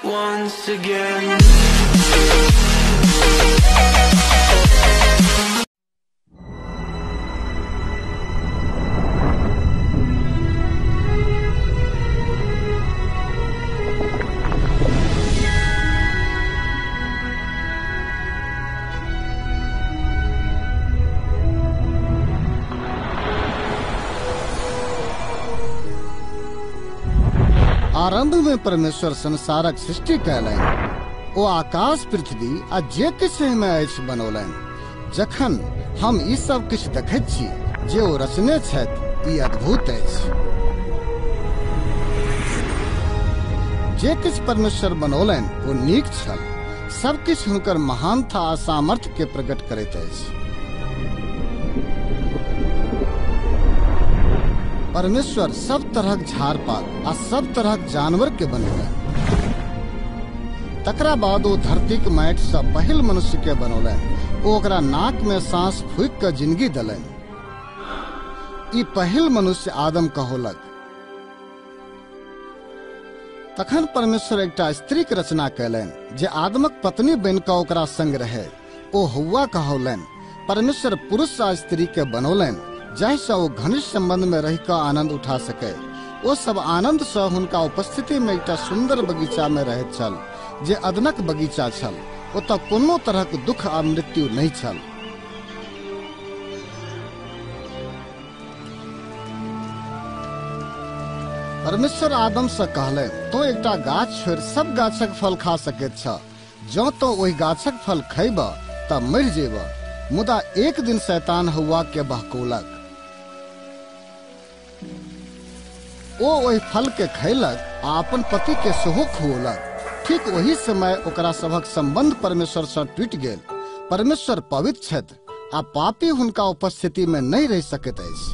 once again. आरंभ में परमेश्वर संसारक सृष्टि कैलन। ओ आकाश पृथ्वी आ जे किछ में अछि बनौलन। जखन हम ई सब किछ देखैत छी जे ओ रचने छथि, ई अद्भुत अछि। जे किछ परमेश्वर बनौलन ओ नीक छल। सब किछ हुनकर महानता आ सामर्थ्य के प्रकट करैत अछि। परमेश्वर सब तरह झाड़ पात आ सब तरह जानवर के बनौलन। तकरा बाद वो धरती के माटि से पहिल मनुष्य के बनौलन। वो ओकरा नाक में सांस फूक के जिंदगी दलन। ई पहिल मनुष्य आदम कहोलक। तखन परमेश्वर एकटा स्त्री के रचना कैलन जे आदमक पत्नी बन के ओकरा संग रहे। ओ हव्वा कहोलन। परमेश्वर पुरुष आ स्त्री के बनौलन जाहिसँ ओ घनिष्ठ संबंध में रह आनंद उठा सके। ओ सब आनंद से हुनका उपस्थिति में एकटा सुंदर बगीचा में रहैत छल जे अदनक बगीचा छल। ओतऽ कोनो तरहक दुख आ मृत्यु नहीं छल। परमेश्वर आदम से कहले, तो एकटा गाछ छोड़ि सब गाछक फल खा सकैत छ। जँ तो ओहि गाछक फल खैब तऽ मरि जेब। मुदा एक दिन शैतान हव्वा के बहकौलक। ओ ओहि फल के खैलक आ अपन पति के सेहो खुओलक। ठीक वही समय ओकरा सभक संबंध परमेश्वर से टूटि गेल। परमेश्वर पवित्र छथि आ पापी हुनका उपस्थिति में नहीं रह सकैत अछि।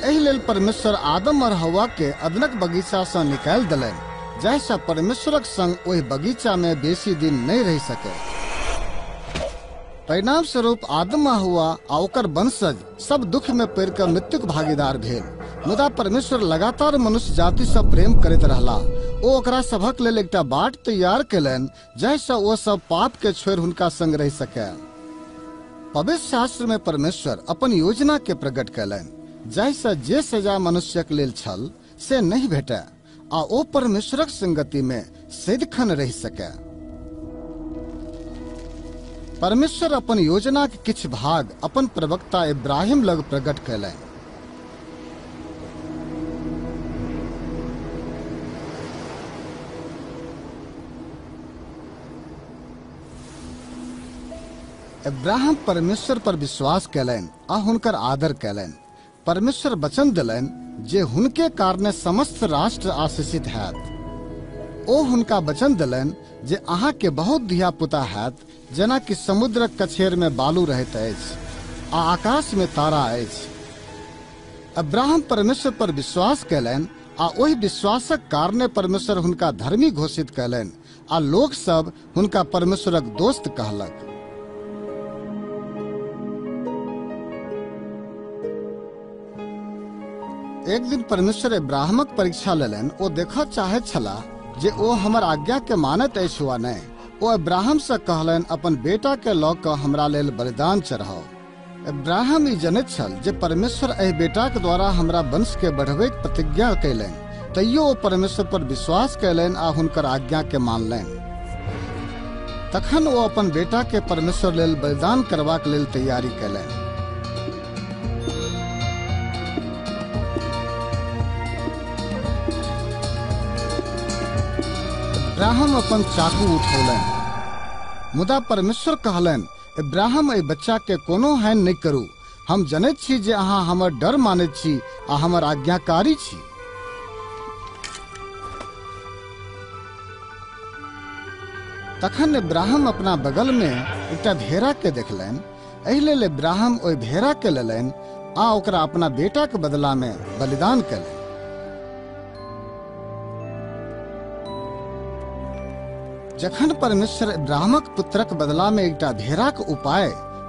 एहि लेल परमेश्वर आदम और हव्वा के अदनक बगीचा से निकालि देलनि, जाहिसँ परमेश्वरक संग ओहि बगीचा में बेसी दिन नहीं रह सके। परिणाम स्वरूप आदम आ हव्वा आ ओकर वंशज सब दुख में पड़ के मृत्युक भागीदार भेल। मुदा परमेश्वर लगातार मनुष्य जाति से प्रेम करैत रहला। ओ ओकरा सभक लेल एकटा बाट तैयार केलनि जाहिसँ ओ सब पाप के छोड़ि हुनका संग रह सके। पवित्र शास्त्र में परमेश्वर अपन योजना के प्रकट केलनि जाहिसँ जे सजा मनुष्यक लेल छल से नहीं भेटे आ ओ परमेश्वरक संगति में सदिखन रह सके। परमेश्वर अपन योजना के किछ भाग अपन प्रवक्ता इब्राहिम लग प्रकट कैलनि। इब्राहिम परमेश्वर पर विश्वास कैलनि आ हुनकर आदर कैलनि। परमेश्वर वचन दिलनि जे हुनके कारणे समस्त राष्ट्र आशीषित हैत। ओ हुनका वचन दिलनि जे अहाँ के बहुत धिया पुता हैत, जेना कि समुद्रक कछेर में बालू रहैत अछि आ आकाश में तारा अछि। अब्राहम परमेश्वर पर विश्वास कैलनि आ ओहि विश्वासक कारणे परमेश्वर हुनका धर्मी घोषित कैलनि आ लोक सब हुनका परमेश्वरक दोस्त कहलक। एक दिन परमेश्वर इब्राहिमक परीक्षा लेलनि। ओ देखऽ चाहैत छलाह जे ओ हमर आज्ञा के मानैत अछि वा नहि। ओ इब्राहिम से कहलनि, अपन बेटा के लऽ कऽ हमरा लेल बलिदान चढ़ाउ। इब्राहिम ई जनैत छल जे परमेश्वर एहि बेटा के द्वारा हमरा वंश के बढ़बैक प्रतिज्ञा कैलनि। तैयो ओ परमेश्वर पर विश्वास कैलनि आ हुनकर आज्ञा के मानलनि। तखन ओ अपन बेटा के परमेश्वर लेल बलिदान करबाक लेल तैयारी कैलनि। इब्राहिम अपन चाकू उठौलनि, मुदा परमेश्वर कहलनि, इब्राहिम एहि बच्चा के कोनो हानि नहीं करू। हम जनैत छी जे अहाँ हमर डर मानैत छी आ हमर आज्ञाकारी छी। तखन इब्राहिम अपना बगल में एकटा भेड़ा के देखलनि। एहि लेल इब्राहिम ओहि भेड़ा के लेलनि आ ओकरा अपना बेटा के बदला में बलिदान केलनि। जखन परमेश्वर इब्राहिमक पुत्रक बदला में एकटा भेड़ाक उपाय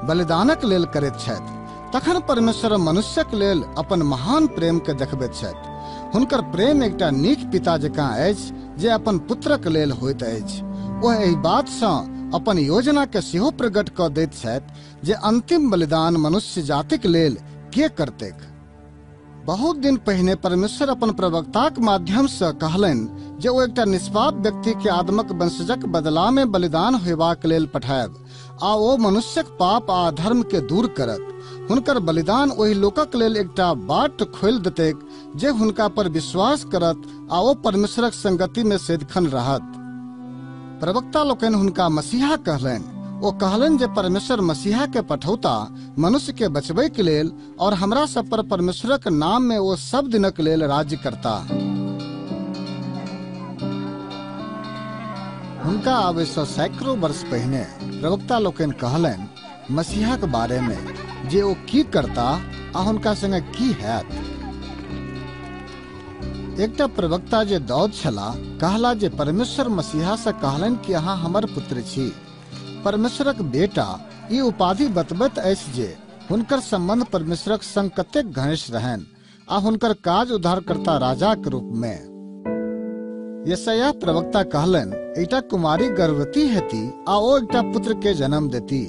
बलिदानक लेल करैत छथि तखन परमेश्वर मनुष्यक लेल अपन महान प्रेम के देखबैत छथि। हुनकर प्रेम एकटा नीक पिता जकाँ अछि जे अपन पुत्रक लेल होइत अछि। ओ एहि बात सँ अपन योजना के सेहो प्रकट कऽ दैत छथि जे अंतिम बलिदान मनुष्य जातिक लेल के करतैक। बहुत दिन पहिने परमेश्वर अपन प्रवक्ताक माध्यम से कहलनि जे ओ एकटा निष्पाप व्यक्ति के आदमक वंशजक बदला में बलिदान होयबाक लेल पठायब, आ ओ मनुष्यक पाप आ अधर्म के दूर करत। हुनकर बलिदान ओहि लोकक लेल एकटा बाट खोलि देतैक जे हुनका पर विश्वास करत आ ओ परमेश्वरक संगति में सदिखन रहत। प्रवक्ता लोकनि हुनका मसीहा कहलनि। ओ कहलनि जे परमेश्वर मसीहा के पठौता मनुष्य के बचबै के लेल, और हमरा सब पर परमेश्वरक नाम में ओ सब दिनक लेल राज्य करता। हुनका आबै सँ सैकड़ों वर्ष पहिने प्रवक्ता लोकनि कहलनि मसीहा के बारे में जे ओ की करता आ हुनका संगे की हैत। एकटा प्रवक्ता जे दाऊद छलाह कहला जे परमेश्वर मसीहा से कहलनि कि अहाँ हमर पुत्र छी। परमेश्वरक बेटा ई उपाधि बतबैत अछि जे हुनकर संबंध परमेश्वरक संग कतेक घनिष्ठ रहनि आ हुनकर काज उद्धारकर्ता राजा के रूप में। यशायाह प्रवक्ता कहलनि एकटा कुमारी गर्भवती हेती आ ओ एकटा पुत्र के जन्म देती।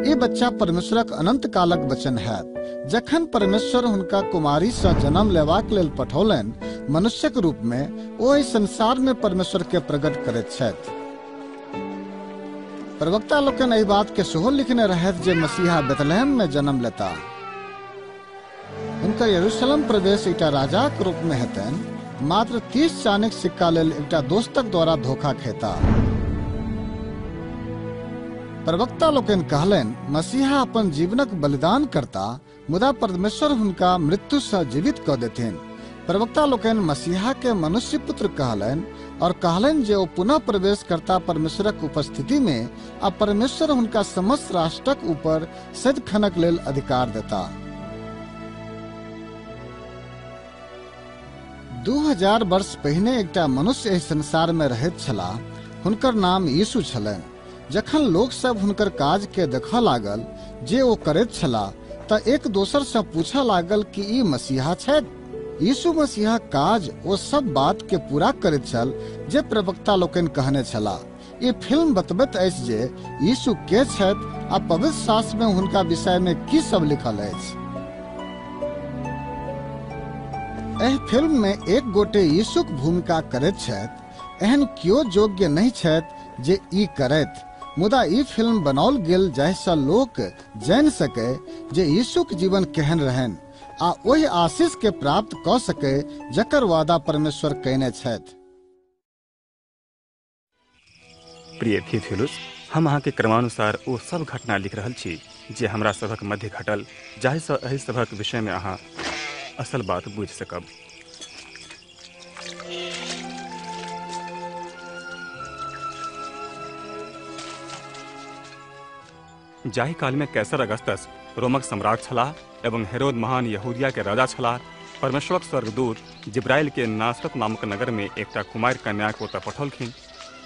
ई बच्चा परमेश्वरक अनंत कालक वचन हैत। जखन परमेश्वर हुनका कुमारी से जन्म लेबाक लेल पठौलनि मनुष्यक रूप में, ओ एहि संसार में परमेश्वर के प्रकट करैत छथि। प्रवक्ता लोकनि एहि बात के सेहो लिखने रहथि जे मसीहा बेतलहम में जन्म लेता। हुनकर यरूशलेम प्रवेश एकटा राजा के रूप में हेतनि, मात्र 30 चानिक सिक्का लेल एकटा दोस्तक द्वारा धोखा खेता। प्रवक्ता लोकनि कहलनि मसीहा अपन जीवनक बलिदान करता, मुदा परमेश्वर हुनका मृत्यु से जीवित कऽ देथिन। प्रवक्ता लोकनि मसीहा के मनुष्य पुत्र कहलनि और कहलनि जे ओ पुनः प्रवेश करता परमेश्वरक उपस्थिति में, आ परमेश्वर हुनका समस्त राष्ट्रक ऊपर सदिखनक लेल अधिकार देता। 2000 वर्ष पहिने एकटा मनुष्य एहि संसार में रहैत छलाह। हुनकर नाम यीशु छलनि। जखन लोक सब हुनकर काज के देखऽ लागल जे ओ करैत छलाह, तऽ एक दोसर से पूछऽ लागल कि ई मसीहा छथि। यीशु मसीहा काज ओ सब बात के पूरा करैत छल जे प्रवक्ता लोकनि कहने छलाह। ई फिल्म बतबैत अछि जे यीशु के छथि आ पवित्र शास्त्र में हुनका विषय में की सब लिखल अछि। एहि फिल्म में एक गोटे यीशुक भूमिका करैत छथि। एहन कियो योग्य नहीं छथि जे ई करैत, मुदा ई फिल्म बनाओल गेल जाहिसँ लोक जानि सके जे यीशुक जीवन केहन रहनि आ ओहि आशीष के प्राप्त कऽ सके जकर वादा परमेश्वर कयने छथि। प्रिय थियोफिलुस, हम अहाँ के क्रमानुसार ओ सब घटना लिख रहल छी जे हमरा सभक मध्य घटल, जाहिसँ एहि सभक विषय में अहाँ असल बात बुझि सकब। जाहि काल में कैसर अगस्तस रोमक सम्राट छलाह एवं हेरोद महान यहूदिया के राजा छलाह, परमेश्वरक स्वर्गदूत जिब्राइल के नासरत नामक नगर में एकटा कुमारि कन्या को ओतऽ पठौलखिन।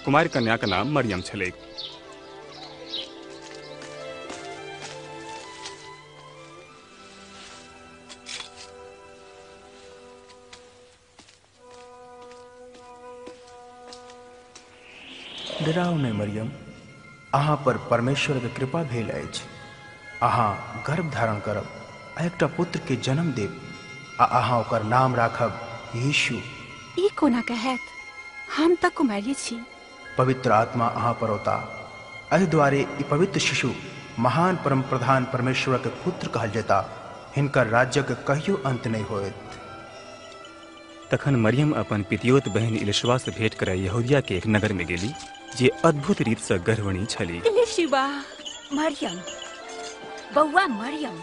कुमारि कन्या के नाम मरियम छलैक। डराउ नहि मरियम, अहाँ पर परमेश्वर के कृपा भेल अछि। अहाँ गर्भ धारण करब आ एकटा पुत्र के जन्म देब, आ अहाँ ओकर नाम राखब यीशु। ई कोना कहैत? हम तऽ कुमारी छी। पवित्र आत्मा अहाँ पर औता, एहि दुआरे ई पवित्र शिशु महान परम प्रधान परमेश्वर के पुत्र कहल जेता। हिनकर राज्यक कहियो अंत नहीं होयत। तखन मरियम अपन पितियोत बहन इलिशबा से भेंट करय यहूदिया के एक नगर में गेली जे अद्भुत रीत से गर्भणी छली। इलिशबा, मरियम, बौआ मरियम,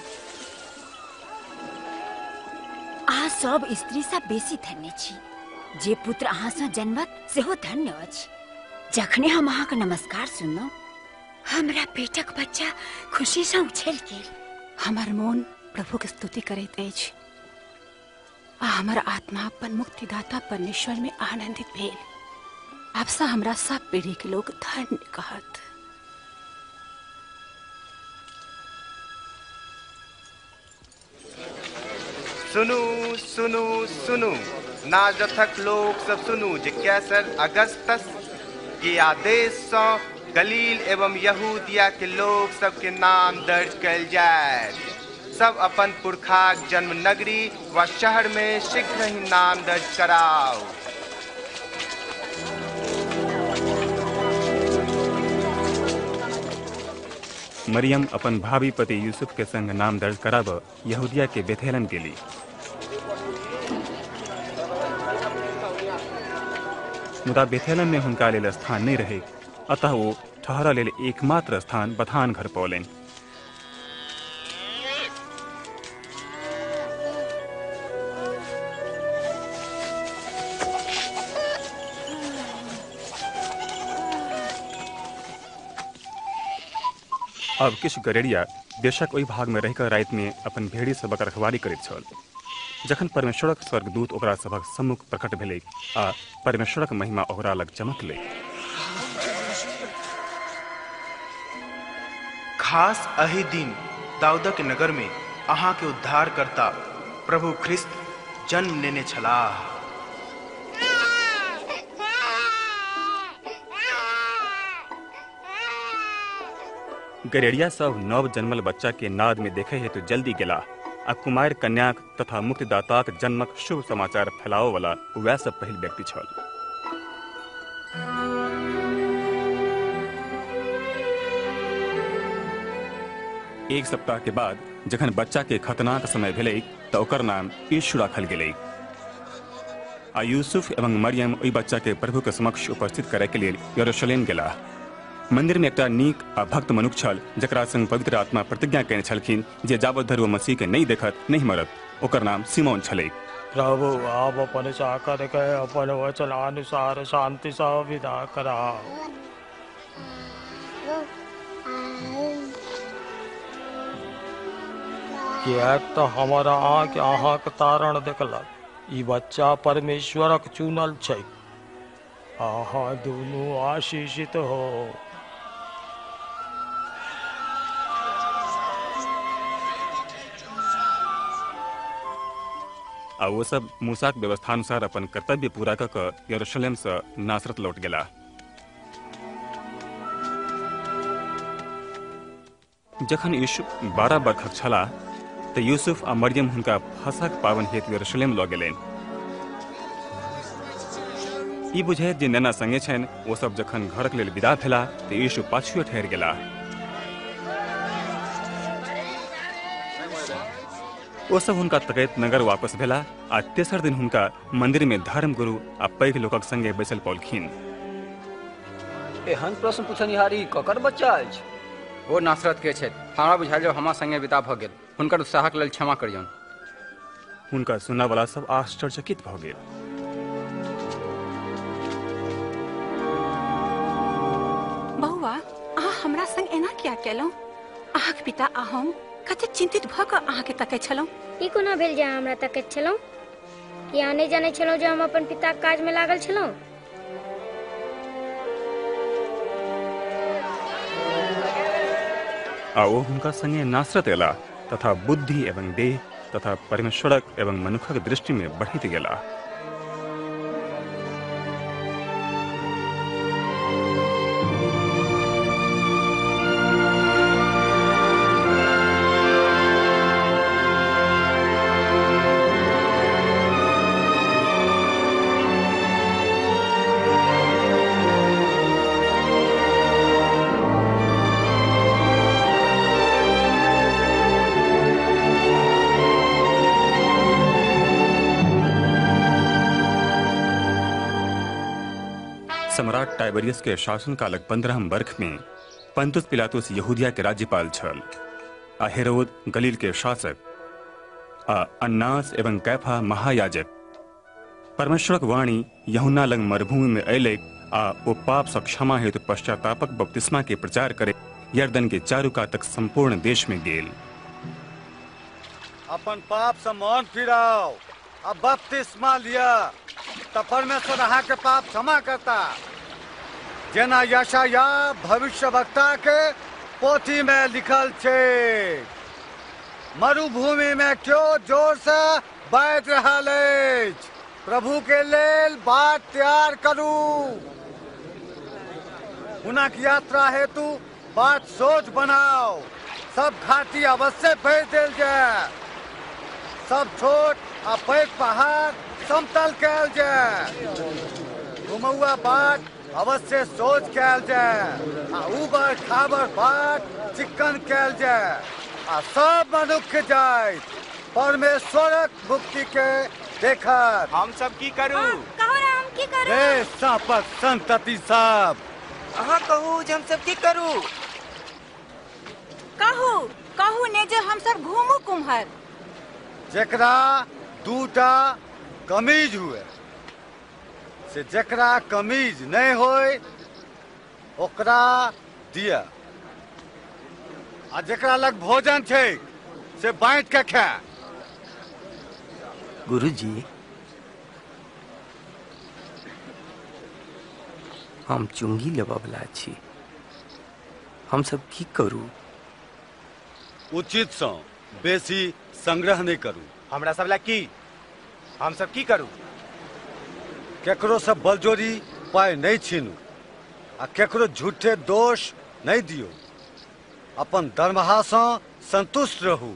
अहाँ सब स्त्री से बेसी धन्य छी। जे पुत्र अहाँ से जन्मत सेहो धन्य अछि। जखने हम अहाँ के नमस्कार सुनलहुँ, हमरा पेटक बच्चा खुशी से उछल गेल। हमर मोन प्रभु के स्तुति करैत अछि आ हमर आत्मा अपन मुक्तिदाता परमेश्वर में आनंदित भेल। अब से हमरा सब पीढ़ी के लोग धन्य कहत। सुनू सुनू सुनू, नाजरथक लोग सब सुनू जे कैसर अगस्तस के आदेश से गलील एवं यहूदिया के लोग सबके नाम दर्ज कल जाए। सब अपन पुरखाक जन्म नगरी व शहर में शीघ्र ही नाम दर्ज कराओ। मरियम अपन भावी पति यूसुफ के संग नाम दर्ज कराब यहूदिया के बेथेलन गेली। मुदा बेथेलन में हुनका लेल स्थान नहीं रहे, अतः वो ठहरा लेल एकमात्र स्थान बथान घर पौलेन। अब किछु गरेड़िया बेशक ओहि भाग में रहकर रात में अपन भेड़ी सबक रखवारी करैत छल। जखन परमेश्वरक स्वर्गदूत ओकरा सभक सम्मुख प्रकट भेलै आ परमेश्वरक महिमा ओकरा लग चमकलै। खास अही दिन दाऊदक नगर में अहाँ के उद्धारकर्ता प्रभु ख्रिस्त जन्म लेने छलाह। गरेड़िया सब नव जन्मल बच्चा के नाद में देखे हेतु जल्दी गेला आ कुमार कन्याक तथा मुक्तिदाताक जन्मक शुभ समाचार फैलाओ वाला वह सब पहिल व्यक्ति छल। एक सप्ताह के बाद जखन बच्चा के खतनाक समय भेलै तऽ ओकर नाम यीशु राखल गेलै। आ यूसुफ एवं मरियम ओहि बच्चा के प्रभु के समक्ष उपस्थित करे के लेल यरूशलेम गेला। मंदिर में एकटा नीक आ भक्त मनुष्य छल जकरा संग पवित्र आत्मा प्रतिज्ञा केने छलखिन जे जाबत धरि ओ मसीह के नहीं देखत नहीं मरत। ओकर नाम सिमोन छलै। प्रभु आप अपन चाकर के अपन वचन अनुसार शांति से विदा कराओ। कियाक तो हमारा आँख अहाँ के तारण देखलक, ई बच्चा परमेश्वरक चुनल छै। अहाँ दुनू आशीषित हो। आ वो सब मूसाक व्यवस्थानुसार अपन कर्तव्य पूरा क यरूशलेम से नासरत लौट गेला। जखन यूसुफ 12 बरखक छलाह तऽ यूसुफ आ मरियम हुनका फसहक पावन हेतु यरूशलेम लऽ गेलनि। ई बुझैत जे नेना संगे छनि, ओ सब जखन घरक लेल विदा भेला तऽ यीशु पाछुए ठहरि गेला। ओ सब हुनका तकैत नगर वापस भेला आ तेसर दिन हुनका मंदिर में धर्म गुरु आ पैघ लोकक संगे बैसल पौलखिन। एहन प्रश्न पूछनिहारी ककर बच्चा अछि? ओ नासरत के छथि। हमरा बुझायल जे हमरा संगे विदा भऽ गेल। हुनकर उत्साहक लेल क्षमा करियौन। हुनका सुनना वाला सब आश्चर्यचकित भऽ गेल। बौआ, अहाँ हमरा संग एना किया केलहुँ? अहाँक पिता आ हम कतेक चिंतित भऽ कऽ अहाँके तकैत छलहुँ। ई कोना भेल जे अहाँ हमरा तकैत छलहुँ? कि अहाँ नहि जानै छलहुँ जे हम अपन पिताक काज में लागल छलहुँ? आ ओ हुनका संगे नासरत एला तथा बुद्धि एवं देह तथा परमेश्वरक एवं मनुखक दृष्टि में बढ़ित गेला। सम्राट टाइबरियस के शासन कालक 15 वर्ष में पंतुस पिलातुस यहूदिया के राज्यपाल छल आ हेरोद गलील के शासक आ अन्नास एवं कैफा महायाजक। परमेश्वरक वाणी यूहन्ना लग मरुभूमि में अयलै आ ओ पाप सँ क्षमा हेतु पश्चातापक बपतिस्मा के प्रचार करे यरदन के चारू कातक संपूर्ण देश में गेल। अपन पाप से मन फिराओ आ बपतिस्मा लिया तो परमेश्वर अहाँ के पाप क्षमा करता। जेना यशाया भविष्यवक्ता के पोथी में लिखल छे, मरुभूमि में क्यों जोर से बात रहल अछि। प्रभु के लेल बात तैयार करू। हुनक यात्रा हेतु बात सोच बनाओ। सब घाटी अवश्य भेज देल जाय। सब छोट आ पैघ पहाड़ समतल कयल जाय। घुमौआ बाट अवश्य सोच कयल जाय आ उबड़ खाबड़ बाट चिक्कन कयल जाय आ सब मनुष्य जाय परमेश्वरक मुक्ति के देखत। हम सब की करू? कहो ना हम की करू? रे सापक संतति सब अहाँ कहू जे हम सब की करू? कहू ने जे हम सब घूमू कुम्हर। जेकरा दूटा कमीज हुए से जेकरा कमीज नहीं होय ओकरा दिया आ जेकरा लग भोजन छै से बांट के खाए। गुरुजी, हम चुंगी लेबा वाला छी। हम सब की करू? उचित सँ बेसी संग्रह नहीं करू। हमरा सब ला की? हम सब की करू? केकरो से बलजोरी पाय नहीं छीनू आ केकरो झूठे दोष नहीं दियो। अपन दरमाहा सँ संतुष्ट रहू।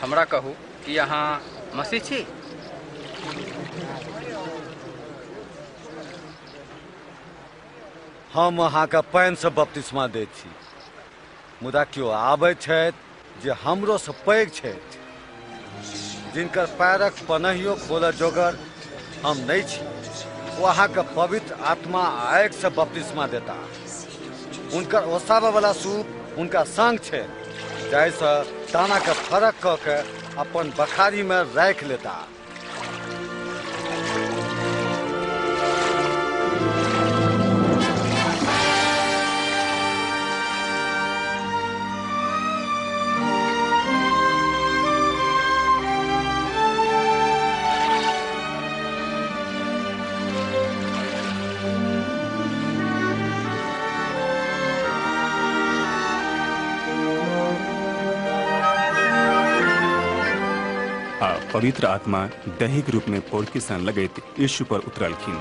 हमरा कहू कि अहाँ मसीह छी? हम अहाँके पानि से बपतिस्मा दै छी, मुदा केओ आबै छथि जे हमरो से पैघ छथि, जिनकर पैरक पनहियो खोलऽ जोगर हम नहीं छी। वो अहाँके पवित्र आत्मा आगि से बपतिस्मा देता। उनकर ओसाबे वाला सूप उनका संग छै, जाहिसँ दाना के फरक कऽ के अपन बखारी में राखि लेता। पवित्र आत्मा दैहिक रूप में पोरकी सन लगैत यीशु पर उतरलखिन।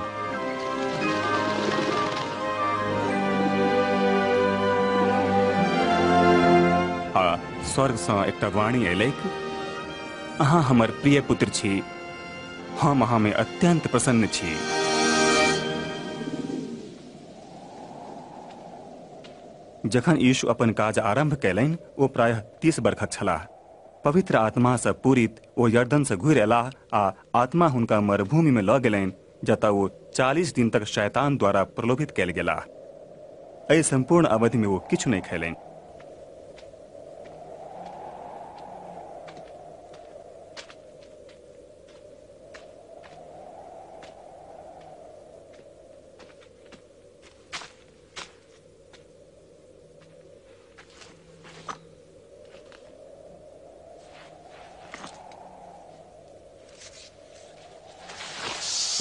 आ स्वर्ग सँ एकटा वाणी अयलैक, अहाँ हमर प्रिय पुत्र छी, हम अहाँ में अत्यंत प्रसन्न छी। जखन यीशु अपन काज आरंभ कयलनि ओ प्रायः 30 बरखक छलाह। पवित्र आत्मा से पूरित ओ यर्दन से घुरि एलाह आ आत्मा हुनका मरुभूमि में लऽ गेलनि, जतऽ ओ 40 दिन तक शैतान द्वारा प्रलोभित कयल गेलाह। एहि संपूर्ण अवधि में वो किछु नहीं खयलनि।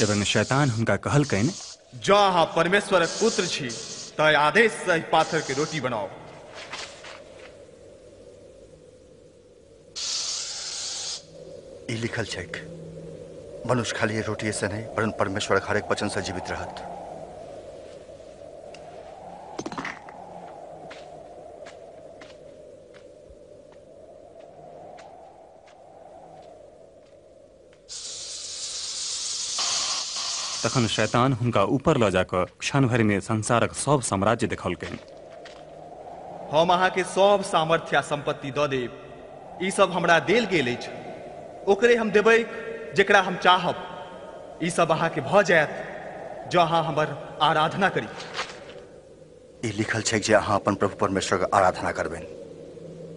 एवं शैतान हुनका कहलकनि, जँ अहाँ परमेश्वरक पुत्र छी तऽ आदेश से पाथर के रोटी बनाओ। ई लिखल छैक, मनुष्य खाली रोटी से नहीं परन परमेश्वरक हरेक वचन से जीवित रहत। तखन शैतान हुनका ऊपर लऽ जाकऽ क्षण भरि में संसारक सब साम्राज्य देखौलकनि। हम अहाँ के सब सामर्थ्य आ संपत्ति दऽ देब। ई सब हमरा देल गेल अछि, ओकरे हम देबै जेकरा हम चाहब। ई सब अहाँ के भऽ जायत जँ अहाँ हमर आराधना करी। ई लिखल छैक जे अहाँ अपन प्रभु परमेश्वर के आराधना करबनि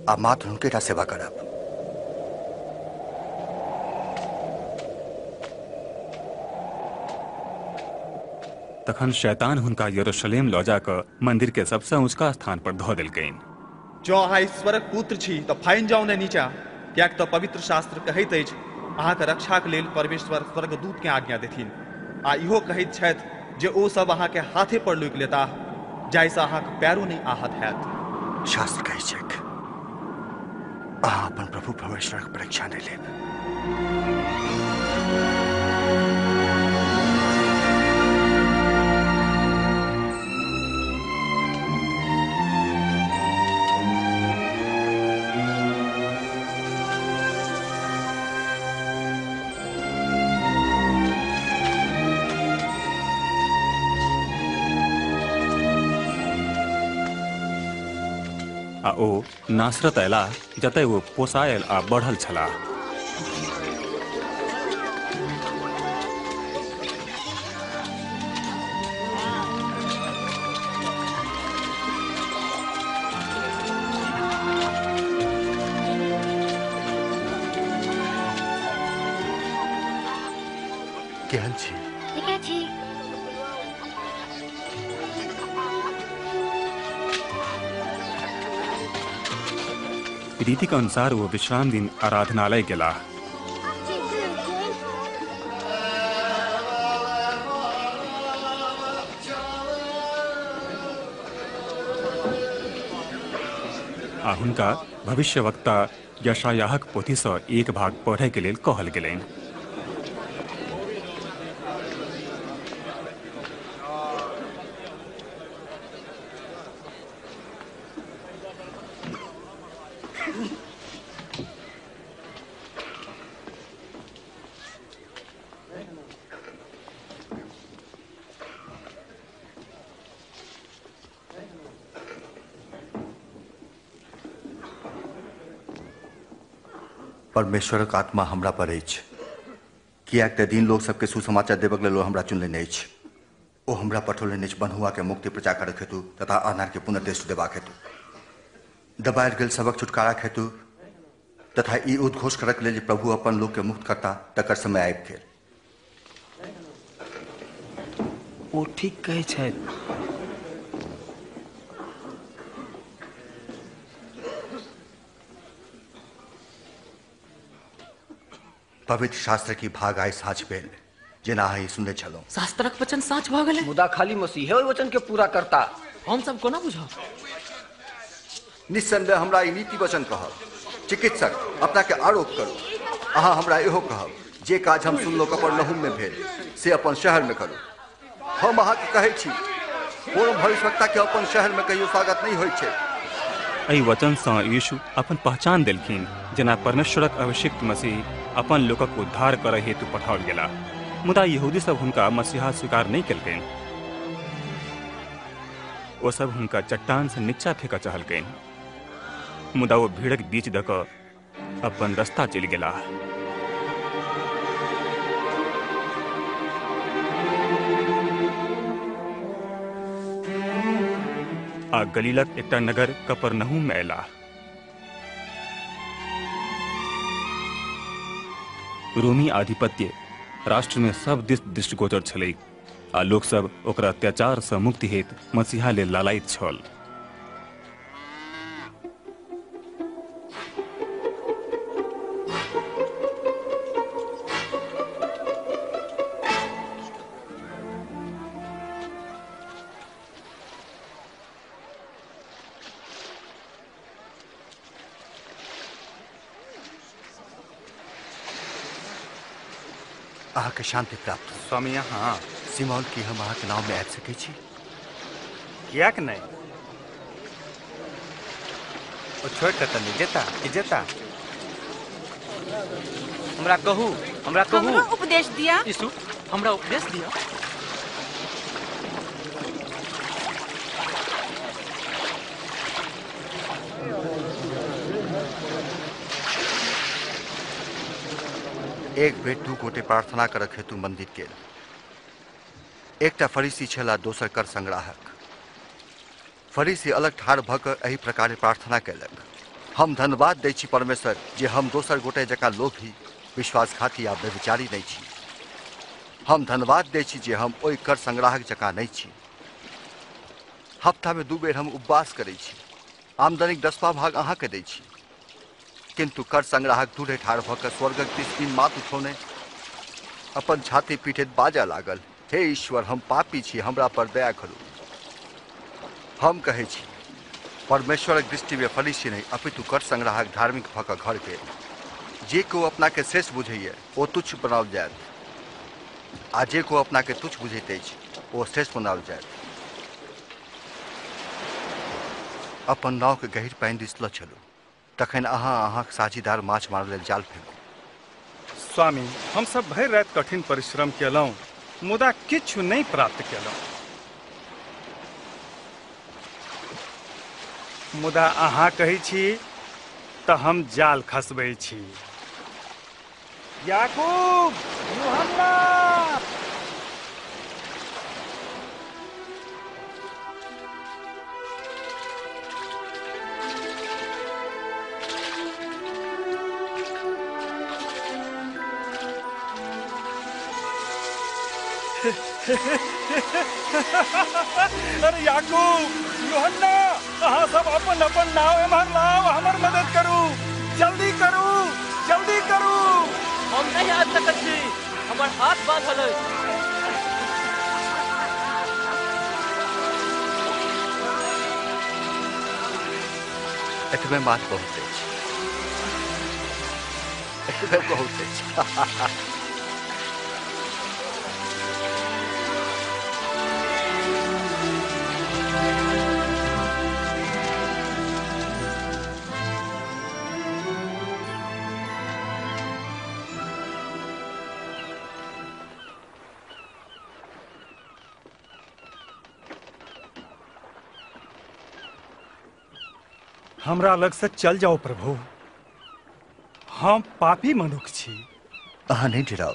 आ मात्र हुनकेटा सेवा करब। तखन शैतान हुनका यरूशलेम लऽ जाकऽ मंदिर के सबसे ऊंचका स्थान पर धऽ देलकनि। जँ अहाँ ईश्वरक पुत्र छी तऽ फाइन जाउ ने नीचा, कियाक तऽ पवित्र शास्त्र कहैत अछि, अहाँके रक्षाक लेल परमेश्वर स्वर्गदूत के आज्ञा देथिन आ इहो कहैत छथि जे ओ सब अहाँ के हाथे पर लुकि लेता जाहिसँ अहाँके पैरो नहीं आहत हैत। शास्त्र कहै छैक अहाँ अपन प्रभु परमेश्वरक परीक्षा नहि लेब। आ ओ नासरत अयला जतय ओ पोसायल आ बढ़ल छलाह। केहन छी? ठीके छी। रीति के अनुसार वो विश्राम दिन आराधनालय गेला। आ हुनका भविष्यवक्ता यशायाहक पोथी सँ एक भाग पढ़ै के लेल कहल गेलैन। परमेश्वरक आत्मा हमरा पर अछि, किएक तऽ दीन लोक सबके सुसमाचार देबक लेल ओ हमरा चुनलनि अछि। ओ हमरा पठौलनि अछि बन्हुआ के मुक्ति प्रचार करक हेतु तथा अनार के पुनर्दृष्टि देबाक हेतु, दबायल गेल सबक छुटकारा हेतु तथा ई उद्घोष करक लेल जे प्रभु अपन लोक के मुक्त करता तकर समय आबि गेल। ओ ठीक कहै छथि। पवित्र शास्त्र की भाग आइ साँझ भेल जेना अहाँ सुनने छलहुँ। शास्त्रक वचन साँच भऽ गेलै, मुदा खाली मसीहे ओहि वचन के पूरा करता। हम सब कोना बुझब? निस्संदेह हमरा ई नीति वचन कहब। चिकित्सक अपना के आरोप करू। अहाँ हमरा इहो कहब जे काज हम सुनलहुँ कफरनहूम में भेल से अपन शहर में करू। हम अहाँके कहै छी कोनो भविष्यवक्ता के अपन शहर में कहियो स्वागत नहीं होइत छै। एहि वचन सँ यीशु अपन पहचान देलखिन जेना परमेश्वरक अभिषिक्त मसीह अपन लोकक उद्धार करय हेतु पठाओल गेला। मुदा यहूदी सब हुनका मसीहा स्वीकार नहीं केलकनि। ओ सब हुनका चट्टान से नीचा फेंक चाहलकनि, मुदा वो भीड़क बीच दऽ कऽ अपन रास्ता चलि गेला। आ गलीलक एकटा नगर कफरनहूम में अयला। रोमी आधिपत्य राष्ट्र में सब दिस दृष्टिगोचर छलै आ लोक सब ओकरा अत्याचार सँ मुक्ति हेतु मसीहा लेल लालायित छल। अहाँके शांति प्राप्त स्वामी। हाँ सिमोन की हम अहाँके नाम में आबि सकै छी? कियाक नहीं? ओ छोड़ कऽ तऽ नहीं जेता कि जेता? हमरा कहू, हमरा कहू। हमरा उपदेश दिया। यीशु हमरा उपदेश दिया। एक बेर दू गोटे प्रार्थना करक हेतु मंदिर गेल। एकटा फरीसी छला, दोसर कर संग्राहक। फरीसी अलग ठाढ़ भऽ कऽ एहि प्रकारे प्रार्थना कयलक, हम धन्यवाद दै छी परमेश्वर जे हम दोसर गोटे जकाँ लोभी, विश्वासघाती आ व्यभिचारी नहीं छी। हम धन्यवाद दै छी जे हम ओहि कर संग्राहक जकाँ नहीं छी। हफ्ता में 2 बेर हम उपवास करै छी, आमदनीक 10वां भाग अहाँके दै छी। किंतु कर संग्राहक दूरे ठाढ़ भऽ कऽ स्वर्गक दिस तीन माथ उठौने अपन छाती पीटैत बाजऽ लागल, हे ईश्वर, हम पापी छी, हमरा पर दया करू। हम कहै छी, परमेश्वरक दृष्टि में फरीसी नहीं अपितु कर संग्राहक धार्मिक भऽ कऽ घर के जे को अपना के श्रेष्ठ बुझैए ओ तुच्छ बनाओल जायत, आ जे को अपना के तुच्छ बुझैत अछि ओ श्रेष्ठ बनाओल जायत। अपन नाव के गहीर पानि दिस लऽ चलू, तखन अहाँक साझीदार माछ मारय लेल जाल फेंकू। स्वामी, हम सब भरि राति कठिन परिश्रम केलहुँ, मुदा किछु नहीं प्राप्त केलहुँ। मुदा अहाँ कहै छी तऽ हम जाल खसबै छी। याकूब, यूहन्ना, अरे याकूब, यूहन्ना, अहाँ सब अपन अपन नाव एम्हर लाओ, हमर मदद करू, जल्दी करू, जल्दी करू। हम नहीं आ सकत छी, हमर हाथ बांधल अछि। एतबे बात बहुत अछि, एतबे बहुत अछि। हमरा लग से चल जाओ प्रभु, हम पापी मनुख छी। अहाँ नहीं डराओ,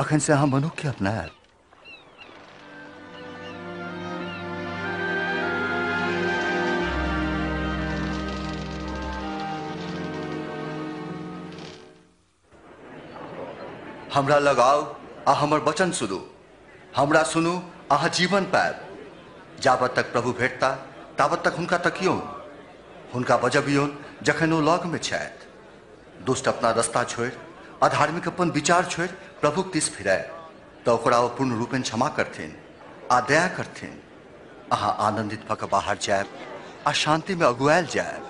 अखन से अहाँ मनुख के अपनायब। हमरा लग आउ आ हमर वचन सुनू, हमरा सुनू, अहाँ जीवन पायब। जाबत तक प्रभु भेटता ताबत तक हुनका तकियौन, हुनका बजबियौन जखन ओ लग में छथि। दुष्ट अपना रास्ता छोड़ि, अधार्मिक अपन विचार छोड़ि प्रभुक दिस फिरय तऽ ओकरा ओ पूर्ण रूपेण क्षमा करथिन आ दया करथिन। अहाँ आनंदित भऽ कऽ बाहर जायब आ शांति में अगुआएल जायब।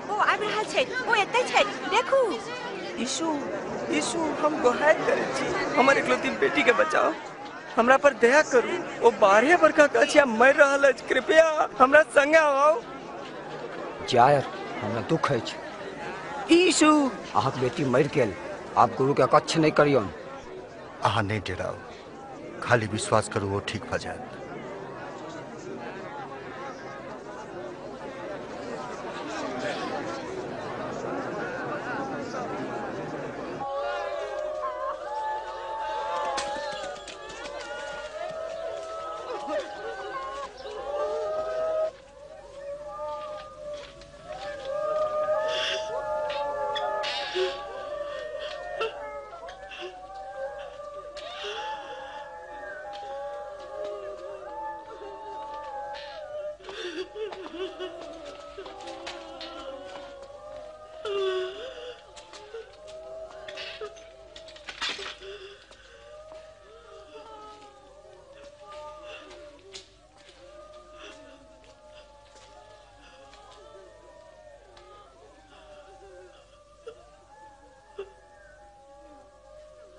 ओ आबि रहल छै, ओ एतै छै, देखू। यीशु, यीशु, हम गोहार करै छी, हमर इकलौती बेटी के बचाओ, हमरा पर दया करू। ओ 12 बरखा का छिया मर रहल अछि, कृपया हमरा संगे आओ। जायर, हमरा दुख अछि। यीशु, अहाँक बेटी मरि गेल, आप गुरु के कच्छ नहीं करियौन। अहाँ नहीं डराओ, खाली विश्वास करू, वो ठीक भऽ जायत।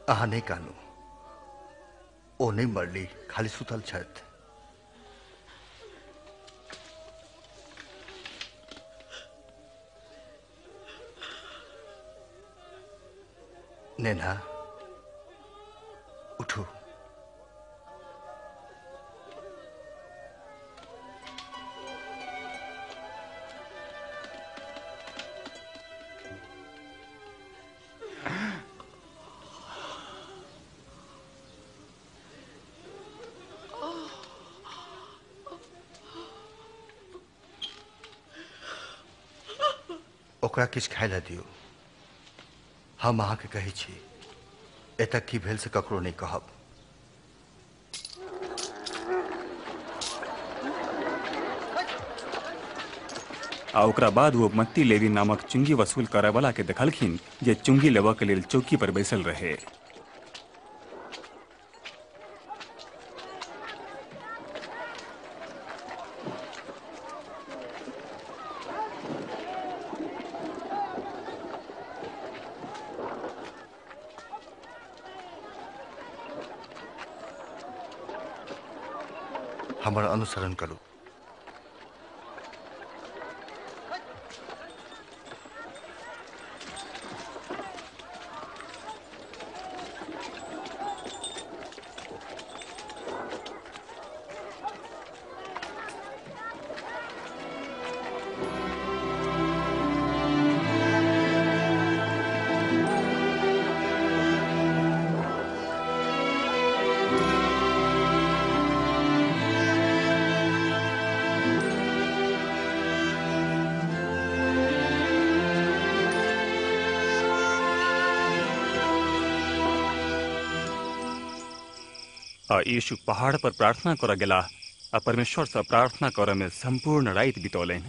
अहाँ नहीं कानू, ओ नहीं मरली, खाली सुतल छथि। नेना, उठू। ओकरा किछ खाय ला दियौ। हम अहाँके कहै छी, एतऽ की भेल से ककरो नहीं कहब। आ ओकरा बाद वो मत्ती लेवी नामक चुंगी वसूल करे वाला के देखलखिन जे चुंगी लेबऽ के लेल चौकी पर बैसल रहे। हमर अनुसरण करू। यीशु पहाड़ पर प्रार्थना कर गेला आ परमेश्वर से प्रार्थना करे में संपूर्ण रात बितौलन।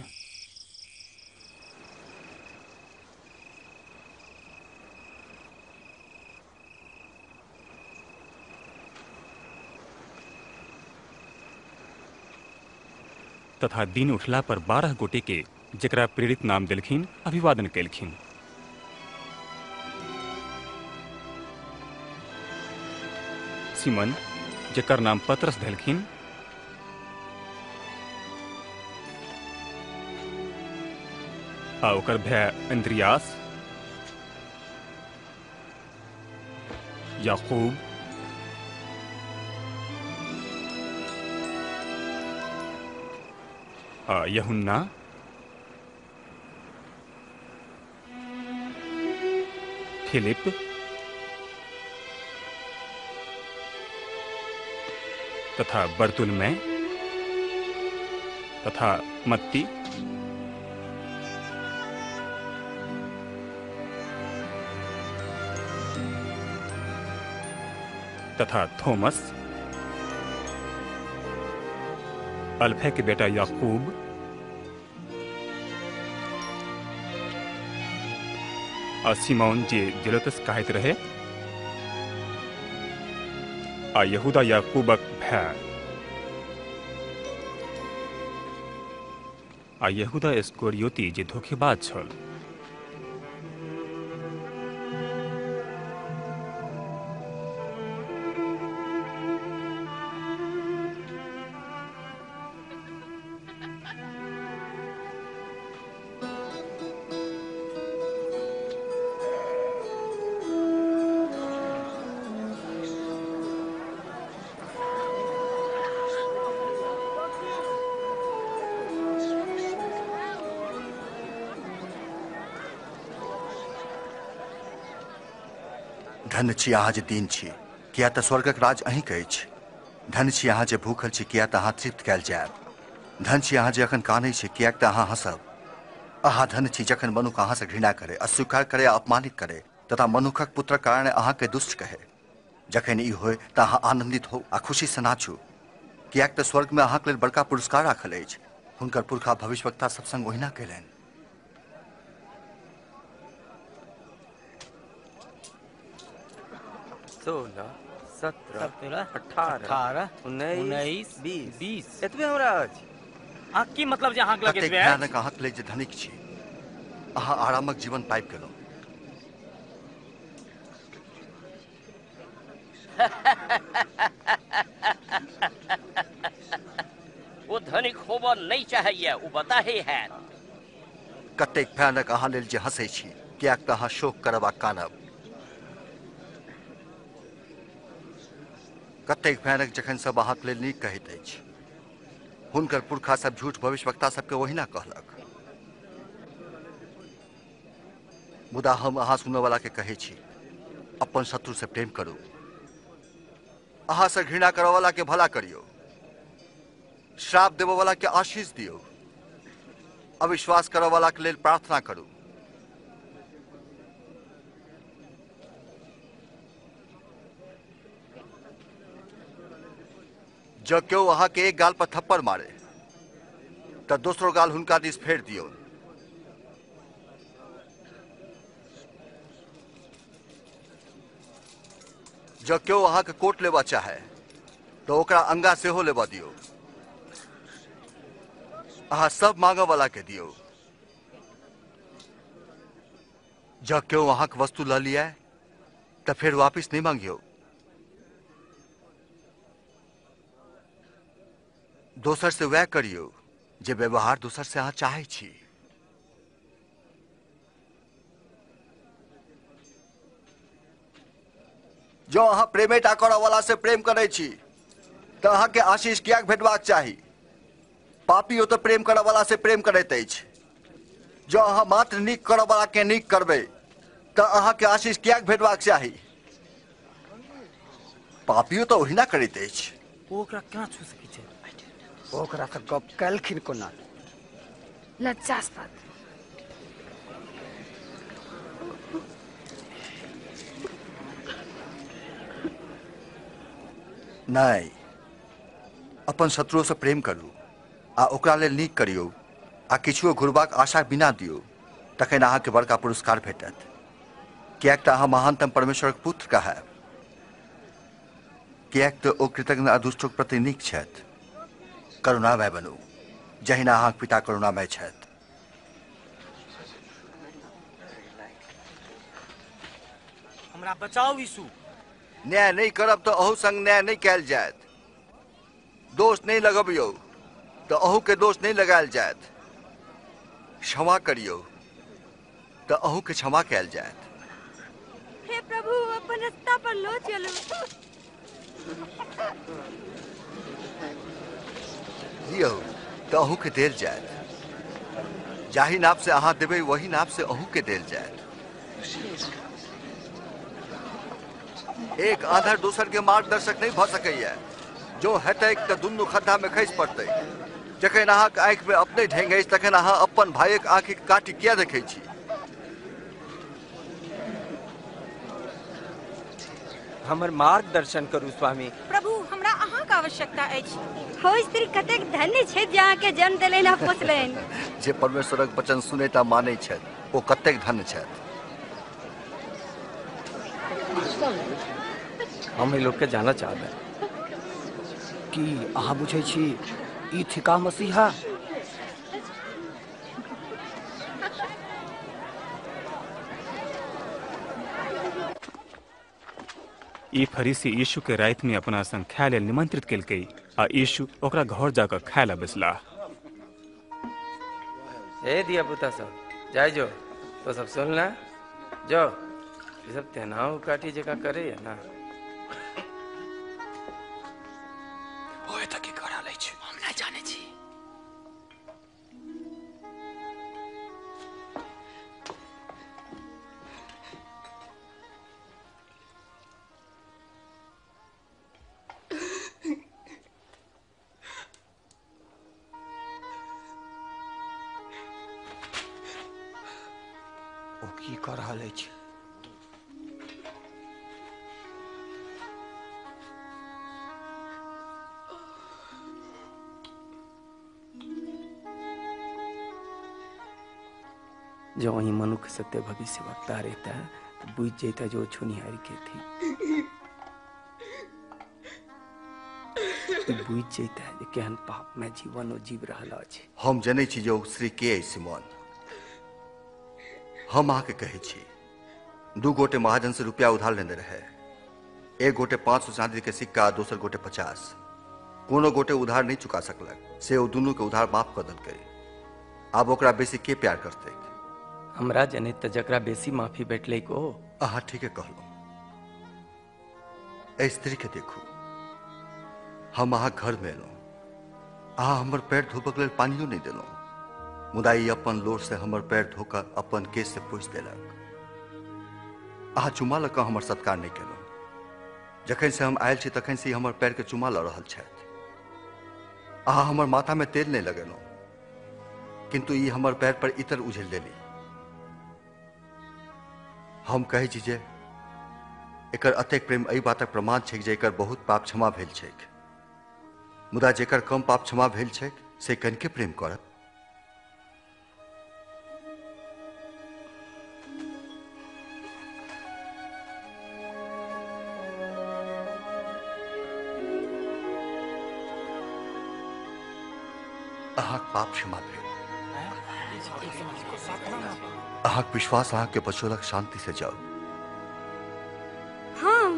तथा दिन उठला पर 12 गोटे के जकरा प्रेरित नाम देलखिन अभिवादन केलखिन। सिमन जकर नाम पतरस देलखिन, आ ओकर भाई अंद्रियास, याकूब, यूहन्ना, फिलिप, तथा बर्तुलमै, तथा मत्ती, तथा थोमस, अल्फे के बेटा याकूब, और सिमोन जे जेलोतस कहत रहे, आ यहूदा याकूबक भाई, आ यहूदा इस्करियोती जे धोखेबाज छल। धन्य छी अहाँ जे दीन छी, किया तऽ स्वर्गक राज अहींक अछि। धन्य छी अहाँ जे भूखल छी, किया तऽ अहाँ तृप्त कयल जायब। धन्य छी अहाँ जे अखन कानै छी, कियाक तऽ अहाँ हंसब। अहाँ धन्य छी जखन मनुख अहाँ से घृणा करे, अस्वीकार करे, अपमानित करे, तथा मनुखक पुत्रक कारण अहाँ के दुष्ट कहे। जखन ई होय तऽ अहाँ आनंदित हो आ खुशी से नाचू, कियाक तऽ स्वर्ग में अहाँक लेल बड़का पुरस्कार राखल अछि। हुनकर पुरखा भविष्यवक्ता सब संग ओहिना कयलनि। 16, 17, 18, 19, 20 एतबे हमरा अछि। अहाँ की मतलब जे अहाँके लगे एतबे अछि? भयानक अहाँक लेल जे धनिक छी, अहाँ आरामक जीवन पाबि गेलहुँ। वो धनिक होबऽ नहीं चाहिए, वो बताहे है। कतेक भयानक अहाँ लेल जे हंसै छी, कियाक तऽ अहाँ शोक करब आ कानब। कतेक भयानक जखन सब अहाँक लेल नीक कहैत अछि। हुनकर पुरखा सब झूठ भविष्यवक्ता सबके ओहिना कहलक। मुदा हम अहाँ सुनय वाला के कहै छी, अपन शत्रु से प्रेम करू, अहाँ से घृणा करय वाला के भला करियो, श्राप देबय वाला के आशीष दियो, अविश्वास करय वाला के लेल प्रार्थना करू। जब केओ अहाँ के एक गाल पर थप्पड़ मारे तो दोसरो गाल हुनका दिस फेर दियो। जब केओ अहाँ के कोट लेबा चाहे तो ओकरा अंगा सेहो लेबा दियो। अहाँ सब मांगे वाला के दियो। जब केओ अहाँ के वस्तु ल लिया तो फिर वापिस नहीं मांगियो। दोसर से वह करियो जे व्यवहार दोसर से अहाँ चाहै छी। जो अहाँ प्रेमेटा करऽ वाला से प्रेम करै छी तऽ अहाँ के आशीष कियाक भेटबाक चाही? पापी ओ तऽ प्रेम करऽ वाला से प्रेम करैत अछि। जो अहाँ मात्र नीक करऽ वाला के नीक करबै तऽ अहाँ के आशीष कियाक भेटबाक चाही? पापियो तऽ ओहिना करैत अछि। ओकरा केना छू सकै छै? ओकरा से गप कैलखिन कोना? लज्जास्पद। नहीं, अपन शत्रु से प्रेम करू आ ओकरा लेल नीक करियो आ किछुओ घुरबाक आशा बिना दियो, तखन अहाँके बड़का पुरस्कार भेटत। कियाक तऽ अहाँ महानतम परमेश्वरक पुत्र कहब। कियाक तऽ ओ कृतज्ञ आ दुष्टक प्रति नीक छथि। करुणामय बनू जहिना अहाँक पिता करुणामय छथि। हमरा बचाओ यीशु। न्याय नहीं करब तो अहू संग न्याय नहीं कैल जायत। दोष नहीं लगबियो तो अहू के दोष नहीं लगायल जायत। क्षमा करियो तो अहू के क्षमा कैल जायत। हे प्रभु, अपन रास्ता पर लो चलो। दियो तो अहू के देल जायत। जाहि नाप से अहाँ देबै वही नाप से अहू के देल जायत। एक आंधर दोसर के मार्गदर्शक नहीं भ सकैया। जो हेतैक तऽ दुनू खड्डा में खसि पड़तै। जखन अहाँक आँखि में अपने ढेंग अछि तखन अहाँ अपन भाइक आँखि काटि किया देखै छी? हमर मार्गदर्शन करू स्वामी। प्रभु, हमरा अहाँक आवश्यकता अछि। हो स्त्री कतेक धन्य छै जे अहाँके जन्म देलनि आ पोसलनि। जे परमेश्वरक वचन सुनैत आ मानै छथि ओ कतेक धन्य छथि। हम लोग के जाना चाहबे कि अहाँ बुझै छी ई थिका मसीहा? ई फरीसी यीशु के राति में अपना संग खाय लेल निमंत्रित केलकै आ यीशु ओकरा घर जाकर खाय ला बैसला। हे दिया पुता सब जाय जो तो सब सुन ले जो ये सब तेनाव काटी जगह करे है ना। ओए तक करा लै छी, हम नहीं जाने छी। ओ की कर रहल अछि? जो वही मनुष्य सत्य भविष्य वक्ता रहता है तो बुझ जाता जो छुनिहारी के थी। बुझ जाता है जे केहन पाप में जीवन और जीव रहा अछि। हम जनै छी जो श्री के सिमोन। हम अहाँके कहै छी, दू गोटे महाजन से रुपया उधार लेने रहे। एक गोटे 500 चांदी के सिक्का, दोसर गोटे 50। कोनो गोटे उधार नहीं चुका सकलक से ओ दुनू के उधार माफ कर देलकै। आब ओकरा बेसी के प्यार करतै? हमरा जने त जकरा बेसी माफी भेटलै को। अहाँ ठीके कहलहुँ। ए स्त्री के देखू, हम अहाँ घर में एलहुँ, अहाँ हमर पैर धोबक लेल पानियो नहीं देलहुँ। मुदा ई अपन लोर से हमर पैर धोकर अपन केश से पोछि देलक। अहाँ चुमा लऽ कऽ हमर सत्कार नहीं केलहुँ। जखन से हम आयल छी तखन से हमर पैर के चुमा लऽ रहल छथि। अहाँ हमर माथा में तेल नहीं लगेलहुँ, किंतु ई हमर पैर पर इतर उझलि देली। हम कहै छी जे एकर अतेक प्रेम एहि बातक प्रमाण छैक जे एकर बहुत पाप क्षमा भेल छैक। मुदा जेकर कम पाप क्षमा भेल छैक से कनिके प्रेम करत। अहाँक पाप क्षमा भेल। अहाँक विश्वास अहाँके बचौलक, शांति से जाओ। हम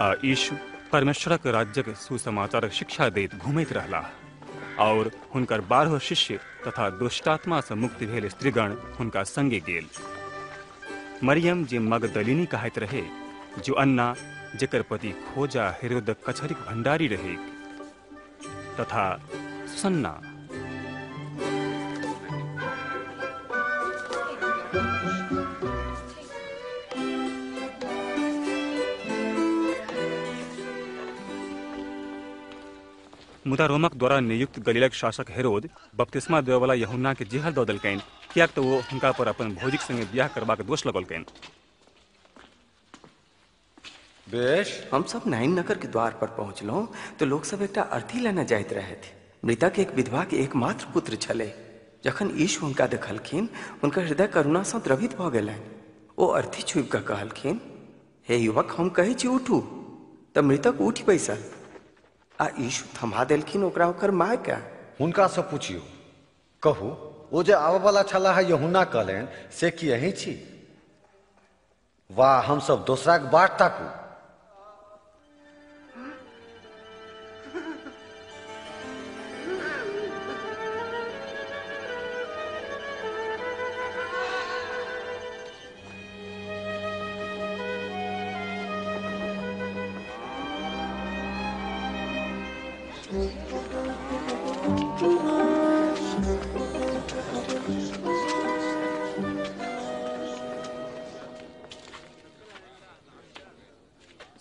आ यीशु परमेश्वरक राज्यक सुसमाचारक शिक्षा दैत घुमैत रहला और हुनकर 12 शिष्य तथा दुष्टात्मा से मुक्ति भेल स्त्रीगण हुनका संगे गेल। मरियम जे मगदलिनी कहैत रहे, जो अन्ना जेकर पति खोजा हेरोद कछरिक भंडारी रहे, तथा सुसन्ना। मुदा रोमक द्वारा नियुक्त गलीलक शासक हेरोद बपतिस्मा देवे वाला यूहन्ना के जेहल दऽ देलकनि, कियाक तऽ वो हुनका पर अपन भौजीक संगे ब्याह करबाक दोष लगौलकनि। बेश, हम सब नाइन नगर के द्वार पर पहुँचलहुँ तो लोग सब एकटा अर्थी लेने जाइत रहे थे। मृतक एक विधवा के एकमात्र पुत्र छले। जखन यीशु हुनका देखलखिन, हुनकर हृदय करुणा सँ द्रवित भऽ गेलनि। ओ अर्थी छुपि कऽ कहलखिन, हे युवक, हम कहै छी उठू। तऽ मृतक उठि बैसल। आ यीशु थमा देलखिन ओकरा ओकर माय के। हुनका से पूछियो, कहू ओ जे आबऽ वाला छलाह यूहन्ना कहलनि से की अहीं छी, वा हम सब दोसराक बाट ताकू?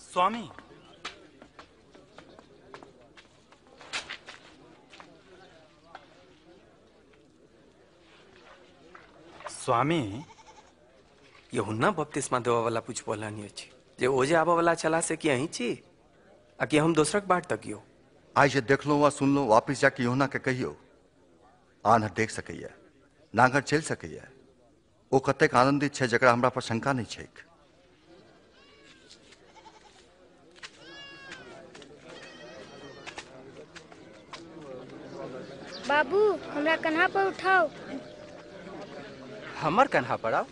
स्वामी, स्वामी, यूहन्ना बपतिस्मा देवा वाला पूछ बोलानी अछि जे ओ जे आबऽ वाला छला से की अहीं छी, आ कि हम दोसरक बाट तकियो? आइ जे देखलहुँ वा सुनलहुँ, वापिस जाके यूहन्ना के कहियो। आन्हर देख सकैया, नांगर चलि सकैया। ओ कतेक आनंदित छै जकरा हमरा पर शंका नहीं छैक। बाबू, हमरा कन्हा पर उठाओ। हमर कन्हा पर आओ?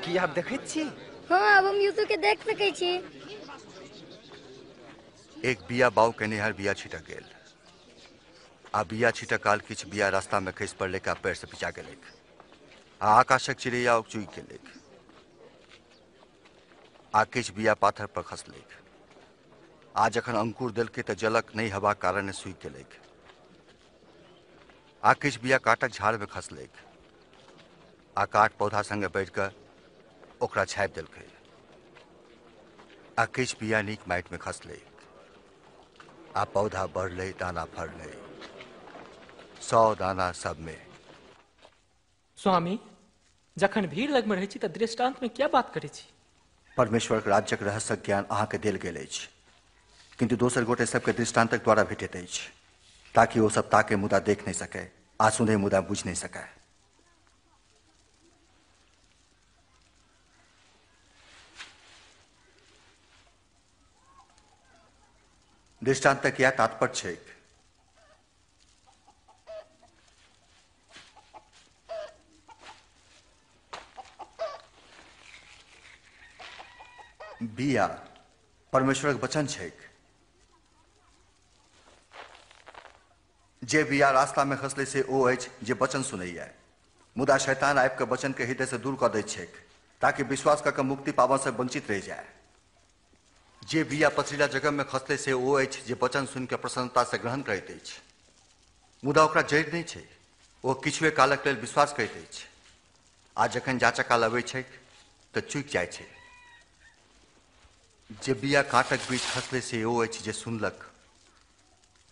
की आप देखैत छी? हाँ, अब हम यीशु के देख सकै छी। एक बिया बाऊ केनिहार बिया छिटक गेल। आ बिया छिटक काल किछ बिया रास्ता में खसि पड़लेक आ पैर से पिचा गेलेक। आ आकाशक चिड़ैया चुगि गेलेक। आ किछ बिया पाथर पर खसलेक। आ जखन अंकुर देलकै तऽ जलक नहीं हवा कारण सूखि गेलेक। आ किछ बिया काटक झाड़ में खसलेक। आ काट पौधा संगे बैठ कऽ ओकरा छापि देलकै। आ किछ बिया नीक माटि में खसलेक। आ पौधा बढ़ले, दाना फड़ले, 100 दाना सब में। स्वामी, जखन भीड़ लग में रहै छी तऽ दृष्टांत में क्या बात करै छी? परमेश्वर के राज्यक रहस्यक ज्ञान अहाँ के देल गेल अछि, किंतु दोसर गोटे सबके दृष्टांतक द्वारा भेटैत अछि, ताकि वो सब ताके मुदा देख नहीं सके, आ सुने मुदा बुझ नहीं सके। दृष्टांतक क्या तात्पर्य छैक? बिया परमेश्वरक वचन छैक। जे बिया रास्ता में खसले से ओ अछि जे वचन सुनैया, मुदा शैतान आबि कऽ वचन के हृदय से दूर कऽ दैत छैक, ताकि विश्वास कऽ के मुक्ति पाबऽ से वंचित रह जाए। जे बिया पथरीला जगह में खसले से ओ अछि जे वचन सुनि के प्रसन्नता से ग्रहण करैत अछि, मुदा ओकरा जड़ि नहीं छै। ओ किछुए कालक लेल विश्वास करैत अछि, आ जखन जांचक काल अबै छैक तऽ चूकि जाइ छै। जे बिया कांटक बीच खसले से ओ अछि जे सुनलक,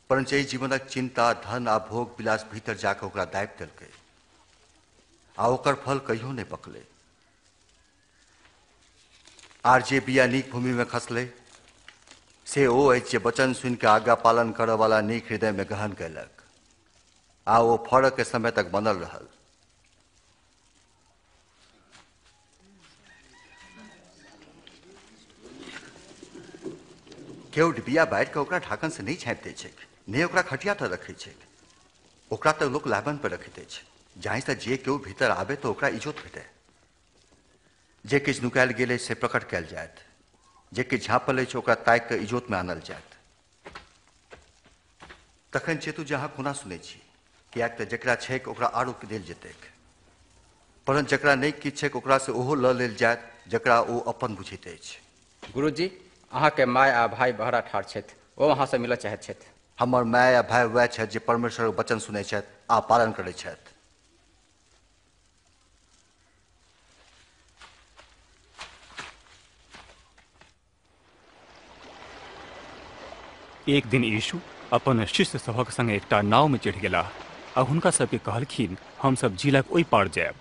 परंतु जीवनक चिंता, धन आ भोग विलास भीतर जाके ओकरा दाबि देलकै, आ ओकर फल कहियो नहीं पकले। आर जे बिया नीक भूमि में खसले से ओ अछि जे वचन सुनि के आज्ञा पालन करऽ वाला नीक हृदय में गहन कैलक, आ वो फड़ के समय तक बनल रहल। केओ बिया बाढ़ि के ओकरा ढाकन से नहीं झाँपि दै छैक, नहीं ओकरा खटिया तर रखै छैक। ओकरा तऽ लोक लाबन पर रखैत अछि, जाहि से जे केओ भीतर आबे तो ओकरा इज्जत भेटै। जे किछु नुकायल गेल अछि से प्रकट कयल जायत, जेकि झाँपल अछि ओकरा ताकि कऽ इजोत में आनल जायत। तखन चेतु जहाँ कोना सुनै छी, किएक तऽ जकरा छैक ओकरा आरो देल जेतैक, परंतु जकरा नहि किछु छैक ओकरा से ओहो लऽ लेल जायत जकरा ओ अपन बुझैत अछि। गुरुजी, अहाँके माय आ भाई बहरा ठाढ़ छथि, ओ अहाँ से मिलऽ चाहैत छथि। हमर माय आ भाई वएह छथि जे परमेश्वरक वचन सुनै छथि आ पालन करैत छथि। एक दिन यीशु अपन शिष्य सभक संग एकटा नाव में चढ़ि गेला आ हुनका सबके कहलखिन, हम सब झीलक ओहि पार जायब।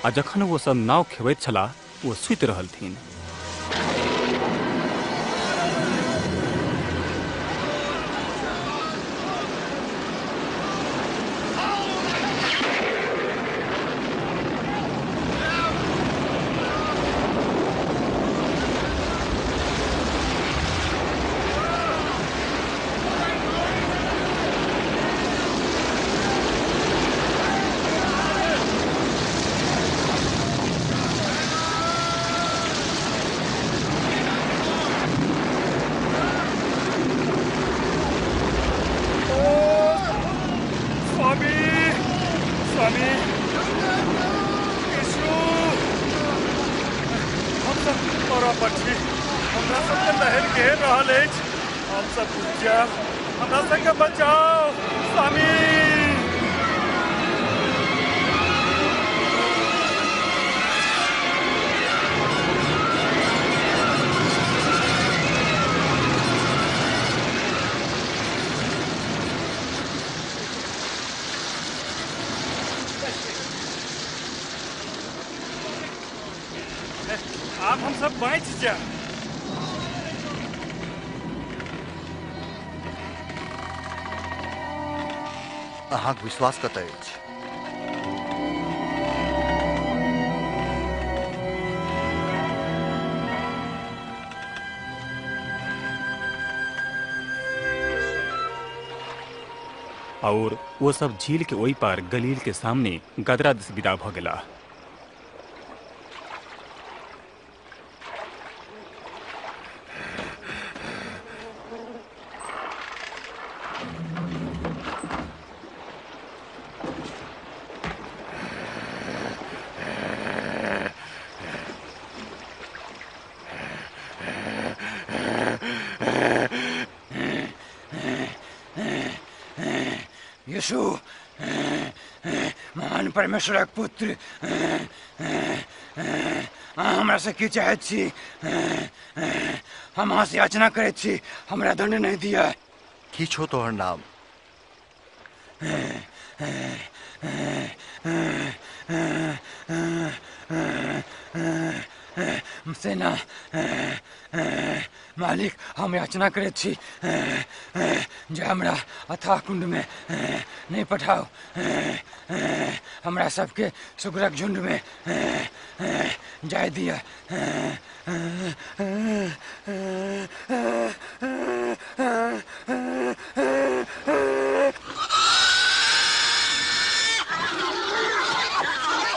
आ जखन वो सब नाव खेवैत छलाह, वो सुति रहलथिन। आप हम सब बाँच जा। अहाँक विश्वास कतय अछि? और वो सब झील के ओहि पार गलील के सामने गदरा दिस विदा भ गेला। यीशु, महान परमेश्वरक पुत्र, हमरा से की चाहैत छी? हम अहाँ से याचना करैत छी, हमरा दंड नहीं दिया। की छो तोहर नाम? सेना मालिक, हम याचना करैत छी जे हमरा अथाह कुंड में नहीं पठाओ, हमरा सबके सुगरक झुंड में जाय दिया।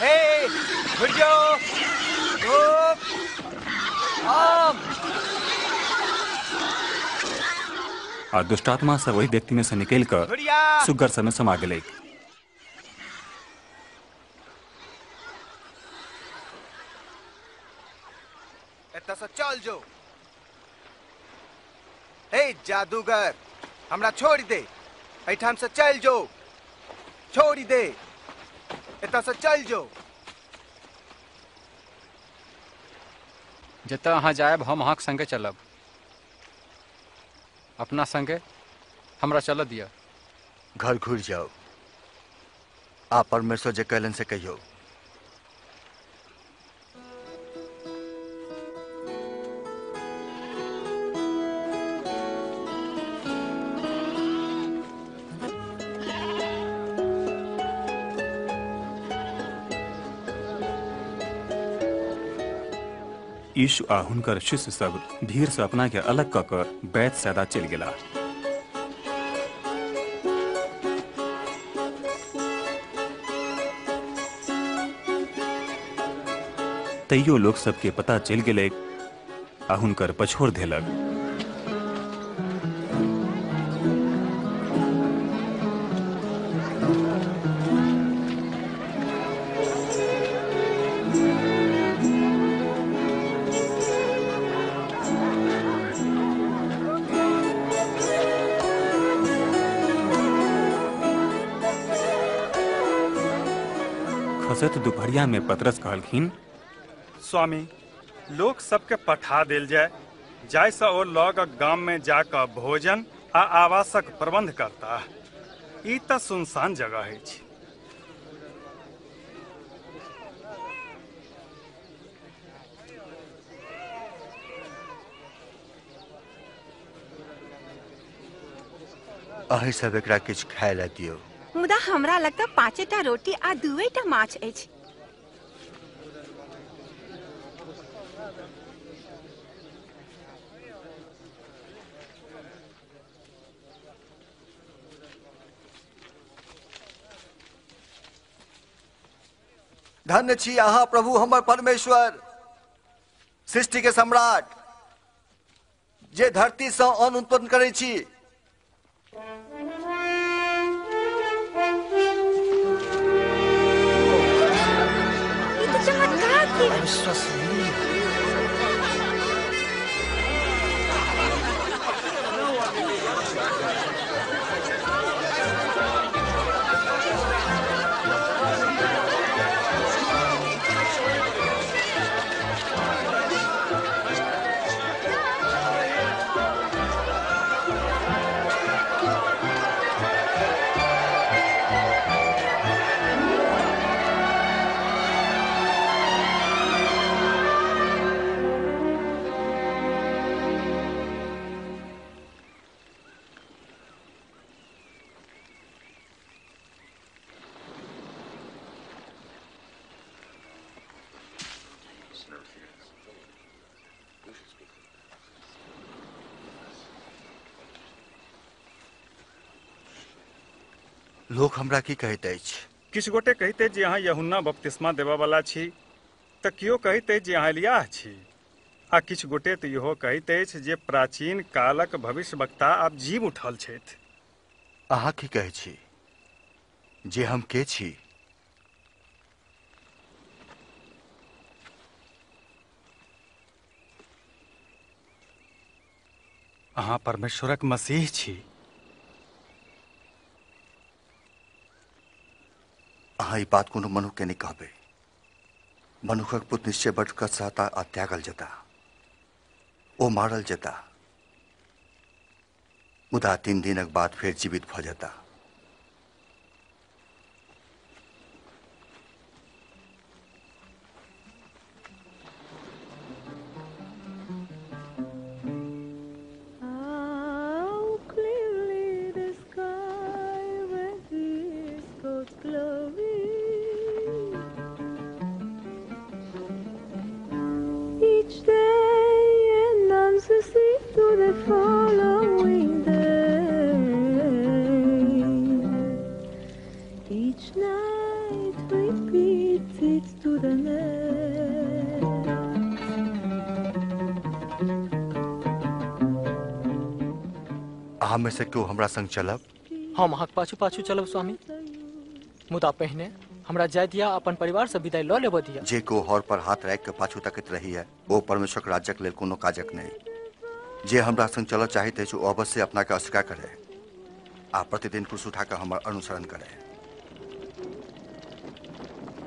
हे, घुट जाओ। आ दुष्टात्मा सब वही व्यक्ति में से निकल कर सुगर समय समा गए। एता से चल जो। हे जादूगर, हमरा छोड़ दे, एठाम से चल जो, छोड़ दे, एता से चल जो। जतऽ अहाँ जायब हम अहाँक संगे चलब। अपना संगे हमरा चल दिया। घर घुर जाओ, आ परमेश्वर जे कहलन से कहियो। यीशु आ हुनकर शिष्य सब भीड़ से अपना के अलग क कर बैत सैदा चल गेला। तैयो लोग सबके पता चल गेलै आ हुनकर पछोड़ देलक। खसत दुपहरिया में पतरस कहलखिन, स्वामी, लोग सबके पठा देल जाय, जायसँ ओ लग गाम में जाकर भोजन आ आवासक प्रबंध करता। ई तऽ सुनसान जगह अछि। अहीं सब एकरा किछु खाय लए दियौ। मुदा हमरा लगता 5टा रोटी आ 2टा माछ अछि। धन्य छी अहाँ प्रभु हमर परमेश्वर, सृष्टि के सम्राट, जे धरती से अन्न उत्पन्न करै छी। लोक हमरा की कहैत अछि? किछु गोटे कहते जे अहाँ यूहन्ना बपतिस्मा देबऽ वाला छी, तऽ कियो कहते जे अहाँ एलियाह छी, आ किछु गोटे तऽ इहो कहैत अछि जे प्राचीन कालक भविष्यवक्ता आब जीव उठल छथि। अहाँ की कहै छी जे हम के छी? अहाँ परमेश्वरक मसीह छी। अहाँ ई बात कोनो मनुख के नहीं कहबे। मनुखक पुत्र निश्चय बड़ कष्ट सहता आ त्यागल जेता, ओ मारल जेता, मुदा 3 दिनक बाद फिर जीवित भ जेता। अहाँ में से क्यों हमरा संग चलब? हम अहाँक पाछू पाछू चलब स्वामी, मुदा पहिने हमरा जाय दिया, अपन परिवार से विदाई लऽ लेबऽ दिया। जे को हौर पर हाथ राखि के पाछू तकैत रही है, वो परमेश्वर के राज्यक लेल कोनो काजक नहीं। जे हमरा संग चलऽ चाहैत अछि, ओ अवश्य अपना के अस्वीकार करे आ प्रतिदिन क्रूस उठा के हमर अनुसरण करे।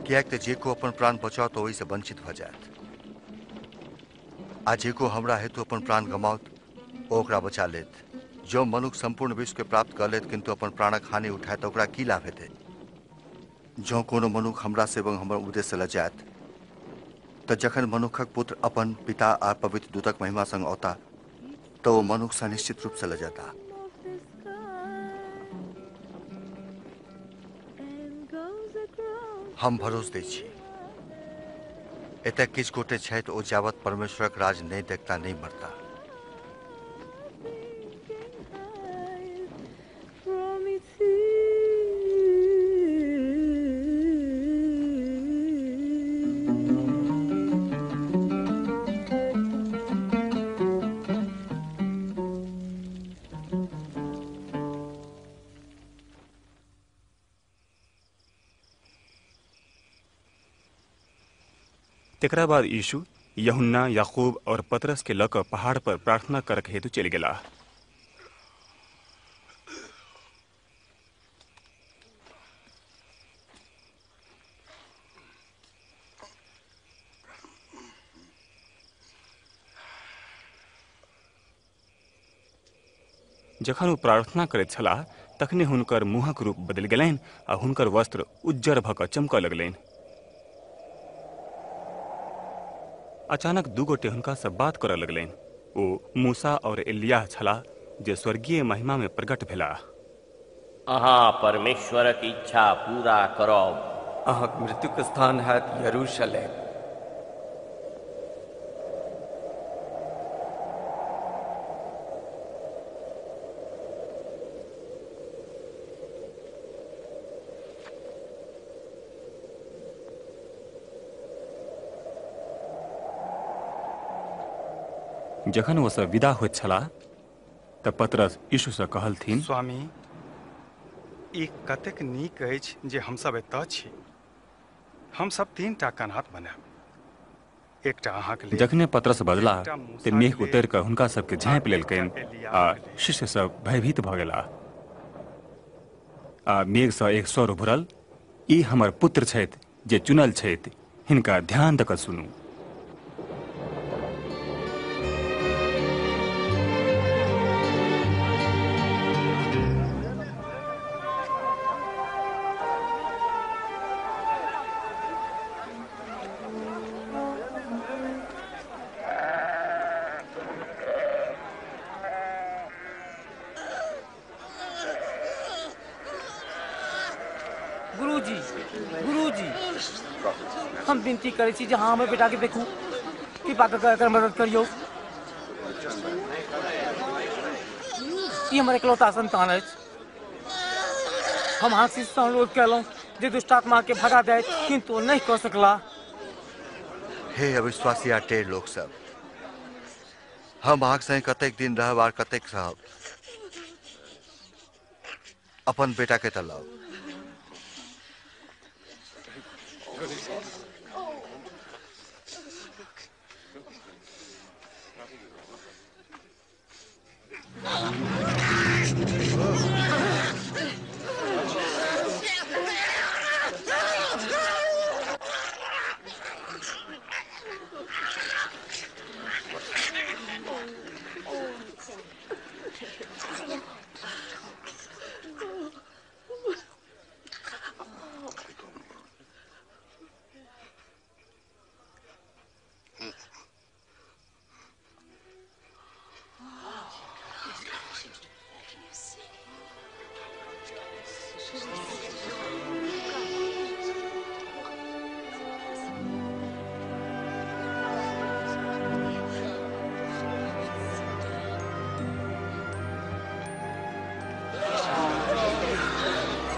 कियाक तऽ जे को अपन प्राण बचाओ तो ओहि से वंचित भ जायत, आ जे को हमरा हेतु अपन प्राण गमाओत ओ ओकरा बचा लेत। जो मनुष्य संपूर्ण विश्व के प्राप्त कर लेत किंतु अपन प्राणक हानि उठाए तो ओकरा की लाभ हेतै? जो कोनो मनुष्य हमरा से एवं हमर उपदेश से लजायत, तऽ जखन मनुष्यक पुत्र अपन पिता आ पवित्र दूतक महिमा संग औता तो वो मनुष्य से निश्चित रूप से लजाता। हम भरोस दै छी, एतय किछु गोटे छथि ओ जावत परमेश्वरक राज नहीं देखता नहीं मरता। तेकरा बाद यीशु यूहन्ना, याकूब और पतरस के लक पहाड़ पर प्रार्थना करक हेतु चल गेला। जखन वो प्रार्थना करैत छलाह तखने हुनकर मुँहक रूप बदलि गेलनि आ हुनकर वस्त्र उज्जर भऽ कऽ चमकऽ लगलनि। अचानक दू गोटे हुनका से बात करऽ लगलनि। ओ मूसा और एलियाह छलाह जे स्वर्गीय महिमा में प्रकट भेलाह। अहाँ परमेश्वरक इच्छा पूरा करब। अहाँक मृत्युक स्थान हैत यरूशलेम। जखन वो सब विदा होइत छलाह तऽ पतरस यीशु से कहलथिन, स्वामी, ई कतेक नीक अछि जे हमसभ एतऽ छी। हमसभ 3टा कन्हात बनायब, एकटा अहाँके लेल। जखने पतरस बजला तऽ मेघ उतरि कऽ हुनका सबके झाँपि लेलकनि आ शिष्य सब भयभीत भऽ गेलाह। आ मेघ सँ एक स्वर उभरल, ई हमर पुत्र छथि जे चुनल छथि, हिनका ध्यान दऽ कऽ सुनू। गुरुजी, हम विनती करै छी जे हमर बेटा के देखू, कृपा कऽ एकर मदद करियौ। ई हमर इकलौता संतान अछि। हम अहाँसँ अनुरोध कयलहुँ जे दुष्टात्मा के भगा दैत, किंतु नहि कऽ सकला। हे अविश्वासी आ टेढ़ लोक सब, हम अहाँक संग कतेक दिन रहब आ कतेक सहब। अपन बेटा के तऽ लाउ।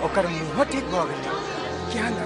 ओकर मुँह ठीक भऽ गेलै। क्या ना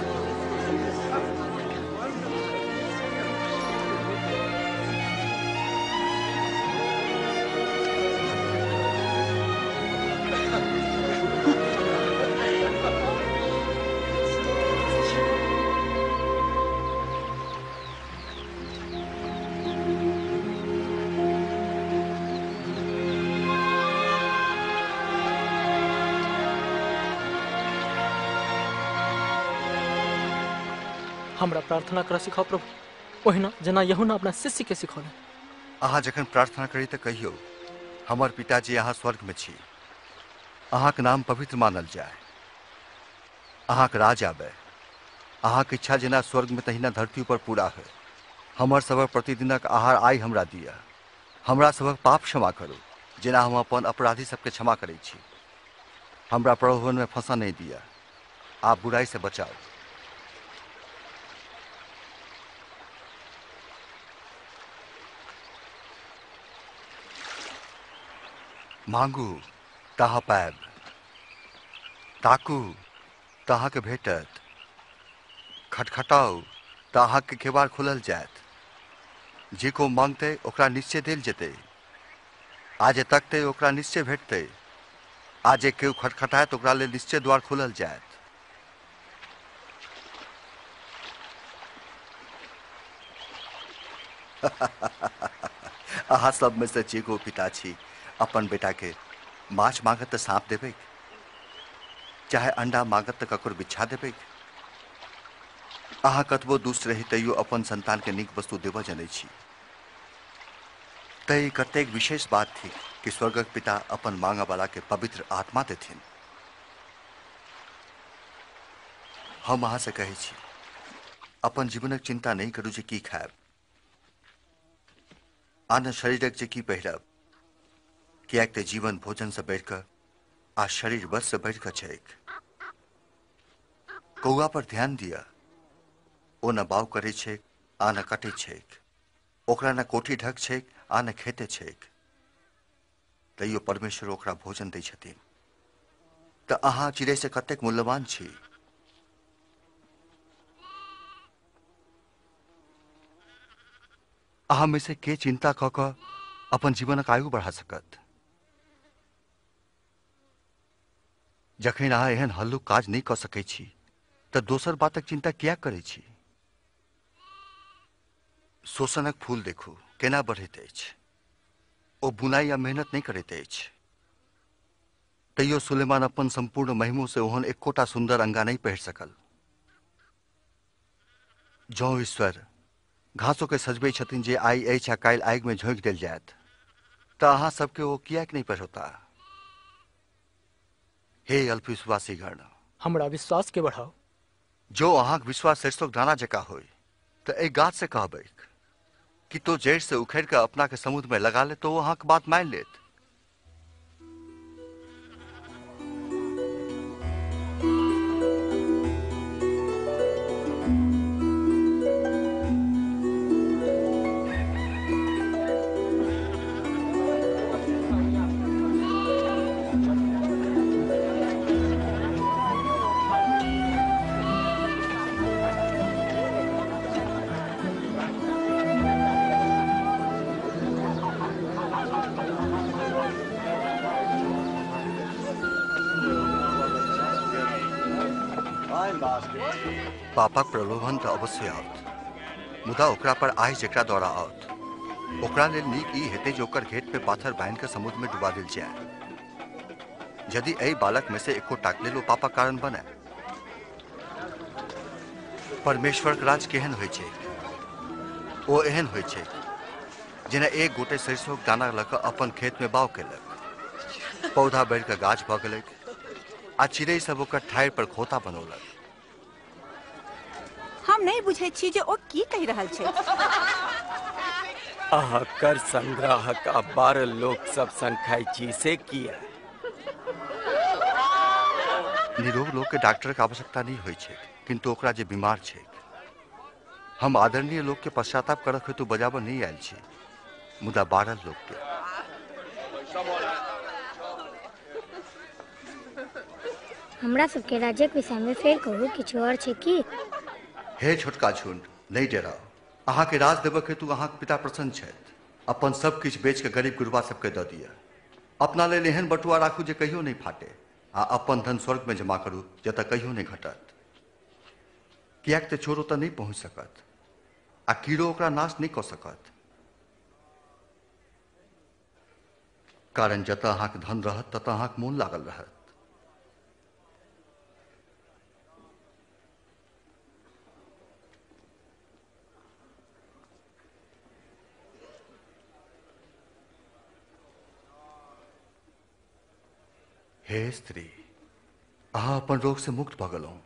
हमरा प्रार्थना कर सिखाओ प्रभु, ओहिना जेना यूहन्ना अपना शिष्य के सिखौले। अहाँ जखन प्रार्थना करी तऽ कहियो, हमर पिताजी अहाँ स्वर्ग में छी, अहाँक नाम पवित्र मानल जाय, अहाँक राज आबे, अहाँक इच्छा जेना स्वर्ग में तहिना धरती पर पूरा है। हमर सबक प्रतिदिनक आहार आइ हमरा दिअ। हमरा सबक पाप क्षमा करू जेना हम अपन अपराधी सबके क्षमा करै छी। हमरा प्रलोभन में फंसा नहीं दिया, आप बुराई से बचाओ। मांगू ताहा पायब, ताकू ताहा के भेटत, खटखटाऊ ताहा के केवाड़ खुलल जायत। जे को मांगते ओकरा निश्चय देल जेते, आजे तकते ओकरा निश्चय भेटते, आजे केओ खटखटायत ओकरा लेल निश्चय द्वार खुलल जायत। अहाँ सब में से जे को पिता छी अपन बेटा के माछ मांगत तो सांप देवे, चाहे अंडा मांगत तो ककर बिछा देवे। अहाँ कतबो दुष्ट रही तैयो अपन संतान के नीक वस्तु देव जनै छी। तय कतेक विशेष बात थी कि स्वर्गक पिता अपन मांगा वाला के पवित्र आत्मा देथिन। हम अहाँ से कहै छी अपन जीवनक चिंता नहीं करू जे की खायब, आन शरीरक जे की पहिरब, कियाक ते जीवन भोजन से बढ़कर आ शरीर बस से बढ़कर छैक। कौआ पर ध्यान दिया, ओ न बाव करे छैक आ न कटे छैक, ओकरा न कोठी ढक छैक आ न खेते छैक, तैयो परमेश्वर ओकरा भोजन दै छथिन। त अहाँ चिड़ै से कतेक मूल्यवान छी। अहाँ में से के चिंता क क अपन जीवनक आयु बढ़ा सकत। जखन अहाँ एहन हल्लुक काज नहीं क सकै छी त दोसर बातक चिंता किया करै छी। शोषणक फूल देखू केना बढ़ैत अछि, ओ बुनाई या मेहनत नहीं करैत अछि, तैयो सुलेमान अपन संपूर्ण महिमो से ओहन एकोटा सुंदर अंगा नहीं पहिर सकल। जौ ईश्वर घासों के सजबै छथिन जे आई अछि आ काल्हि आगि में झोंक देल जायत, त अहाँ सबके ओ कियाक नहीं पहिरौता। हे अल्पविश्वासी गण, हमरा विश्वास के बढ़ाओ। जो अहाँक विश्वास सरिसोक दाना जकाँ होय त एहि गाछ से कहबै कि तो जड़ से उखड़ के अपना के समुद्र में लगा ले तो वो अहाँक बात मान लेत। पापक प्रलोभन तो अवश्य आवत, मुदा ओकरा पर आय जेकरा द्वारा आवत, ओकरा लेल नीक ई हेतै जे ओकर घेट पे पाथर बांध के समुद्र में डुबा देल जाय। यदि एहि बालक में से एको टाक लेल ओ पापक कारण बने। परमेश्वरक राज केहन होइ छै, ओ एहन होइ छै जेना एक गोटे सरिसोक दाना लऽ कऽ अपन खेत में बाव केलक, पौधा बढ़ि कऽ गाछ भऽ गेलैक आ चिड़ै सब ओकर ठाढ़ि पर खोता बनौलक। हम नहीं बुझे छी जे ओ की कहि रहल छै। अहाँ कर संग्राहक आ 12 लोक सब संग खाइ छी से किया। निरोग लोग के डॉक्टर के आवश्यकता नहीं होइ छै, किंतु ओकरा जे बीमार छै। हम आदरणीय लोग के पश्चाताप करक हेतु बजाबऽ नहीं आयल छी, मुदा 12 लोग के। हमरा सबके राज्यक विषय में फेर कहू, किछु और छै की। हे छोटका झुंड, नहीं डराओ। अहाँ के राज देवक हेतु अहाँ के पिता प्रसन्न छथि। अपन सब किछ बेच के गरीब गुरबा सबके दऽ दिया। अपना लेल एहन बटुआ राखू जे कहियो नहीं फाटे, आ अपन धन स्वर्ग में जमा करू जतऽ कहियो नहीं घटत। कियाक ते चोर ओतऽ नहीं पहुँच सकत आ कीड़ो ओकरा नाश नहीं कऽ सकत, कारण जतऽ अहाँके धन रहत ततऽ अहाँके मोन लागल रहत। हे स्त्री, अहाँ अपन रोग से मुक्त भऽ गेलहुँ।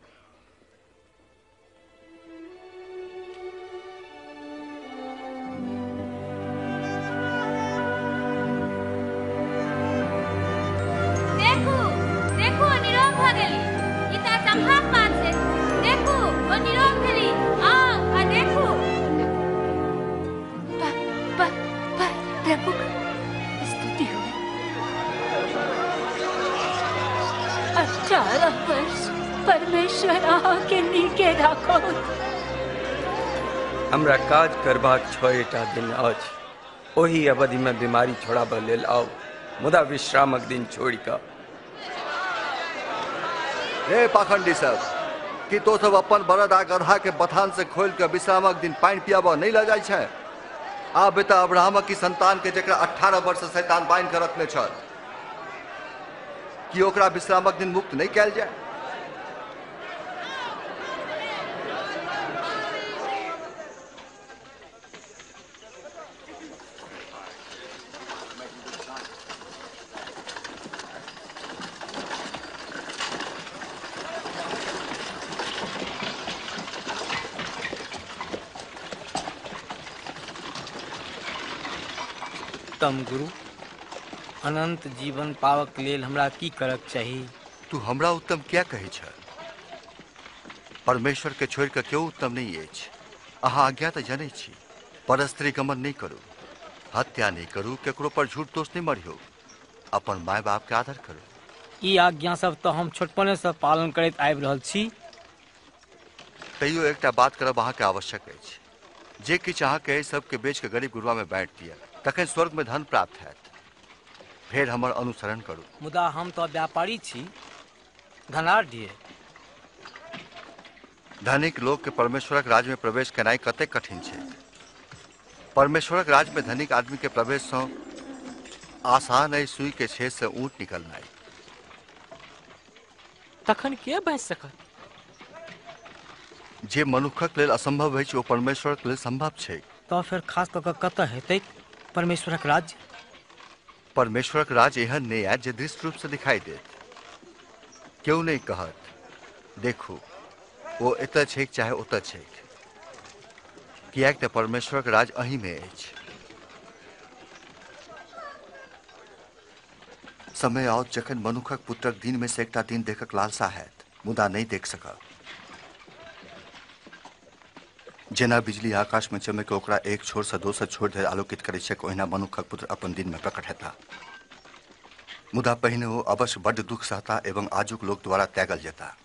देखू देखू निरोग भऽ गेली, ई तऽ असंभव बात छै। देखू ओ निरोग भेली, आउ आ देखू। प्रभु स्तुति हो। 18 वर्ष परमेश्वर अहाँ के नीके राखो। हमरा काज करबाक 6टा दिन अछि, ओही अवधि में बीमारी छोड़ाबऽ लेल आउ, मुदा विश्रामक दिन छोड़ि कऽ। हे पाखंडी सब, कि तो सब अपन बरद आ गधा के बथान से खोल के विश्रामक दिन पानि पियाबऽ नहीं लऽ जाइ छै। आ बेटा अब्राहम की संतान के जकरा 18 वर्ष शैतान बांध कर रखने छल कि ओकरा विश्रामक दिन मुक्त नहीं कैल जाए। उत्तम गुरु, अनंत जीवन पावक लेल हमरा की करक चाही? तू हमरा उत्तम क्या कहे छ? परमेश्वर के छोड़ के क्यों उत्तम नहीं अछि? अहाँ आज्ञा तो जनै छी, परस्त्री गमन नहीं करू, हत्या नहीं करू, केकरो पर झूठ दोष नहीं मरियो, अपन माय बाप के आदर करू। ई आज्ञा सब तो हम छोटपने से पालन करैत आबि रहल छी। तैयो एकटा बात करब अहाँ के आवश्यक अछि, जे किछु अहाँ के सबके बेच के गरीब गुरुआ में बांट दिया, तखन स्वर्ग में धन प्राप्त हैत। फेर हमर अनुसरण करू। मुदा हम तो व्यापारी छी, धनाढ़। धनिक लोग के परमेश्वरक राज में प्रवेश करनाई कते कठिन छै। परमेश्वरक राज में धनिक आदमी के प्रवेश से आसान है सुई के छेद से ऊंट निकलनाई। तखन के बच सकत? जे मनुखक लेल असंभव है, वो परमेश्वरक लेल संभव छै। तो फिर खास कऽ कतऽ हेतै परमेश्वरक राज्य? परमेश्वरक राज एहन नहीं है जे दृश्य रूप से दिखाई देत। क्यों नहीं कहत, देखो वो एतऽ छै चाहे ओतऽ छै, कियाक तऽ परमेश्वरक राज अहीं में अछि। समय आओ जखन मनुखक पुत्रक दिन में से एकटा दिन देखक लालसा हैत, मुदा नहीं देख सकब। जेना बिजली आकाश में चमक ओकरा एक छोर से दोसर छोर धरि आलोकित करे छै, ओहिना मनुखक पुत्र अपन दिन में प्रकट हेता। मुदा पहिने वो अवश्य बड़ दुख सहता एवं आजुक लोक द्वारा त्यागल जेता।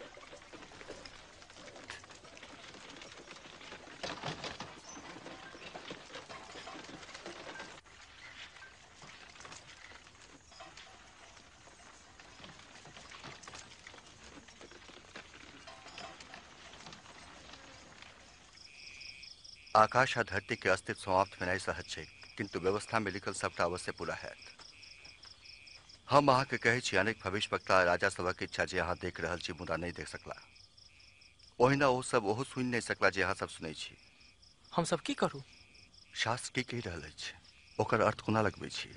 आकाश आ धरती के अस्तित्व समाप्त होनाई सहज छै, किंतु व्यवस्था में लिखल सबटा अवश्य पूरा हैत। हम अहाँ के कहै छी, अनेक भविष्यवक्ता आ राजा सभक इच्छा जे अहाँ देख रहल छी मुदा नहीं देख सकला, ओहिना ओ सब ओहो सुनि नहीं सकला जे अहाँ सब सुनै छी। हम सब की करू? शास्त्र की कहि रहल अछि, ओकर अर्थ कोना लगबै छी?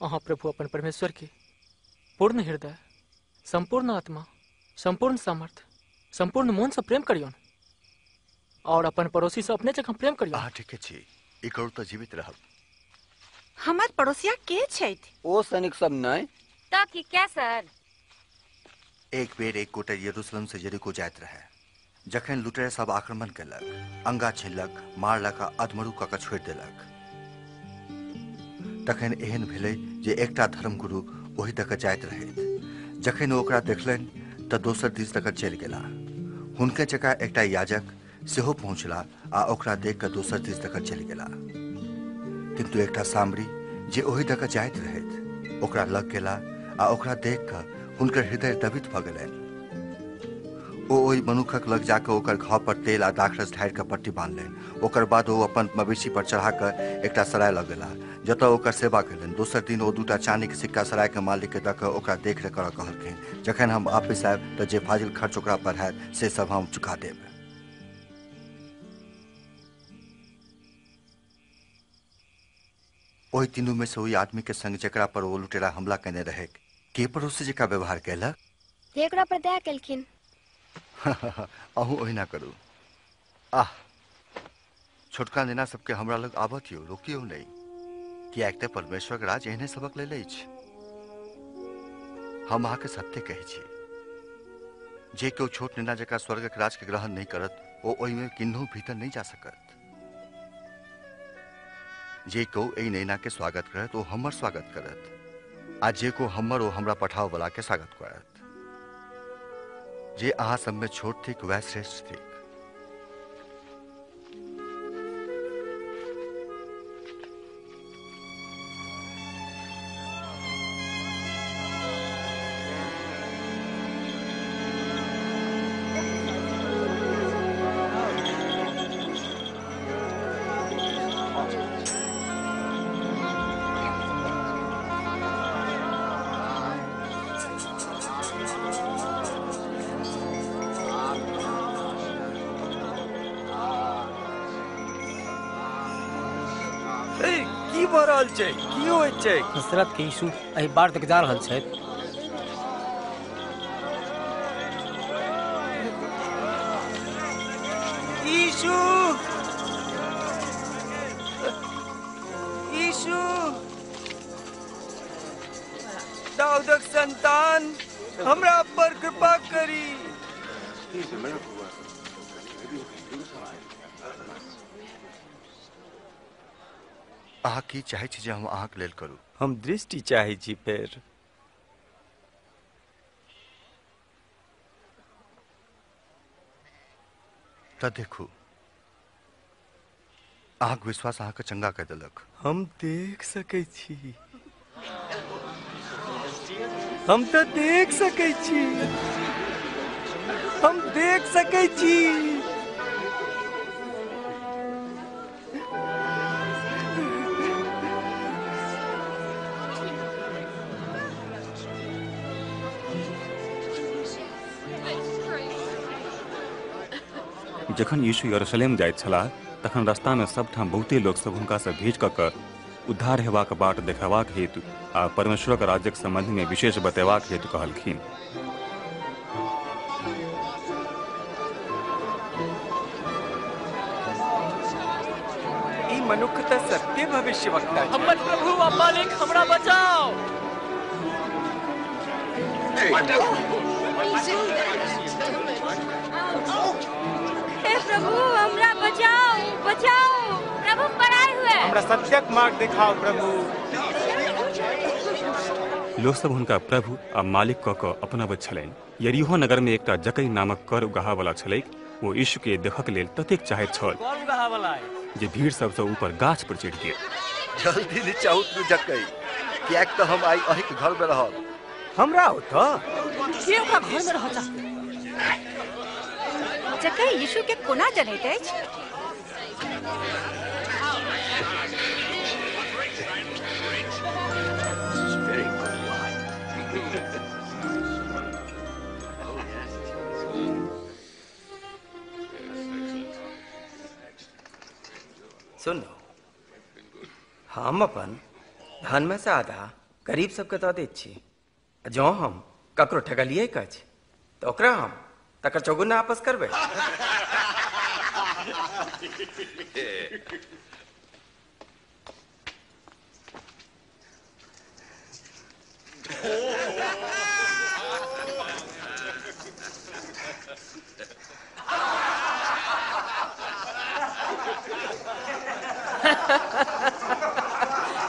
अहाँ प्रभु अपन परमेश्वर के पूर्ण हृदय, संपूर्ण आत्मा, संपूर्ण सामर्थ्य, संपूर्ण मन से प्रेम करियौन, और अपन पड़ोसी से अपने जगह प्रेम करियौ। अहाँ ठीके छी, ई करू तऽ जीवित रहब। हमर पड़ोसिया के छथि? ओ सैनिक सब नहीं तो की कैसर? एक बेर एक गोटे यरूशलेम से यरीको जाइत रहे, जखन लुटेरा सब आक्रमण केलक, अंगा छीनलक, मारलक आ अधमरू कऽ कऽ छोड़ि देलक, तखन एहन भेलै जे एकटा धर्मगुरु ओहि दऽ कऽ जाइत रहथि। जखन ओ ओकरा देखलनि तऽ दोसर दिस दऽ कऽ चलि गेलाह। हुनके जकाँ एकटा याजक सेहो पहुँचला आ ओकरा देख कऽ दोसर दिस दऽ कऽ चलि गेला, किंतु एकटा सामरी जे ओहि दऽ कऽ जाइत रहथि ओकरा लग गेला आ ओकरा देख कऽ हुनकर हृदय द्रवित भऽ गेलनि। ओ ओहि मनुखक लग जाकऽ ओकर घाव पर तेल आ दाखरस ढारि कऽ पट्टी बांधलनि। ओकर बाद ओ अपन मवेशी पर चढ़ा कऽ एकटा सराय लग गेला, जतऽ ओकर सेवा केलनि। दोसर दिन ओ दूटा चानी के सिक्का सराय के मालिक के दऽ कऽ ओकरा देखरेख करऽ कहलखिन। जखन हम वापिस आयब तऽ जे फाजिल खर्च ओकरा पर हैत से सब हम चुका देब। ओहि तीनू में से ओहि आदमी के संग जकरा पर ओ लुटेरा हमला केने रहे के पड़ोसी जकाँ व्यवहार केलक, एकरा पर दया केलखिन। अहूँ ओहिना करू। आह, छोटका नेना सबके हमरा लग आबऽ दियौ, रोकियौ नहीं, कियाक तऽ परमेश्वर के राज एहने सबक लेल अछि। हम अहाँके सत्य कहै छी, जे केओ छोट नेना जकाँ स्वर्गक राज के ग्रहण नहीं करत, ओ ओहिमे किन्नहु भीतर नहीं जा सकत। जे को एहि नैना के स्वागत करत, ओ हमर स्वागत करत, आ जे को हमर ओ हमरा पठाव वाला के स्वागत करत। जे अहाँ सब में छोट थिक वह श्रेष्ठ थिक। भऽ रहल छै? की होइत छै? हसरत के यीशु एहि बार तक जा रहल छथि। यीशु, यीशु, दाऊदक संतान, हमरा पर कृपा करी। अहाँ की चाहै छी जे हम अहाँके लेल करू? हम दृष्टि चाहै छी फेर। तऽ देखू, अहाँके विश्वास अहाँके चंगा कऽ देलक। हम देख सकै छी, हम तऽ देख सकै छी, हम देख सकै छी। जखन यीशु यरूशलेम जाइत छलाह तखन रास्तामे सबठाम बहुते लोकसभ हुनकासँ भेंट कऽ कऽ उद्धार हेबाक बाट देखेबाक हेतु आ परमेश्वरक राज्यक संबंधमे विशेष बतेबाक हेतु कहलखिन। ई मनुष्य तऽ सत्य भविष्यवक्ता छै। हमर प्रभु आ मालिक हमरा बचाओ। हे प्रभु हमरा बचाओ, बचाओ, प्रभु पर आए हुए। हमरा सत्यक मार्ग दिखाओ प्रभु। लोकसभ हुनका प्रभु आ मालिक कऽ कऽ अपनाबैत छलनि। यरीहो नगरमे एकटा जक्कई नामक कर उगाहवला छलैक। ओ यीशुके देखक लेल ततेक चाहैत छल जे भीड़ सबसँ ऊपर गाछ पर चढ़ि गेल। जल्दी नीचा उतरू जक्कई, किएक तऽ हम आइ अहींके घरमे रहब। हमरा ओतऽ के ओकरा घरमे रह चाहते? जक्कई यीशु के कोना जनैत अछि? सुनो, हम अपन धन में से आधा गरीब सबके दऽ दैत छी। जँ हम ककरो ठगलियै कछ तऽ ओकरा हम तकर चौगुना आपस करबै।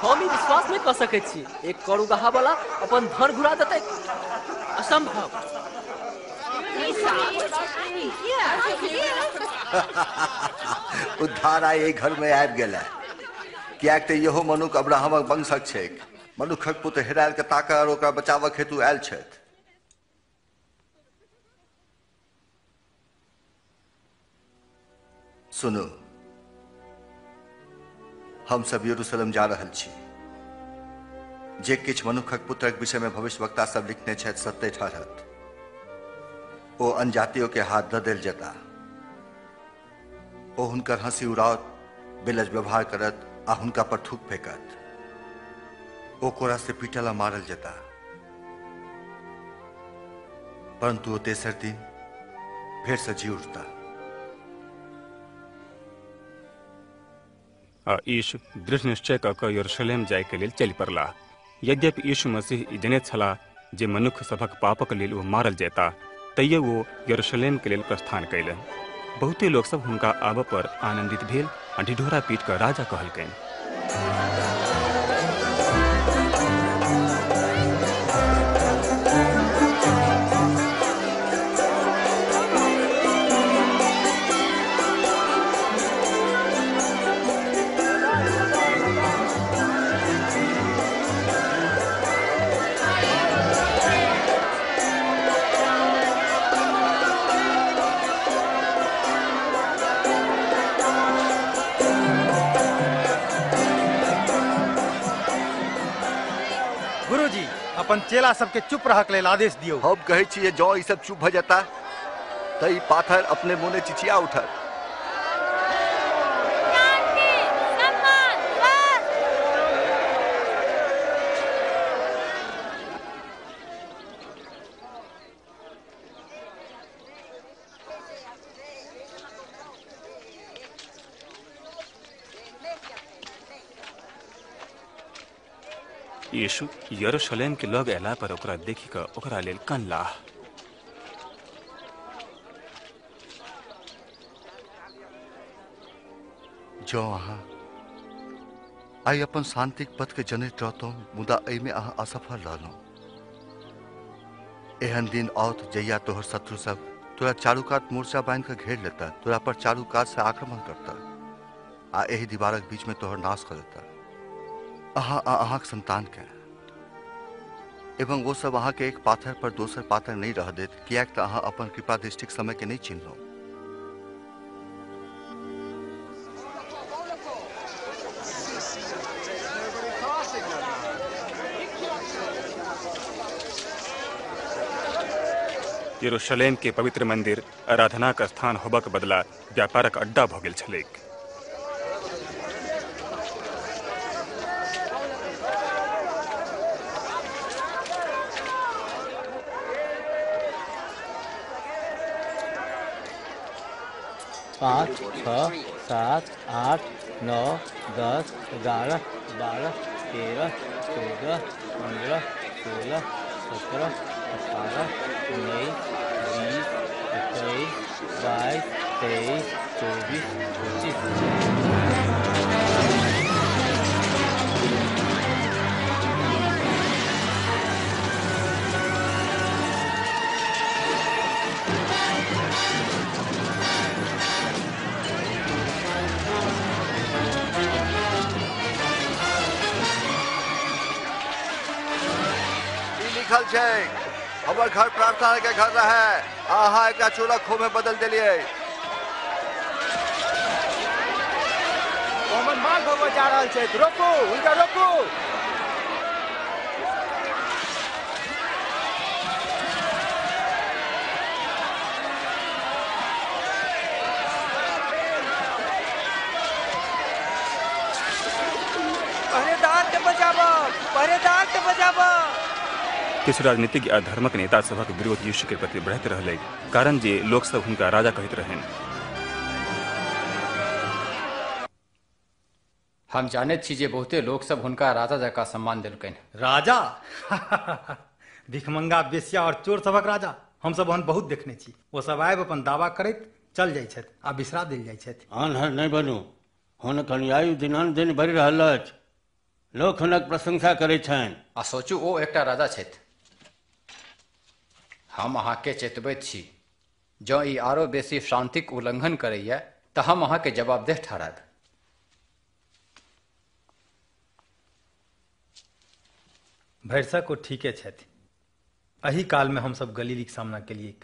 हम ई विश्वास नहीं कर सकै छी एक कर उगाहा वाला अपन धन घुरा देतै। असंभव। उद्धार आइ एहि घर में आबि गेल है, किएक तऽ इहो मनुष्य अब्राहमक वंशक छैक। मनुष्यक पुत्र हेरायल के ताकऽ और ओकरा बचावक हेतु आयल छथि। सुनू, हम सब यरूशलेम जा रहल छी। जे किछु मनुष्यक पुत्रक विषय में भविष्यवक्ता सब लिखने छथि सत्य ठहरत। ओ अनजातियों के हाथ दऽ देल जेता। ओ हुनकर हंसी उड़ावत, बेलज व्यवहार करत आ हुनका पर थूक फेंकत। ओ कोड़ा से पीटल आ मारल जेता, परंतु ओ तेसर दिन फेर से जी उठता। आ यीशु दृढ़ निश्चय कऽ कऽ यरूशलेम जाय के लेल चलि पड़लाह। यद्यपि यीशु मसीह ई जनैत छलाह जे मनुष्य सभक पापक लेल ओ मारल जेता, तैयो ओ यरूशलेम के लेल प्रस्थान कयलनि। बहुते लोक सब हुनका आबऽ पर आनंदित भेल आ ढिढोरा पीट कऽ राजा कहलकनि। अपन चेला सबके चुप रहक लेल आदेश दियो। हम कहै छियै जँ ई सब चुप भ जाता तऽ ई पाथर अपने मुने चिचिया उठत। यीशु यरूशलेम के लग अयला पर ओकरा देखी कऽ ओकरा लेल कनलाह। जो अहाँ आई अपन शांतिक पथ के जनैत रहतौ, मुदा एहिमे अहाँ असफल रहलौ। एहन दिन औत जहिया तोहर शत्रु सब तोरा चारू कात मोर्चा बांध के घेर लेता, तोरा पर चारू कात से आक्रमण करता आ एही दीवारक बीच में तोहर नाश कर देता। अहाँ आ अहाँक संतान के एवं वो सब अहाँ के एक पाथर पर दोसर पाथर नहीं रह देत, कियाक तऽ अहाँ अपन कृपा दृष्टिक समय के नहीं चिन्हलौ। यरूशलेम के पवित्र मंदिर आराधना का स्थान होबक बदला व्यापारक अड्डा भऽ गेल छलैक। पाँच, छः, 7, 8, 9, 10, 11, 12, 13, 14, 15, 16, 17, 18, 19, 20, 21, 22, 23, 24, 25। लिखल छै, हमर घर प्रार्थना के घर रहे, अहाँ एकरा चोरक खो में बदल देलिए। हमर माल भगवा जा रहल छै, रोकू, उनका रोकू। पहरेदार के बचाबो, पहरेदार के बचाबो। किछु राजनीतिक आ धर्मक नेता सभक विरोध यीशु के प्रति बढ़ैत रहलै, कारण जे लोक सब हुनका राजा कहैत रहनि। हम जानैत छी जे बहुते लोक सब हुनका राजा जकाँ सम्मान देलकनि। राजा भिखमंगा, बेसिया और चोर सभक राजा हम सब ओहन बहुत देखने छी। वो सब आबि अपन दावा करैत चल जाइ छथि आ बिसरा देल जाइ छथि। आन्हर नहि बनू, हुनक अनुयायी दिनानुदिन बढ़ि रहल अछि, लोक हुनक प्रशंसा करैत छनि। आ सोचू ओ एकटा राजा छथि। हम अहाँके चेतबैत छी, जँ ई आरो बेसी शांतिक उल्लंघन करैया तऽ हम अहाँके जवाबदेह ठहरायब। भरिसक ओ ठीके छथि। एही काल में हम सब गलीलीक सामना केलिए।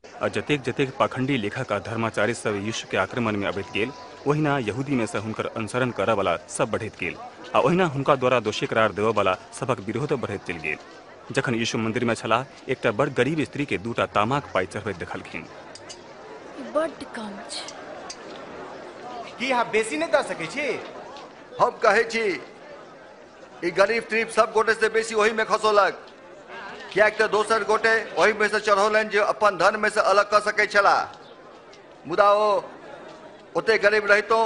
आ जतेक जतेक पाखंडी लेखक आ धर्माचार्य सब यीशु के आक्रमण में अबैत गेल, ओहिना यहूदी में से हुनकर अनुसरण करय वाला सब बढ़ैत गेल, आ ओहिना हुनका द्वारा दोषी करार देबय वाला सबक विरोध बढ़ैत चलि गेल। जखन यीशु मंदिर में छलाह, एकटा बड़ गरीब स्त्री के 2टा तामाक पाई चढ़बैत देखलखिन। बड्ड कम छै। की अहाँ बेसी नहीं दऽ सकै छी? हम कहै छी, ई गरीब स्त्री सब गोटे से बेसी ओही में खसोलक, कियाक तऽ दोसर गोटे ओही में से चढ़ौलनि जे अपन धन में से अलग कऽ सकै छलाह, मुदा ओ ओते गरीब रहितो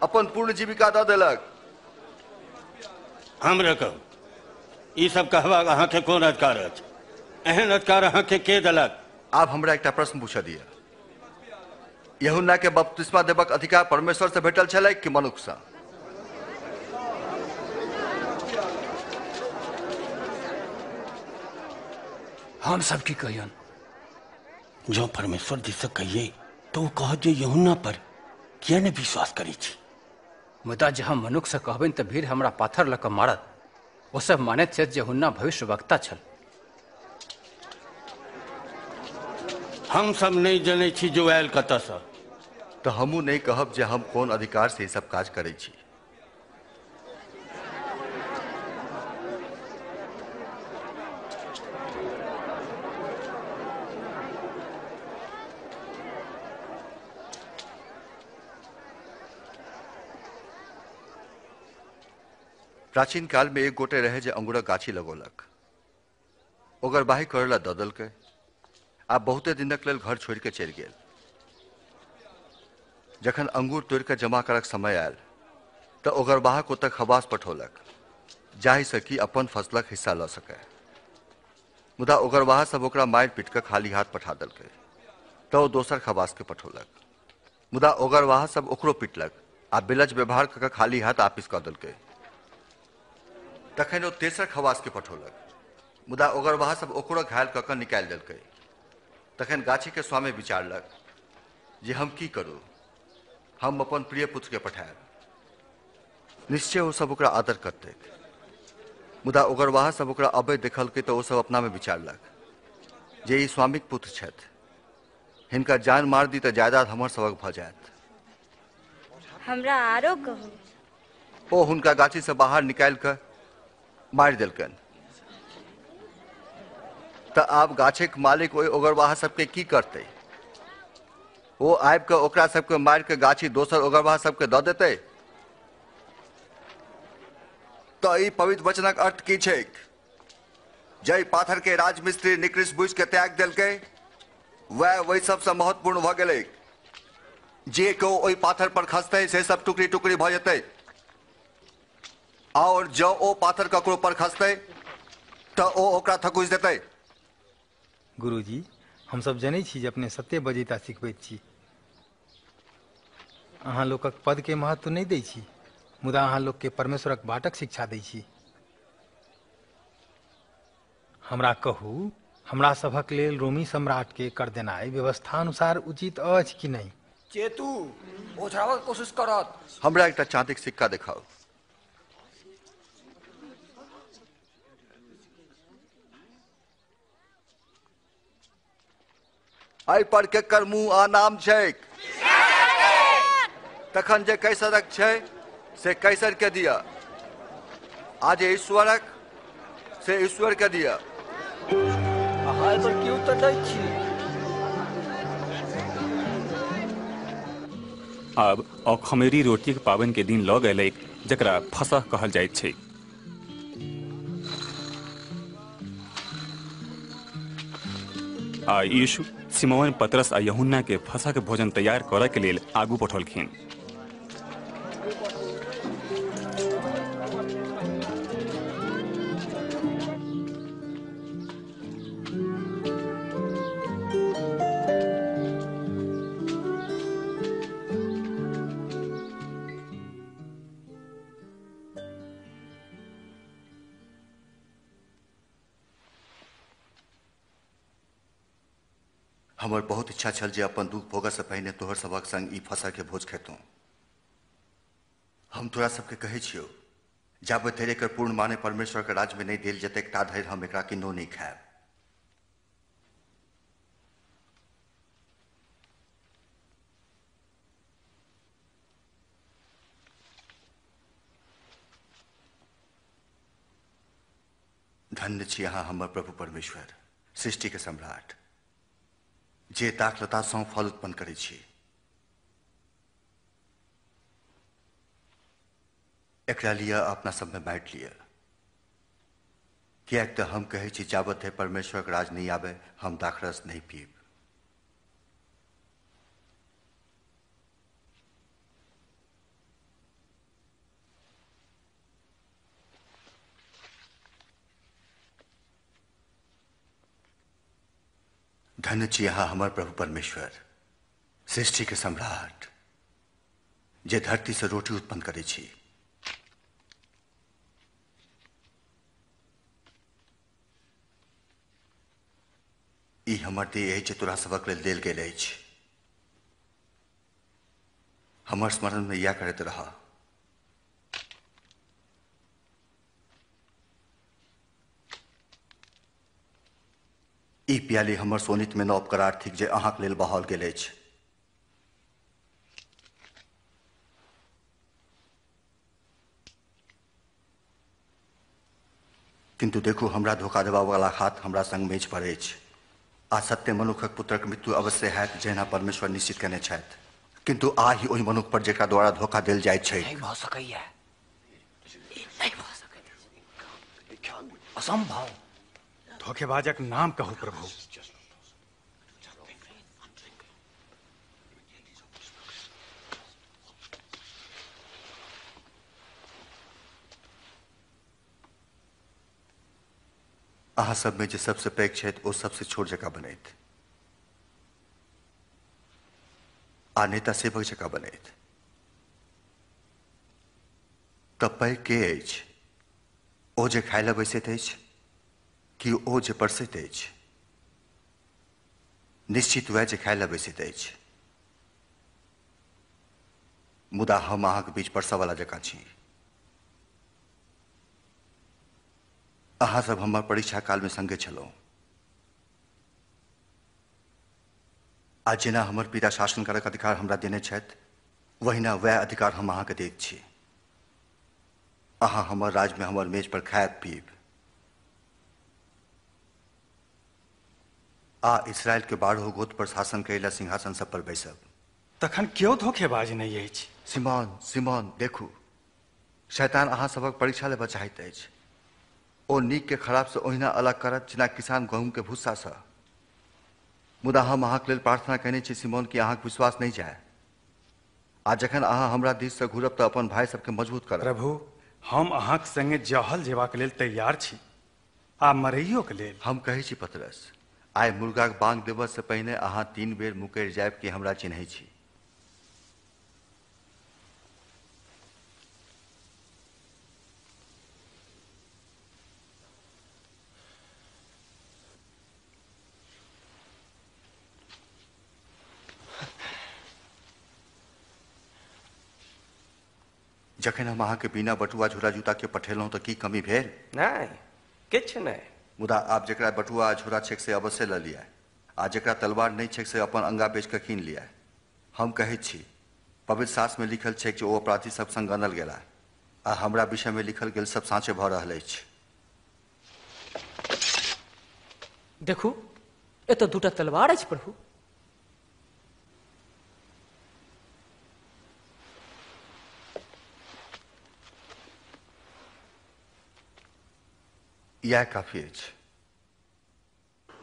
अपन पूर्ण जीविका दऽ देलक। हम रकम ई सब कहबाक अहाँके कोन अधिकार अछि? एहन अधिकार अहाँके के देलक? आब हमरा एकटा प्रश्न पूछऽ दिअ, यूहन्ना के बपतिस्मा देबक अधिकार परमेश्वर से भेटल छलै कि मनुष्य से? हम सब की कहियन? जो परमेश्वर जी से कहिए तो वो कह जे यूहन्ना पर किया ने विश्वास करी छी? मुदा जे हम मनुष्य से कहबनि तऽ भीड़ हमरा पाथर लऽ कऽ मारत। ओ सब मानैत छथि जे यूहन्ना भविष्यवक्ता छल। हम सब नहीं जनै छी जो आयल कतऽ से। तो हमू नहीं कहब जे हम कोन अधिकार से सब काज करै छी। प्राचीन काल में एक गोटे रहे जे अंगूरक गाछी लगोलक, ओकर बाही करला दऽ देलकै आ बहुते दिनक लेल घर छोड़ के चलि गेल। जखन अंगूर तोड़ के जमा करक समय आयल तऽ ओकर बाहक ओतऽ खबास पठौलक जाहि से कि अपन फसलक हिस्सा ल सके। मुदा उग्रवाह सब ओकरा मारि पीट के खाली हाथ पठा देलकै, तो दोसर खवास के पठौलक। मुदा उग्रवाह सब ओकरो पिटलक आ बिलज व्यवहार क खाली हाथ वापिस क देलकै। तखन ओ तेसर खवास के पठौलक, मुदा उग्रवाह सब ओकरो घायल क निकालि देलकै। तखन गाछी के स्वामी विचारलक जे हम की करू, हम अपन प्रिय पुत्र के पठायब, निश्चय ओ सब ओकरा आदर करते। मुदा उग्रवाह सब ओकरा अबै देखलकै तो ओ सब अपना में विचारलक जे ई स्वामिक पुत्र छथि, हिनका जान मार दी तो जायदाद हमर सबक भ जायत। हमरा आरो कहू। ओ हुनका गाछी से बाहर निकाल कर मारि देलकन। तो आब गाछक मालिक ओहि उग्रवाह सबके की करते? वो आबि के ओकरा सबके मारि के गाछी दोसर उग्रवाह सबके द देते? तो ई पवित्र वचनक अर्थ की छैक? जय पाथर के राजमिस्त्री निकृष्ट बुझ के त्याग देलकै, वह वही सबसे महत्वपूर्ण भ गेलै। जे को ओहि पाथर पर खसते से सब टुकड़ी टुकड़ी भ जेतै, और जो ओ पाथर ककरो पर खसते तो ओ ओकरा थकुचि देतै। गुरुजी, हम सब जनै छी जे अपने सत्य बजैता सिखबैत छी। अहाँ लोकक पद के महत्व नहीं दै छी, मुदा अहाँ लोक के परमेश्वरक बाटक शिक्षा दै छी। हमरा कहू, हमरा सभक लेल रोमी सम्राट के कर देनाइ व्यवस्था अनुसार उचित अछि कि नहीं? चेतू, ओझराबक कोशिश करत। हमरा एकटा चांदीक सिक्का देखाओ। आई पर केकर मुंह आ नाम छैक? तखन जे कैसरक छै से कैसर के दिया, आज ईश्वरक से ईश्वर के दिया। अहाँ पर क्यों तटै छी? अब अखमेरी रोटी के पावन के दिन ल गेलै, जकरा फसह कहल जाइत छै। आ यीशु सिमोन पतरस आ यूहन्ना के फसह के भोजन तैयार करय के लेल आगू पठौलखिन। हमर बहुत इच्छा छल जे अपन दुख भोगऽ से पहिने तोहर सबक संग ई फसह के भोज खेतों। हम तोरा सबके कहै छियौ, जाबे धरि एकर पूर्ण माने परमेश्वर के राज्य में नहीं देल जते ता धरि हम एकरा किन्नो नहीं खायब। धन्य छी अहाँ हमर प्रभु परमेश्वर, सृष्टि के सम्राट, जे दाखलता सँ फल उत्पन्न करै छी। एकरा लिया अपना सब में बांटि लिया, कियाक तो हम कहै छी जाबत धरि परमेश्वर के राज नहीं आवे हम दाखरस नहीं पीब। धन्य छी अहाँ हमर प्रभु परमेश्वर, सृष्टि के सम्राट, जे धरती से रोटी उत्पन्न करे छी। ई हमर देह अछि जे तोरा सबक लेल देल गेल अछि। हमर स्मरण में इएह करैत रह। ई प्याली हमर सोनित में नव करार थिक जे अहाँक लेल बहाल गेल अछि। किंतु देखू, हमरा धोखा देबा वाला हाथ हमरा संग मेज पर अछि। आ सत्य मनुखक पुत्रक मृत्यु अवश्य हैत जेना परमेश्वर निश्चित केने छथि। किंतु आहि ओहि मनुख पर जेकरा द्वारा धोखा देल जाइत छै। नहीं भ सकैया, नहीं भ सकैया, असंभव। धोखेबाजक नाम कहू प्रभु। अहाँ सब में जे सबसे पैघ छथि ओ सबसे छोट जकाँ बनैत आ नेता सेवक जकाँ बनैत तब पैघ के अछि ओ जे खाय लए बैसैत अछि कि ओ जे परसैत अछि? निश्चित वह जे खाय लए बैसैत अछि। मुदा हम अहाँके बीच परसऽ वाला जकाँ छी। अहाँ सब हमर परीक्षा काल में संगे छलहुँ आ जेना हमर पिता शासन करक अधिकार हमरा देने छथि वहिना वह अधिकार हम अहाँके दैत छी। अहाँ हमर राज में हमर मेज पर खायब पीब आ इसराइल के 12 गोत्र पर शासन करै लए सिंहासन सब पर बैसब। तखन क्यों धोखेबाज नहीं अछि? सिमोन सिमोन देखू, शैतान अहाँ सबक परीक्षा लेबऽ चाहैत अछि। ओ नीक के खराब से ओहिना अलग करत जेना किसान गहूम के भूस्सा से। मुदा हम अहाँके लेल प्रार्थना कयने छी सिमोन कि अहाँके विश्वास नहीं जाय आ जखन अहाँ हमरा दिस से घुरब तऽ अपन भाई सबके मजबूत करब। प्रभु, हम अहाँक संगे जहल जेबाक लेल तैयार छी आ मरैयो के लेल। हम कहै छी पतरस, आइ मुर्गाक बांग देबऽ से पहिने अहाँ 3 बेर मुकरि जायब कि हमरा चिन्है छी। जखन हम अहाँके बिना बटुआ झोरा जूता के पठेलहुँ तऽ की कमी भेल? नहीं, किछ नहीं। मुदा आप जकरा बटुआ आ झोरा छैक से अवश्य लऽ लिया आ जकरा तलवार नहीं छैक से अपन अंगा बेच कऽ कीन लिया। हम कहैत छी, पवित्र शास्त्र में लिखल छैक जे ओ अपराधी सब संग गनल गेला आ हमरा विषय में लिखल गेल सब साँचे भऽ रहल अछि। देखू, एतऽ 2टा तलवार अछि प्रभु। यह काफी अछि।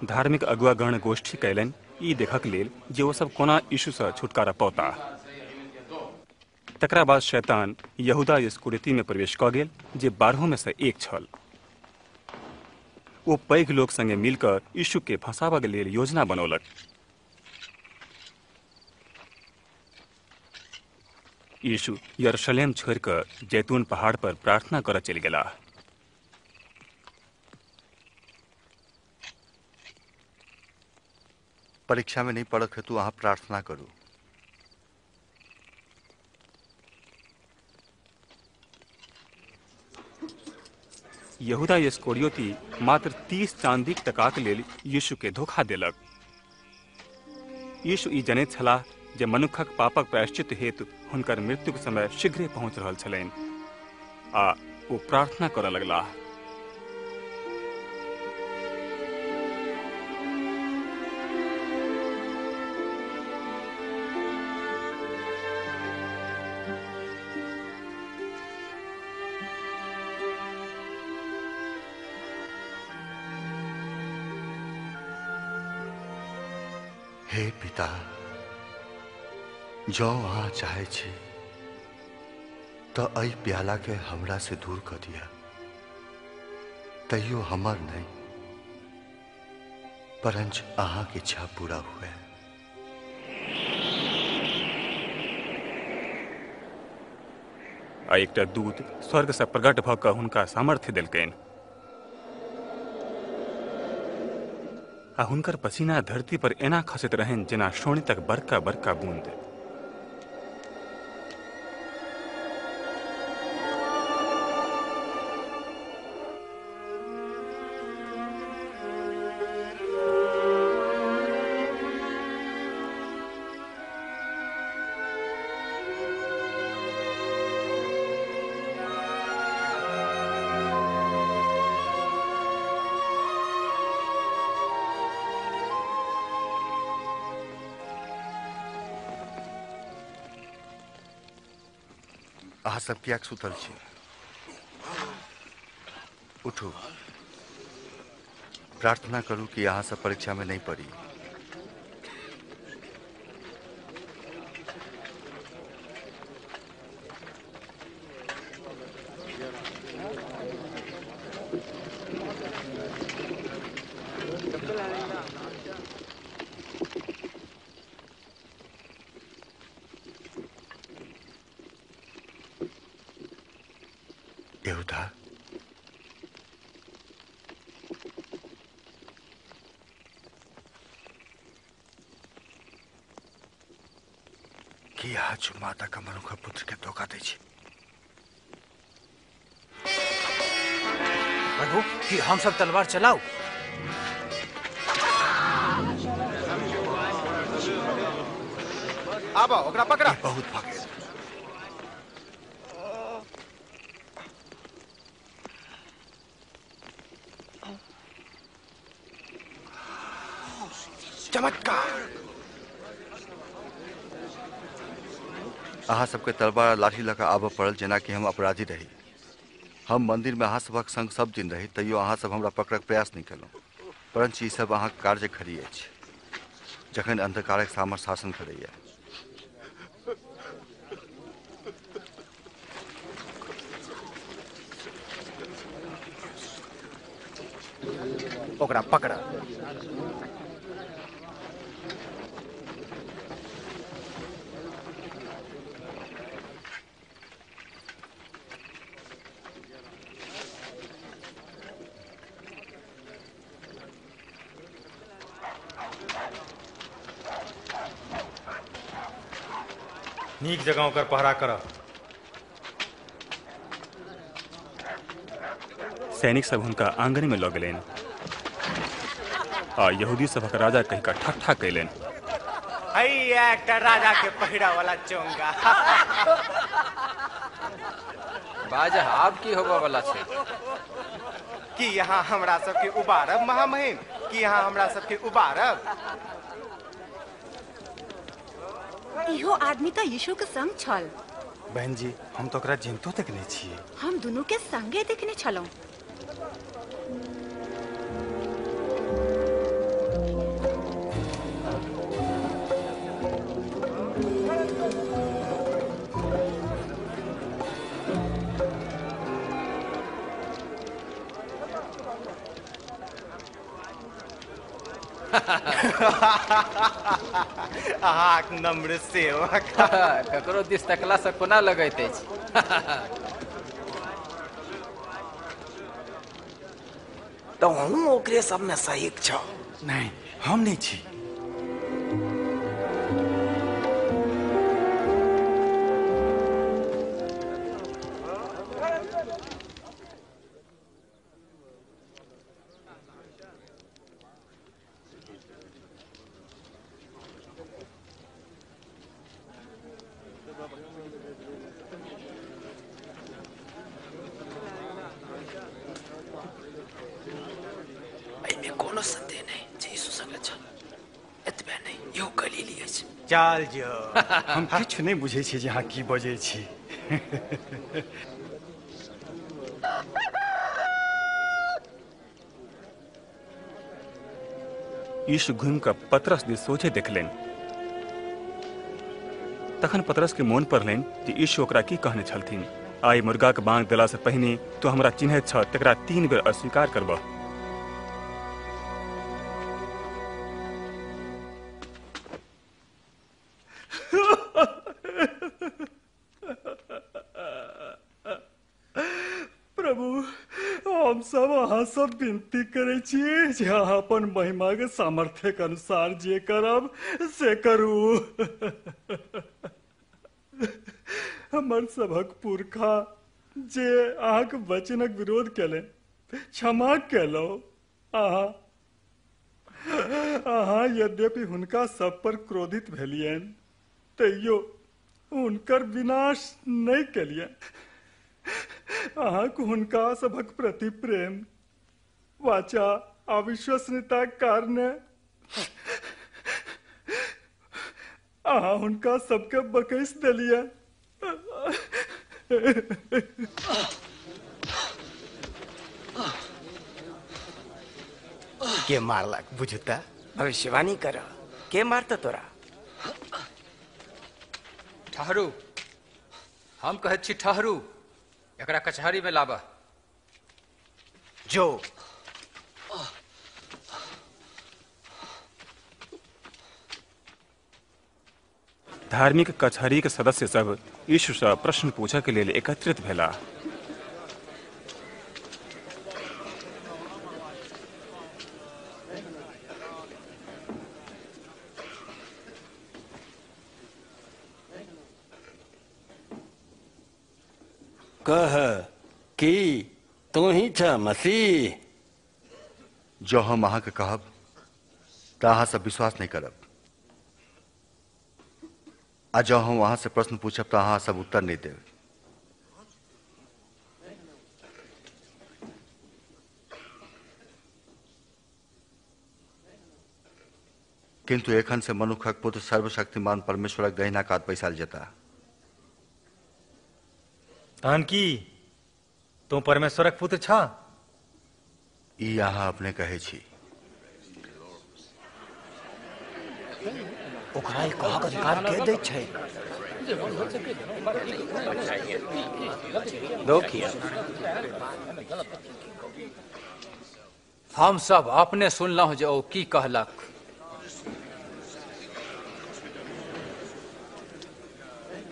धार्मिक अगुआगण गोष्ठी कयलनि ई देखक लेल जे ओ सब कोना यीशु से छुटकारा पौता। तकरा बाद शैतान यहूदा इस्करियोती में प्रवेश कऽ गेल जे 12 में से एक छल। ओ पैघ लोक संगे मिलकर यीशु के फंसाबऽ के लेल योजना बनौलक। यीशु यरूशलेम छोड़ि कऽ जैतून पहाड़ पर प्रार्थना करऽ चलि गेला। परीक्षा में नहीं पड़क हेतु अहाँ प्रार्थना करू। यहूदा इस्करियोती मात्र 30 चांदीक टकाक लेल यीशु के धोखा देलक। यीशु ई जनैत छलाह जे मनुखक पापक प्रायश्चित हेतु हुनकर मृत्युक समय शीघ्रे पहुँच रहल छलनि आ ओ प्रार्थना करऽ लगलाह। हे पिता, जँ अहाँ चाहै छी तऽ एहि प्याला के हमरा से दूर कऽ दिया, तैयो हमर नहीं परंच अहाँ के इच्छा पूरा हुए। आ एकटा दूत स्वर्ग से प्रकट भऽ कऽ हुनका सामर्थ्य देलकनि आ हुनकर पसीना धरती पर एना खसैत रहनि जेना सोनी तक बड़का बड़का बूंद। अहाँ सब कियाक सुतल छी? उठू, प्रार्थना करू कि अहाँ सब परीक्षा में नहीं पड़ी। किया जो माता का मनुख पुत्र के धोखा दे छी। प्रभु कि हम सब तलवार चलाओ। आबा ओकरा पकड़ा। बहुत भागे। चमत्कार। अहाँ सबके तलवार लाठी लगा आबऽ पड़ल जेना कि हम अपराधी रही। हम मंदिर में अहाँ सबक संग सब दिन रही तैयो अहाँ सब हमरा पकड़क प्रयास नहीं केलहुँ। परंतु ई सब अहाँ कार्य खरी अछि जखन अंधकारक सामर शासन करैया। ओकरा पकड़ा। नीक जगह ओकर पहरा कर। सैनिक सब हुनका आंगन में लऽ गेलनि आ यहूदी सभक राजा कहि कऽ ठट्ठा कयलनि। हैया एकटा राजा के पहिरा वाला चोंगा। बाजा आब की होबऽ वाला छै? कि यहाँ हमरा सबके उबारब महामहिम? कि यहाँ हमरा सबके उबारब? इहो आदमी तो यीशु के संग छल। बहन जी हम तो ओकरा जिंतो देखने छियै। हम दोनों के संगे देखने छलौं। अहाँक नम्र सेवक। ककरो दिस तकला से कोना लगैत अछि? तो हम ओकरे सब में सही छ। नहीं हम नहीं छी। चल जो। हम किछु नहीं बुझे छी जे अहाँ की बजै छी। यीशु घुमि कऽ पतरस दिस सोझे देखलनि। तखन पतरस के मोन पड़लनि जे यीशु ओकरा की कहने छलथिन। आइ मुर्गा के बांग देला से पहिने तो हमरा चिन्हैत छ तकरा 3 बेर अस्वीकार करबह। हम सब अहाँ सब विनती करे छी जे अहाँ अपन महिमा के सामर्थ्य के अनुसार जे करब से करू। हमर सभक पुरखा जे अहाँक वचनक विरोध केलनि क्षमा केलहुँ। अहाँ यद्यपि हुनका सब पर क्रोधित भेलियनि तैयो हुनकर विनाश नहीं केलियनि। अहाँक हुनका सभक प्रति प्रेम वाचा अविश्वसनीयता कारणे अहाँ हुनका सबके बकैस देलिए। के मारलक बुझता? भविष्यवाणी कर। के मारता तोरा? ठहरू। हम कहैत छी ठहरू। एकरा कचहरी में लाबह। जो। धार्मिक कचहरी के सदस्य सब यीशु से प्रश्न पूछे के लिए एकत्रित भेला। कह कि तू ही छ मसीह। जो हम अहाँ के कहब त अहाँ सब विश्वास नहीं करब, आ जो हम वहां से प्रश्न पूछब तो अहाँ सब उत्तर नहीं देब। किंतु एखन से मनुखक पुत्र सर्वशक्तिमान परमेश्वरक गहना कात पैसाल जेता। तहन की तू परमेश्वरक पुत्र छ? ई अहाँ अपने कहे छी। ओकरा ई कहक अधिकार के दै छै? देखिए, हम सब अपने सुनलहुँ जे ओ की कहलक।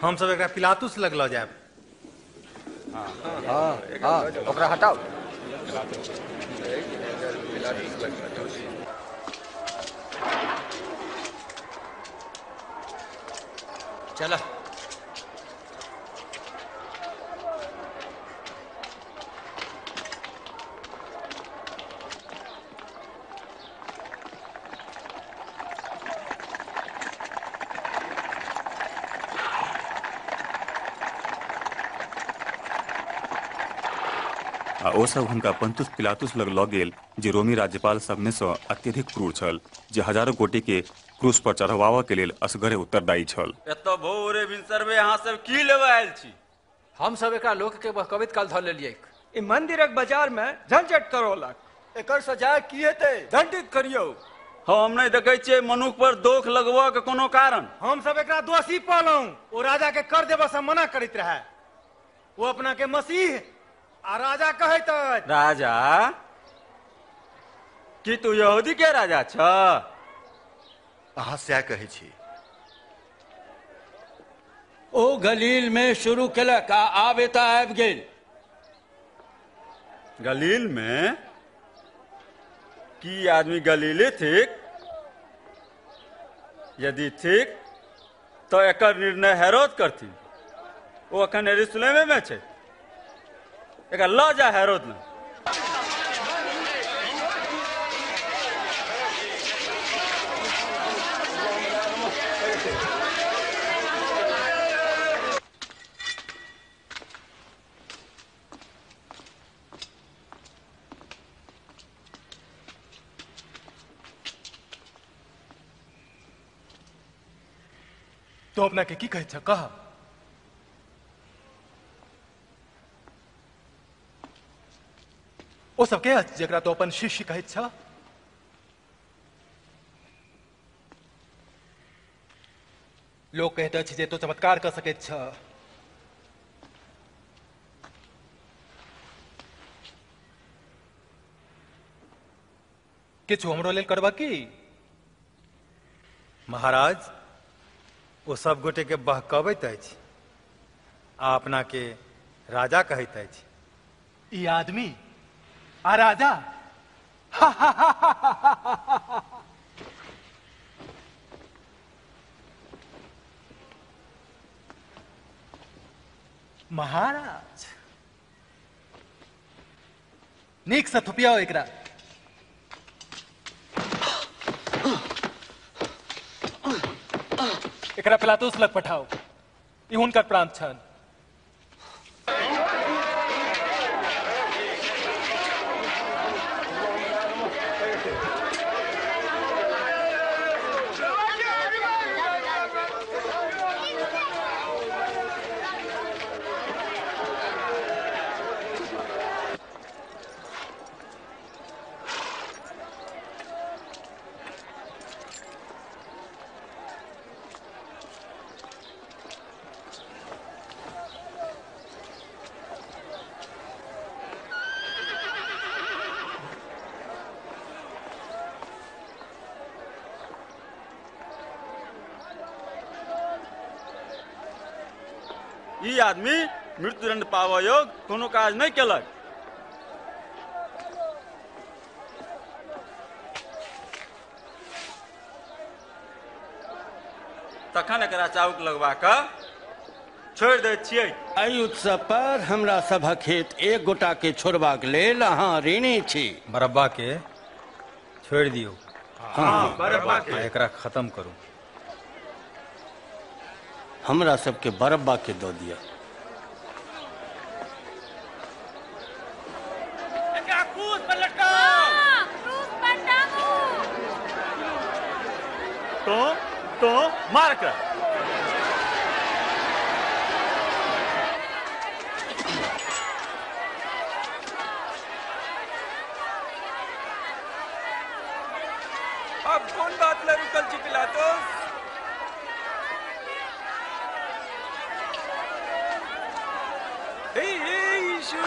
हम सब एकरा पिलातुस लग ल जायब। ओकरा हटाओ। चला। आ ओ सब हुनका पंतुस पिलातुस लग लऽ गेल, जे रोमी राज्यपाल सब में से अत्यधिक क्रूर छल, जे हजारों गोटी के क्रूस पर चढ़वावा के लेल असगरे उत्तरदायी छल। एतो भोरे भिनसरवे अहाँ सब की लेबे आयल छी? हम सब एकरा लोक के बहकवित काल धऽ लेलियै। ई मंदिरक बाजार में झंझट करोलक। एकर सजा की हेतै? दंडित करियौ। हम नहीं देखे छियै मनुख पर दोष लगबऽ के कोनो कारण। हम सब एकरा दोषी पालौं। ओ राजा के कर देबऽ से मना करैत रहे। वो अपना के मसीह आ राजा कहैत। राजा? कि तू यहूदी के राजा छ? अहाँ सएह कहै छी। ओ गलील में शुरू केलक आ आब एतऽ आबि गेल। गलील में? की आदमी गलीले थिक? यदि थिक तो एकर निर्णय हेरोद करथिन। वो अखन यरूशलेमे में छै। एकर लऽ जा हेरोद में। तो अपना के की कहै छ? कह। ओ सब के अछि जेकरा तो अपन शिष्य कहैत छ? लोग कहते अछि जे तो चमत्कार कर सकैत छ। किछु हमरो लेल करबा की? महाराज, ओ सब गोटे के बहकबैत अछि आ अपना के राजा कहैत अछि। ई आदमी आ राजा? महाराज, नीक से थुपियाओ एकरा। एकरा पिलातुस लग पठाओ। ई हुनकर प्रांत छन। ई आदमी मृत्युदंड पावऽ योग कोनो काज नहीं केलक। तखन एकरा चाउक लगवा कऽ छोड़ दे छियै। एहि उत्सव पर हमरा सभक हेत एक गोटा के छोड़बाक लेल अहाँ ऋणी छी। बरब्बा के छोड़ दियो। हाँ, बरब्बा के एकरा खत्म करू। हमरा सबके बरब्बा के दो दिया। क्रूस पर लटकाओ। क्रूस पर टांगो। तो मार कर। अब कौन बात ला रुकल छी पिलातुस? हे यीशु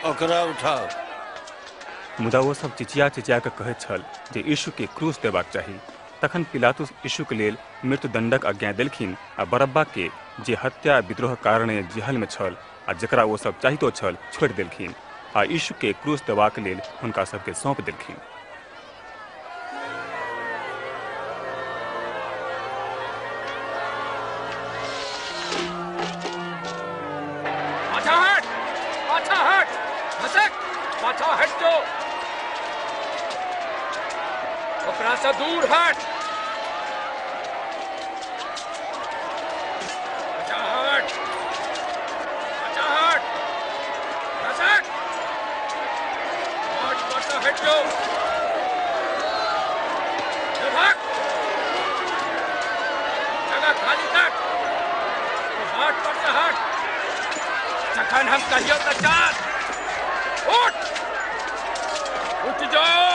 ओकरा उठाओ। मुदा वो सब चिचिया के कहैत छल जे यीशु के क्रूस देबाक चाही। तखन पिलातुस यीशु के लेल मृत्युदंडक आज्ञा देलखिन आ बरब्बा के जे हत्या विद्रोह कारणे जेहल में छल आ जकरा वो सब चाहितो छल छोड़ि देलखिन आ यीशु के क्रूस देबाक लेल हुनका सबके सौंप देलखिन। पाछा हट जो। ओकरा से दूर हट। पाछा हट। पाछा हट। खसक। पाछा हट जो। भाग। जगह खाली कर। हट पर से हट। जखन हम कहियो तो चल। उठ। उठ जाओ।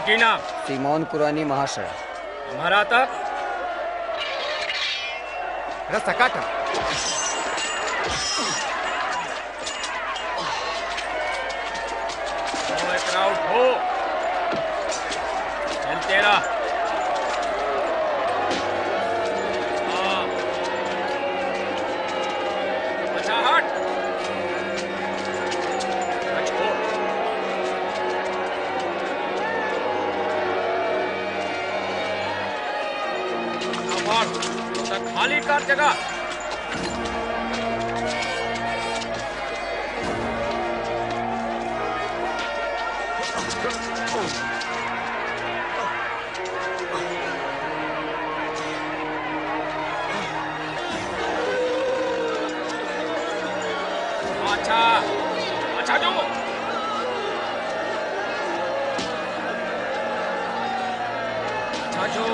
की नाम? सीमोन कुरानी महाशय। हमारा तक रस्ता काटा। उठो। चल तेरा। खाली कर जगह। अच्छा अच्छा जो अच्छा जो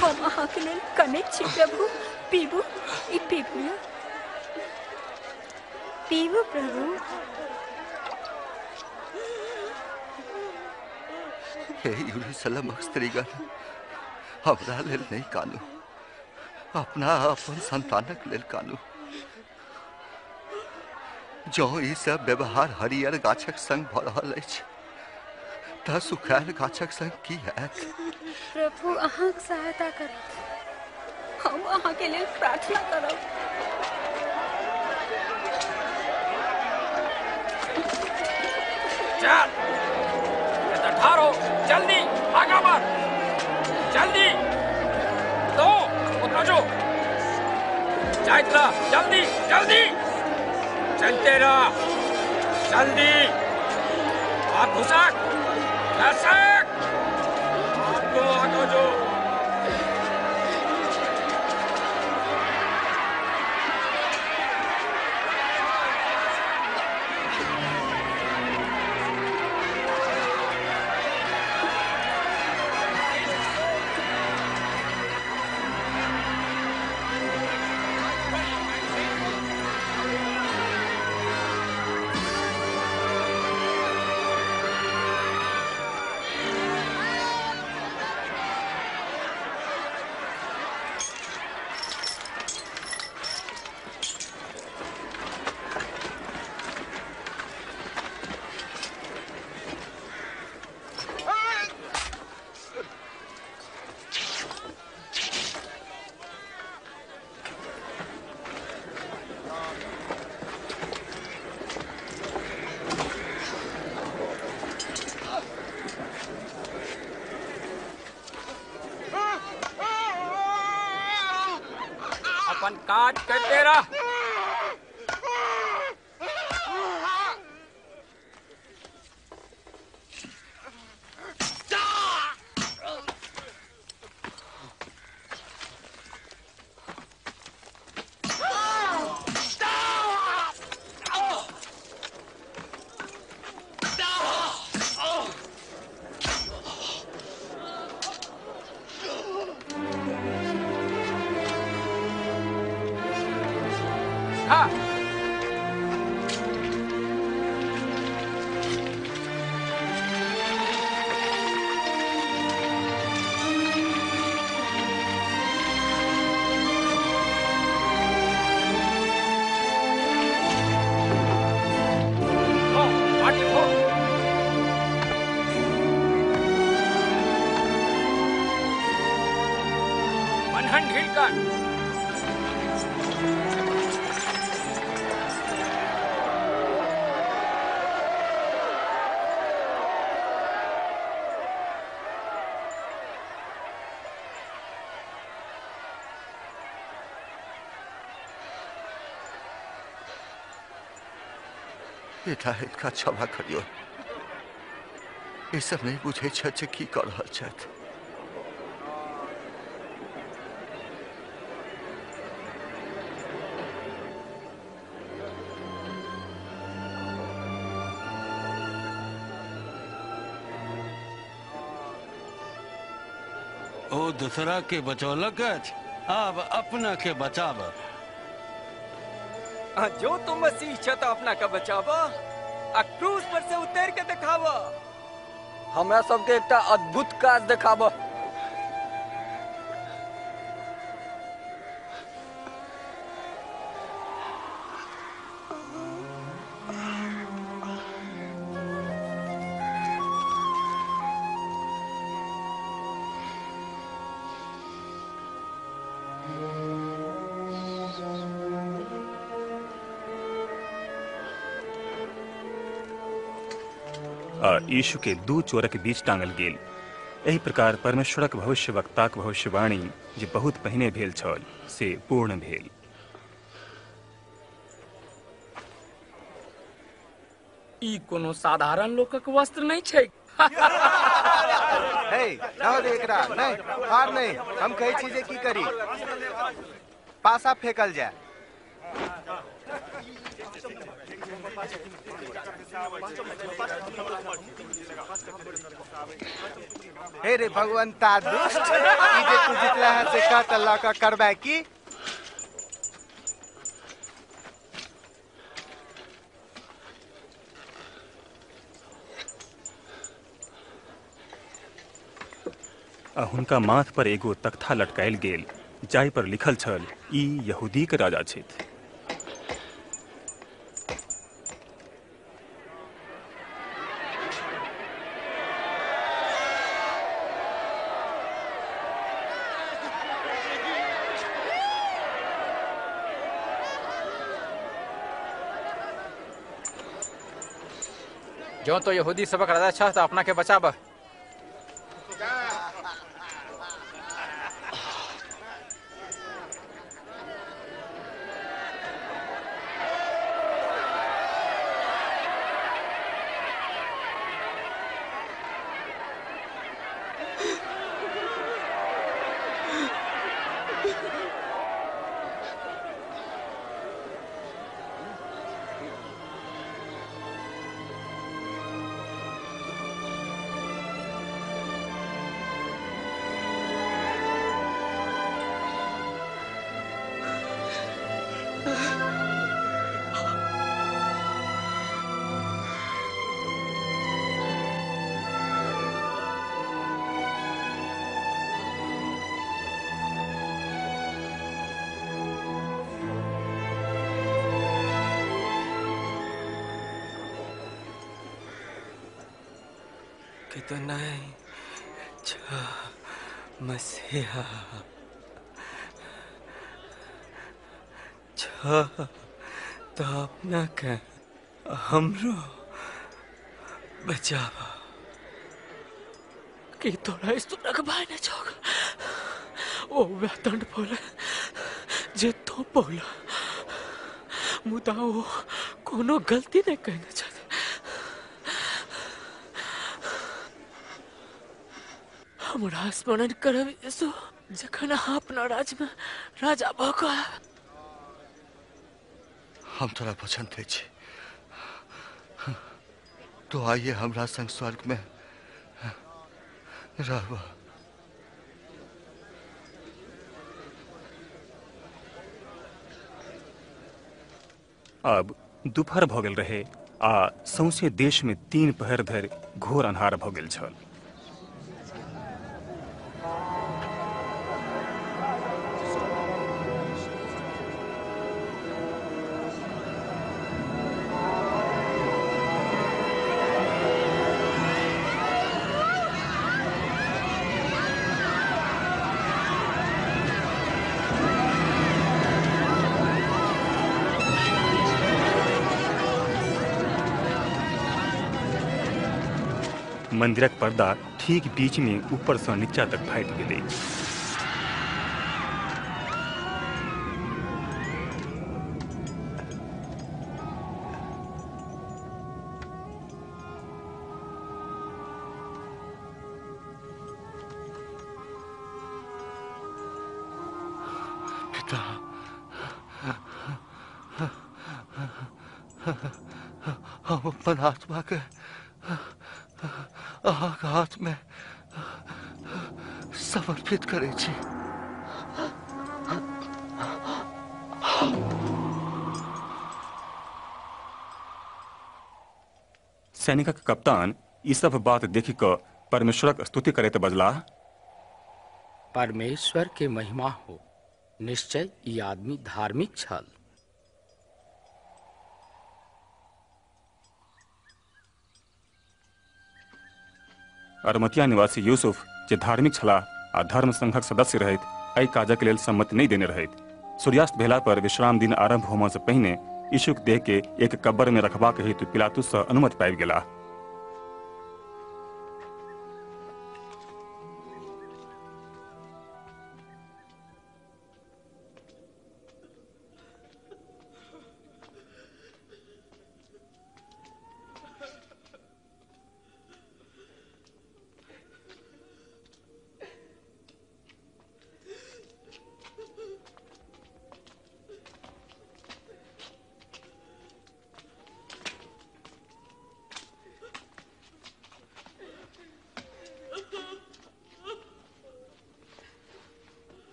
हम अहाँ के लेल कने छी प्रभु। पीबू ई पीबू। पीबू प्रभु। हे यरूशलेम स्त्रीगण, हमरा लेल नहीं कानू, अपना अपन संतानक लेल कानू। जो ई सब व्यवहार हरियर गाछक संग भ रहल अछि त सुखायल गाछक संग की हैत? प्रभु अहाँ सहायता करब। हम अहाँ के लिए प्रार्थना करब। चल ठारो, जल्दी आगा बढ़, जल्दी तो उतना जो जाइत रह, जल्दी जल्दी चलते रह, जल्दी आप घुसक घसक आपको आगे जो काट करते रह। इनका क्षमा करियो। ये सब नहीं बुझे छे की कर रहल छथि। ओ दूसरा के बचौलक अब अपना के बचाब। जो तुम मसीह छ तो अपना का बचावा आ क्रूस पर से उतर के दिखावा। हमरा सबके एकटा अद्भुत काज दिखावा। यीशु के दू चोरक बीच टांगल गेल। एही प्रकार परमेश्वरक भविष्य वक्ताक भविष्यवाणी जे बहुत पहिने भेल छल से पूर्ण भेल। ई कोनो साधारण लोकक वस्त्र नहीं छै। हे रहो दे एकरा, नहीं हार नहीं, हम कही चीजें की करी, पासा फेंकल जाए। हे रे भगवंता दुष्ट, ई जे तू जितला है से का तल्ला का करबै की? हुनका माथ पर एगो तख्ता लटकायल गेल जाहि पर लिखल छल, ई यहूदीक राजा छथि। जो तो यहूदी सबक राजा छ तो अपना के बचाब। कितना मसीहा तो अपना के हमरो बचावा कि तोरा इस तो रखबा न छोक। ओ व्यातंड बोले जे तो बोला मुदा वो कोनो गलती नहीं कहना चाहते। हमरा स्मरण करब यीशु जखन अहाँ अपना राज में राजा भऽ हम तोरा वचन दै छी, तो आइए हमरा संग स्वर्ग में रहब। अब दुपहर भऽ गेल रहे आ सौंसे देश में 3 पहर धरि घोर अन्हार भऽ गेल छल। मंदिरक पर्दा ठीक बीच में ऊपर से नीचा तक फाटि गेलै। पिता, हम अपन आत्मा के अहाँक हाथ में समर्पित करै छी। सैनिकक कप्तान ई सब बात देखि कऽ परमेश्वरक स्तुति करैत बजलाह, परमेश्वर के महिमा हो, निश्चय ई आदमी धार्मिक छल। अरमतिया निवासी यूसुफ जे धार्मिक छलाह आ धर्म संघक सदस्य रहैत एहि काजक लेल सम्मति नहि देने रहैत। सूर्यास्त भेला पर विश्राम दिन आरंभ होमय से पहिने यीशुक देह के एक कब्र में रखबाक हेतु पिलातुस सँ अनुमति पाबि गेलाह।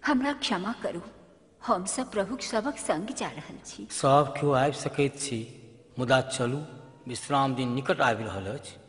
हमरा क्षमा करू, हम सब प्रभुक सबक संग जा रहल छी। सब केओ आबि सकैत छी, मुदा चलू, विश्राम दिन निकट आबि रहल अछि।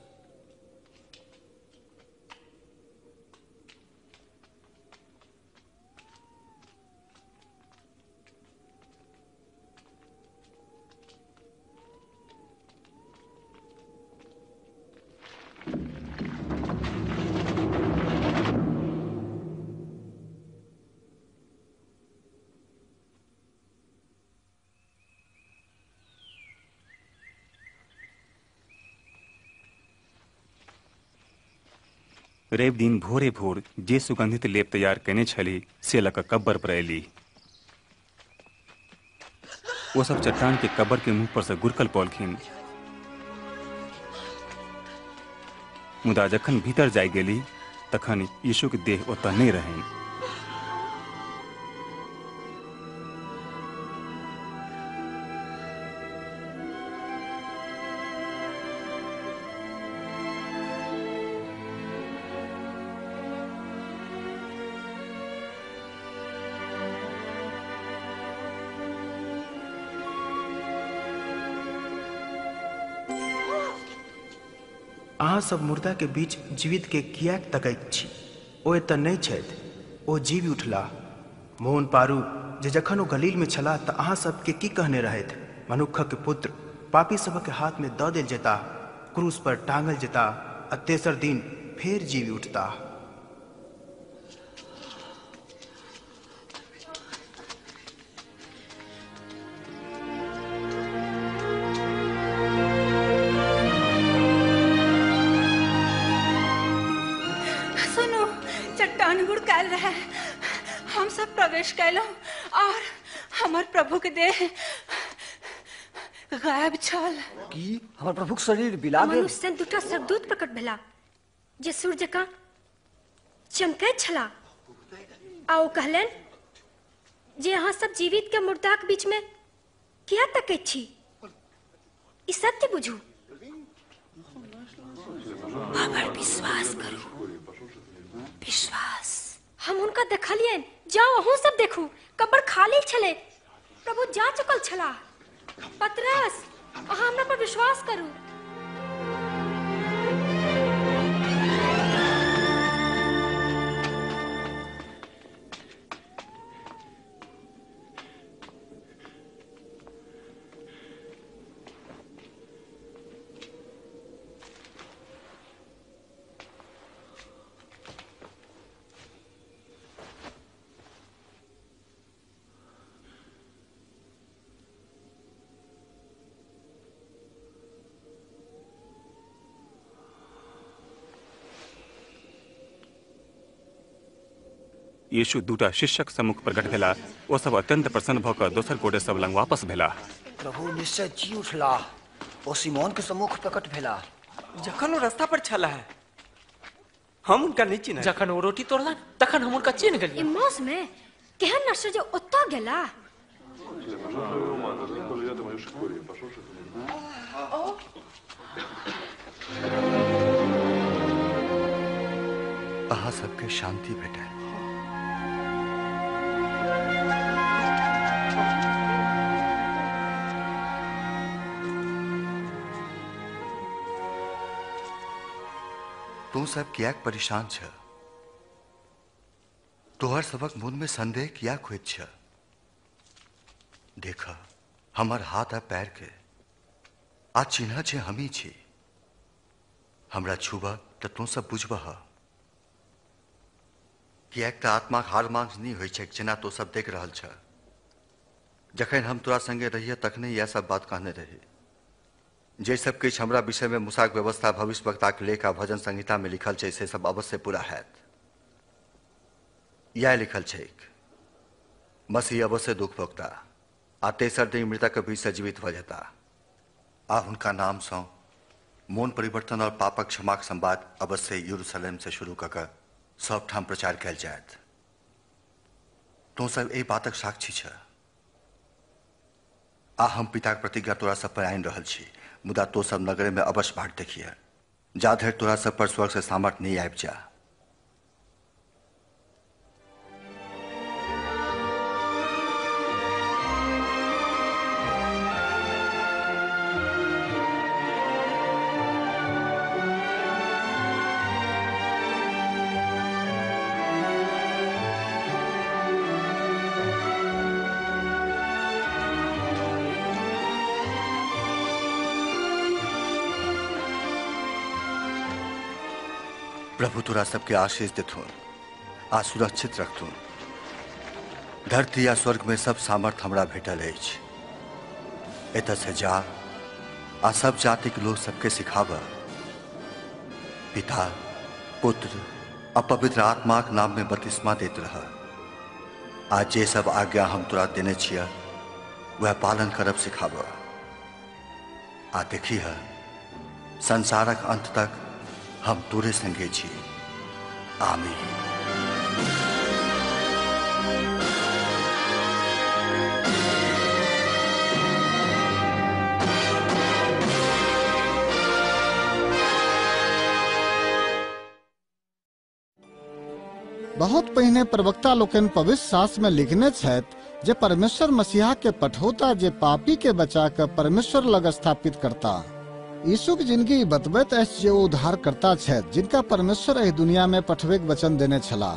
रवि दिन भोरे भोर जे सुगंधित लेप तैयार केने छली से लऽ कऽ कब्र पर अयली। वो सब चट्टान के कब्र के मुंह पर से गुरकल पौलखिन, मुदा जखन भीतर जाय गेली तखन यीशु के देह ओतऽ नहि रहनि। अहाँ सब मुर्दा के बीच जीवित के कियाक तकैत छी? ओ एतऽ नहि छथि, ओ जीवि उठलाह। मोहन पारू जे जखन ओ गलील में छला त अहाँ सबके की कहने रहैत? मनुक्ख के पुत्र पापी सबके हाथ में दऽ देल जेता, क्रूस पर टांगल जेता आ तेसर दिन फेर जीवी उठता। सुनो, चट्टान गुड़कायल रहे, हम सब प्रवेश कैलहुँ और हमार प्रभु के देह गायब छल। की हमर प्रभुक शरीर बिला गेल? मनुष्य सन दूटा स्वर्गदूत प्रकट भेला जे सूर्य जकाँ चमकैत छला आ ओ कहलनि जे अहाँ सब जीवित के मुर्दाक बीच में किया तकैत छी? ई सत्य बुझू। हमर विश्वास करू, विश्वास। हम उनका देखलियन, जाओ अहूँ सब देखू, कब्र खाली छले, प्रभु जा चुकल छला। पतरस, अहाँ हमरा पर विश्वास करू। यीशु दूटा शिष्यक सम्मुख प्रकट भेला। ओ सब अत्यंत प्रसन्न भऽ कऽ दोसर गोटे सब लंग वापस भेला। प्रभु निश्चय जी उठला, ओ सिमोन के सम्मुख प्रकट भेला। जखन वो रास्ता पर छला है, हम उनका नहीं चिन्ह। जखन वो रोटी तोड़लन तखन हम उनका चिन्ह गेलियै। इम्मौस में केहन आश्चर्य ओतऽ गेला। अहाँ सबके शांति भेटे। तू सब कियाक परेशान छ? तोहर सबक मन में संदेह कियाक होइत छ? देख, हमर हाथ आ पैर के आ चिन्ह छे हमी छी। हमरा छुबह त तू सब बुझबह। कियाक त आत्मा हार मांस नहीं होइ छै, जेना तो सब देख रहल छ। जखन हम तोरा संगे रहिए तखने यह सब बात कहने रही। जे सब किछ हमरा विषय में मूसाक व्यवस्था, भविष्यवक्ता के लेख आ भजन संहिता में लिखल छै, से सब अवश्य पूरा हैत। यह लिखल छै, मसीह अवश्य दुख भोगता आ तेसर दिन मृतक के बीच से जीवित भ जेता आ हुनका नाम से मौन परिवर्तन और पापक क्षमाक संवाद अवश्य यरूशलेम से शुरू कऽ सब ठाम प्रचार कयल जायत। तो सब एहि बातक साक्षी छ। आ हम पिताक प्रतिज्ञा तोरा सब पर आनि रहल छी, मुदा तो सब नगर में अवश्य बाट देखिए, जा धरि तोरा सब पर स्वर्ग से सामर्थ नहीं आबि जा। प्रभु तोरा सबके आशीष देथुन आ सुरक्षित रखथुन। धरती या स्वर्ग में सब सामर्थ हमरा भेटल अछि। एतऽ से जा आ सब जाति के लोग सबके सिखाब, पिता, पुत्र आ पवित्र आत्माक नाम में बपतिस्मा देत रह। आ जे सब आज्ञा हम तोरा देने छियै वह पालन करब सिखाब। आ देखिह, संसारक अंत तक हम तोरे संगे छी। आमीन। बहुत पहिने प्रवक्ता लोकन पवित्र शास्त्र में लिखने छथि जे परमेश्वर मसीहा के पठौता जे पापी के बचा के परमेश्वर लग स्थापित करता। यीशु की जिंदगी बतबैत अछि जे ओ उद्धारकर्ता छथि, जिनका परमेश्वर एहि दुनिया में पठबैक वचन देने छलाह।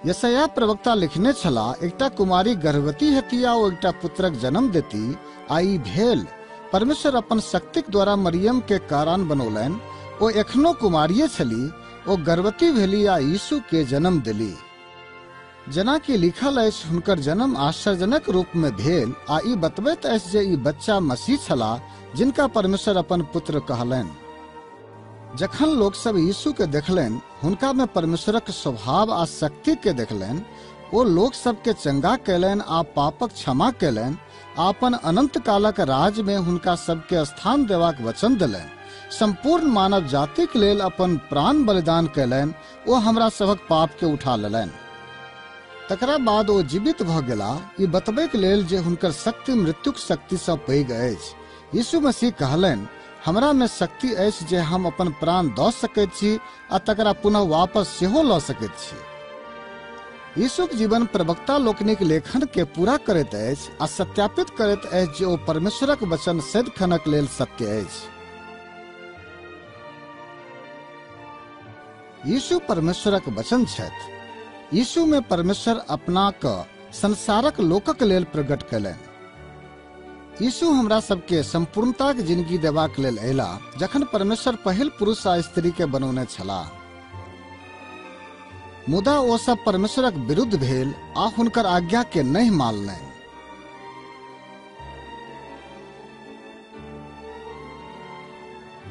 यशायाह प्रवक्ता लिखने छला एकटा कुमारी गर्भवती हेती आ ओ एकटा पुत्रक जन्म देती आ ई भेल परमेश्वर अपन शक्तिक द्वारा मरियम के कारण बनौलन। ओ एखनो कुमारिये छली, ओ गर्भवती भेली आ यीशु के जन्म देली। जेना कि लिखल अछि, हुनकर जन्म आश्चर्यजनक रूप में भेल आ ई बतबैत अछि जे ई बच्चा मसीह छला जिनका परमेश्वर अपन पुत्र कहलनि। जखन लोग सब यीशु के देखलनि, हुनका में परमेश्वरक स्वभाव आ शक्ति के देखलनि, ओ लोग सब के चंगा कैलनि आ पापक क्षमा कैलनि आ अपन अनंत कालक राज में हुनका सबके स्थान देबाक वचन देलनि। संपूर्ण मानव जाति के लेल अपन प्राण बलिदान कैलनि। ओ हमरा सबक पाप के उठा लेलनि। तकरा बाद ओ जीवित भ गेला, ई बतबै के लेल जे हुनकर शक्ति मृत्युक शक्ति से पैघ अछि। यीशु मसीह कहलनि, हमरा में शक्ति अछि जे हम अपन प्राण दऽ सकैत छी आ तकरा पुनः वापस सेहो लऽ सकैत छी। यीशुक जीवन प्रवक्ता लोकनिक लेखन के पूरा करैत अछि आ सत्यापित करैत अछि जे ओ परमेश्वरक वचन सदिखनक लेल सत्य अछि। यीशु परमेश्वरक वचन छथि। यीशु में परमेश्वर अपना क संसारक लोकक लेल प्रकट कयलनि। यीशु हमरा सबके संपूर्णता के जिंदगी देबाक लेल अयला, जखन परमेश्वर पहिल पुरुष आ स्त्री के बनौने छलाह। मुदा ओ सब परमेश्वरक विरुद्ध भेल आ हुनकर आज्ञा के नहीं मानलनि।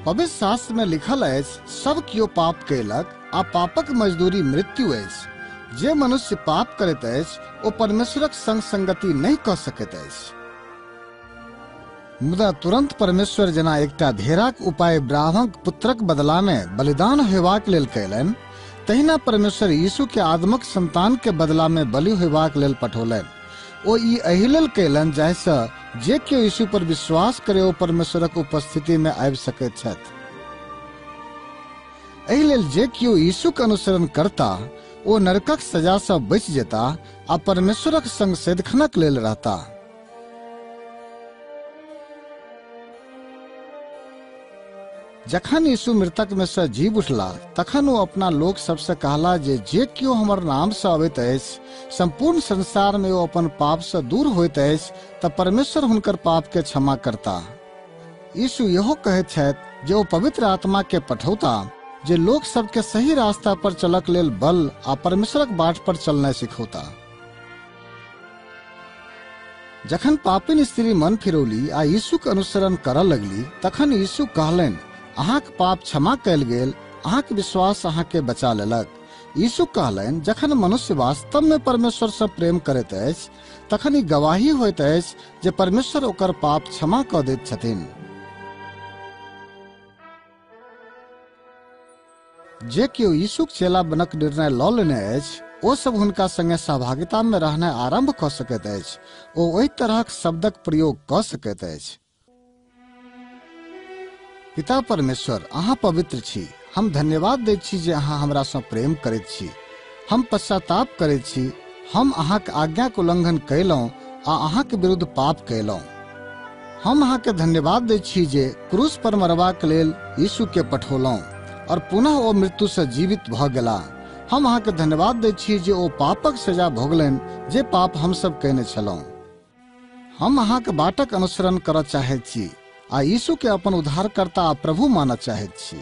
पवित्र शास्त्र में लिखल अछि, सब कियो पाप कयलक आ पापक मजदूरी मृत्यु अछि। जे मनुष्य पाप करैत अछि, ओ परमेश्वरक संग संगति नहीं कऽ सकैत अछि। मुदा तुरंत परमेश्वर जेना एकटा भेड़ाक उपाय ब्राह्मणक पुत्रक बदला में बलिदान होयबाक लेल कयलनि, तहिना परमेश्वर यीशु के आदमक संतान के बदला में बलि होयबाक लेल पठौलनि। ओ ई एहि लेल कयलनि जाहिसँ जे केओ यीशु पर विश्वास करे ओ परमेश्वरक उपस्थिति में आबि सकैत छथि। एहि लेल जे केओ यीशुक अनुसरण करता, ओ नरकक सजा से बचि जेता आ परमेश्वरक संग सदिखनक लेल रहता। जखन यीशु मृतक में से जीव उठला, तखन वो अपना लोक सबसे कहला जे केओ हमर नाम से अबैत अछि, संपूर्ण संसार में वो अपन पाप से दूर होइत अछि, त परमेश्वर हुनकर पाप के क्षमा करता। यीशु यहो कहैत छथि जे ओ पवित्र आत्मा के पठौता, जे लोक सबके सही रास्ता पर चलक लेल बल आ परमेश्वरक बाट पर चलना सिखौता। जखन पापिन स्त्री मन फिरौली आ यीशुक अनुसरण करऽ लगली, तखन यीशु कहलनि, अहाँक पाप क्षमा कयल गेल, अहाँक विश्वास अहाँके बचा लेलक। यीशु कहलनि, जखन मनुष्य वास्तव में परमेश्वर से प्रेम करैत अछि, तखन ई गवाही होइत अछि जे परमेश्वर ओकर पाप क्षमा कऽ दैत छथिन। जे केओ यीशुक चेला बनक निर्णय लऽ लेने अछि, ओ सब हुनका संगे सहभागिता में रहनाइ आरंभ कऽ सकैत अछि। ओ ओहि तरहक शब्दक प्रयोग कऽ सकैत अछि। पिता परमेश्वर, अहाँ पवित्र छी। हम धन्यवाद दैत छी जे अहाँ हमरा सँ प्रेम करैत छी। हम पश्चाताप करैत छी। हम अहाँक आज्ञाक उल्लंघन कयलहुँ आ अहाँक विरुद्ध पाप कयलहुँ। हम अहाँके धन्यवाद दैत छी जे क्रूस पर मरबाक लेल यीशु के पठौलहुँ और पुनः ओ मृत्यु से जीवित भ गेला। हम अहाँके धन्यवाद दैत छी जे ओ पापक सजा भोगलनि जे पाप हम सब कयने छलहुँ। हम अहाँके बाटक अनुसरण करऽ चाहैत छी आ यीशु के अपन उद्धारकर्ता आ प्रभु मानऽ चाहैत छी।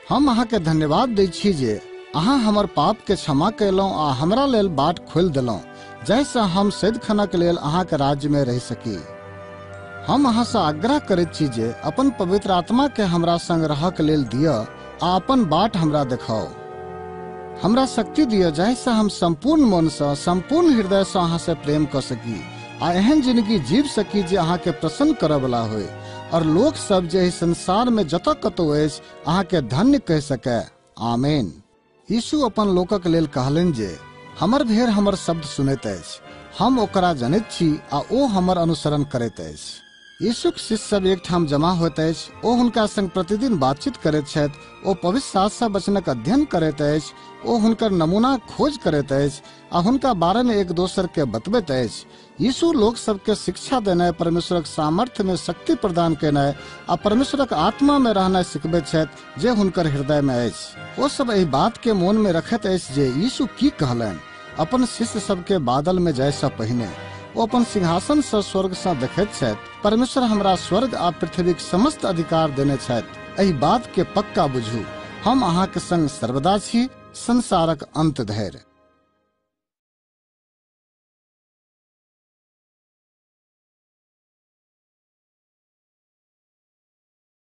हम अहाँके धन्यवाद दैत छी जे अहाँ हमर पाप के क्षमा कयलहुँ आ हमरा लेल बाट खोलि देलहुँ, जाहिसँ हम सदिखनक लेल अहाँके राज्य में रहि सकी। हम अहाँ से आग्रह करैत छी जे अपन पवित्र आत्मा के हमरा संग रहक लेल दिअ आ अपन बाट हमरा देखाओ। हमरा शक्ति दिअ जाहिसँ हम संपूर्ण मन से, संपूर्ण हृदय से अहाँ से प्रेम कर सकी आ एहन जिंदगी जीव सकी जे अहाँ के प्रसन्न करऽ वाला होय और लोक सब जे इस संसार में जतऽ कतौ अछि अहाँ के धन्य कह सके। आमीन। यीशु अपन लोकक लेल कहलनि जे हमर भेड़ हमर शब्द सुनैत अछि, हम ओकरा जनैत छी आ ओ हमर अनुसरण करैत अछि। यीशुक शिष्य सब एकठाम जमा होइत अछि। ओ हुनका संग प्रतिदिन बातचीत करैत छथि। ओ पवित्र शास्त्र वचनक अध्ययन करैत अछि। ओ हुनकर नमूना खोज करैत अछि आ हुनका बारे में एक दोसर के बतबैत अछि। यीशु लोक सबके शिक्षा देनाइ, परमेश्वरक सामर्थ्य में शक्ति प्रदान केनाइ आ परमेश्वरक आत्मा में रहनाइ सिखबैत छथि जे हुनकर हृदय में अछि। ओ सब एहि बात के मोन में रखैत अछि जे यीशु की कहलनि। अपन शिष्य सबके बादल में जाय से पहिने ओ अपन सिंहासन से स्वर्ग से देखैत छथि। परमेश्वर हमरा स्वर्ग आ पृथ्वी के समस्त अधिकार देने छथि। एहि बात के पक्का बुझू, हम अहाँ के संग सर्वदा छी, संसारक अंत धरि।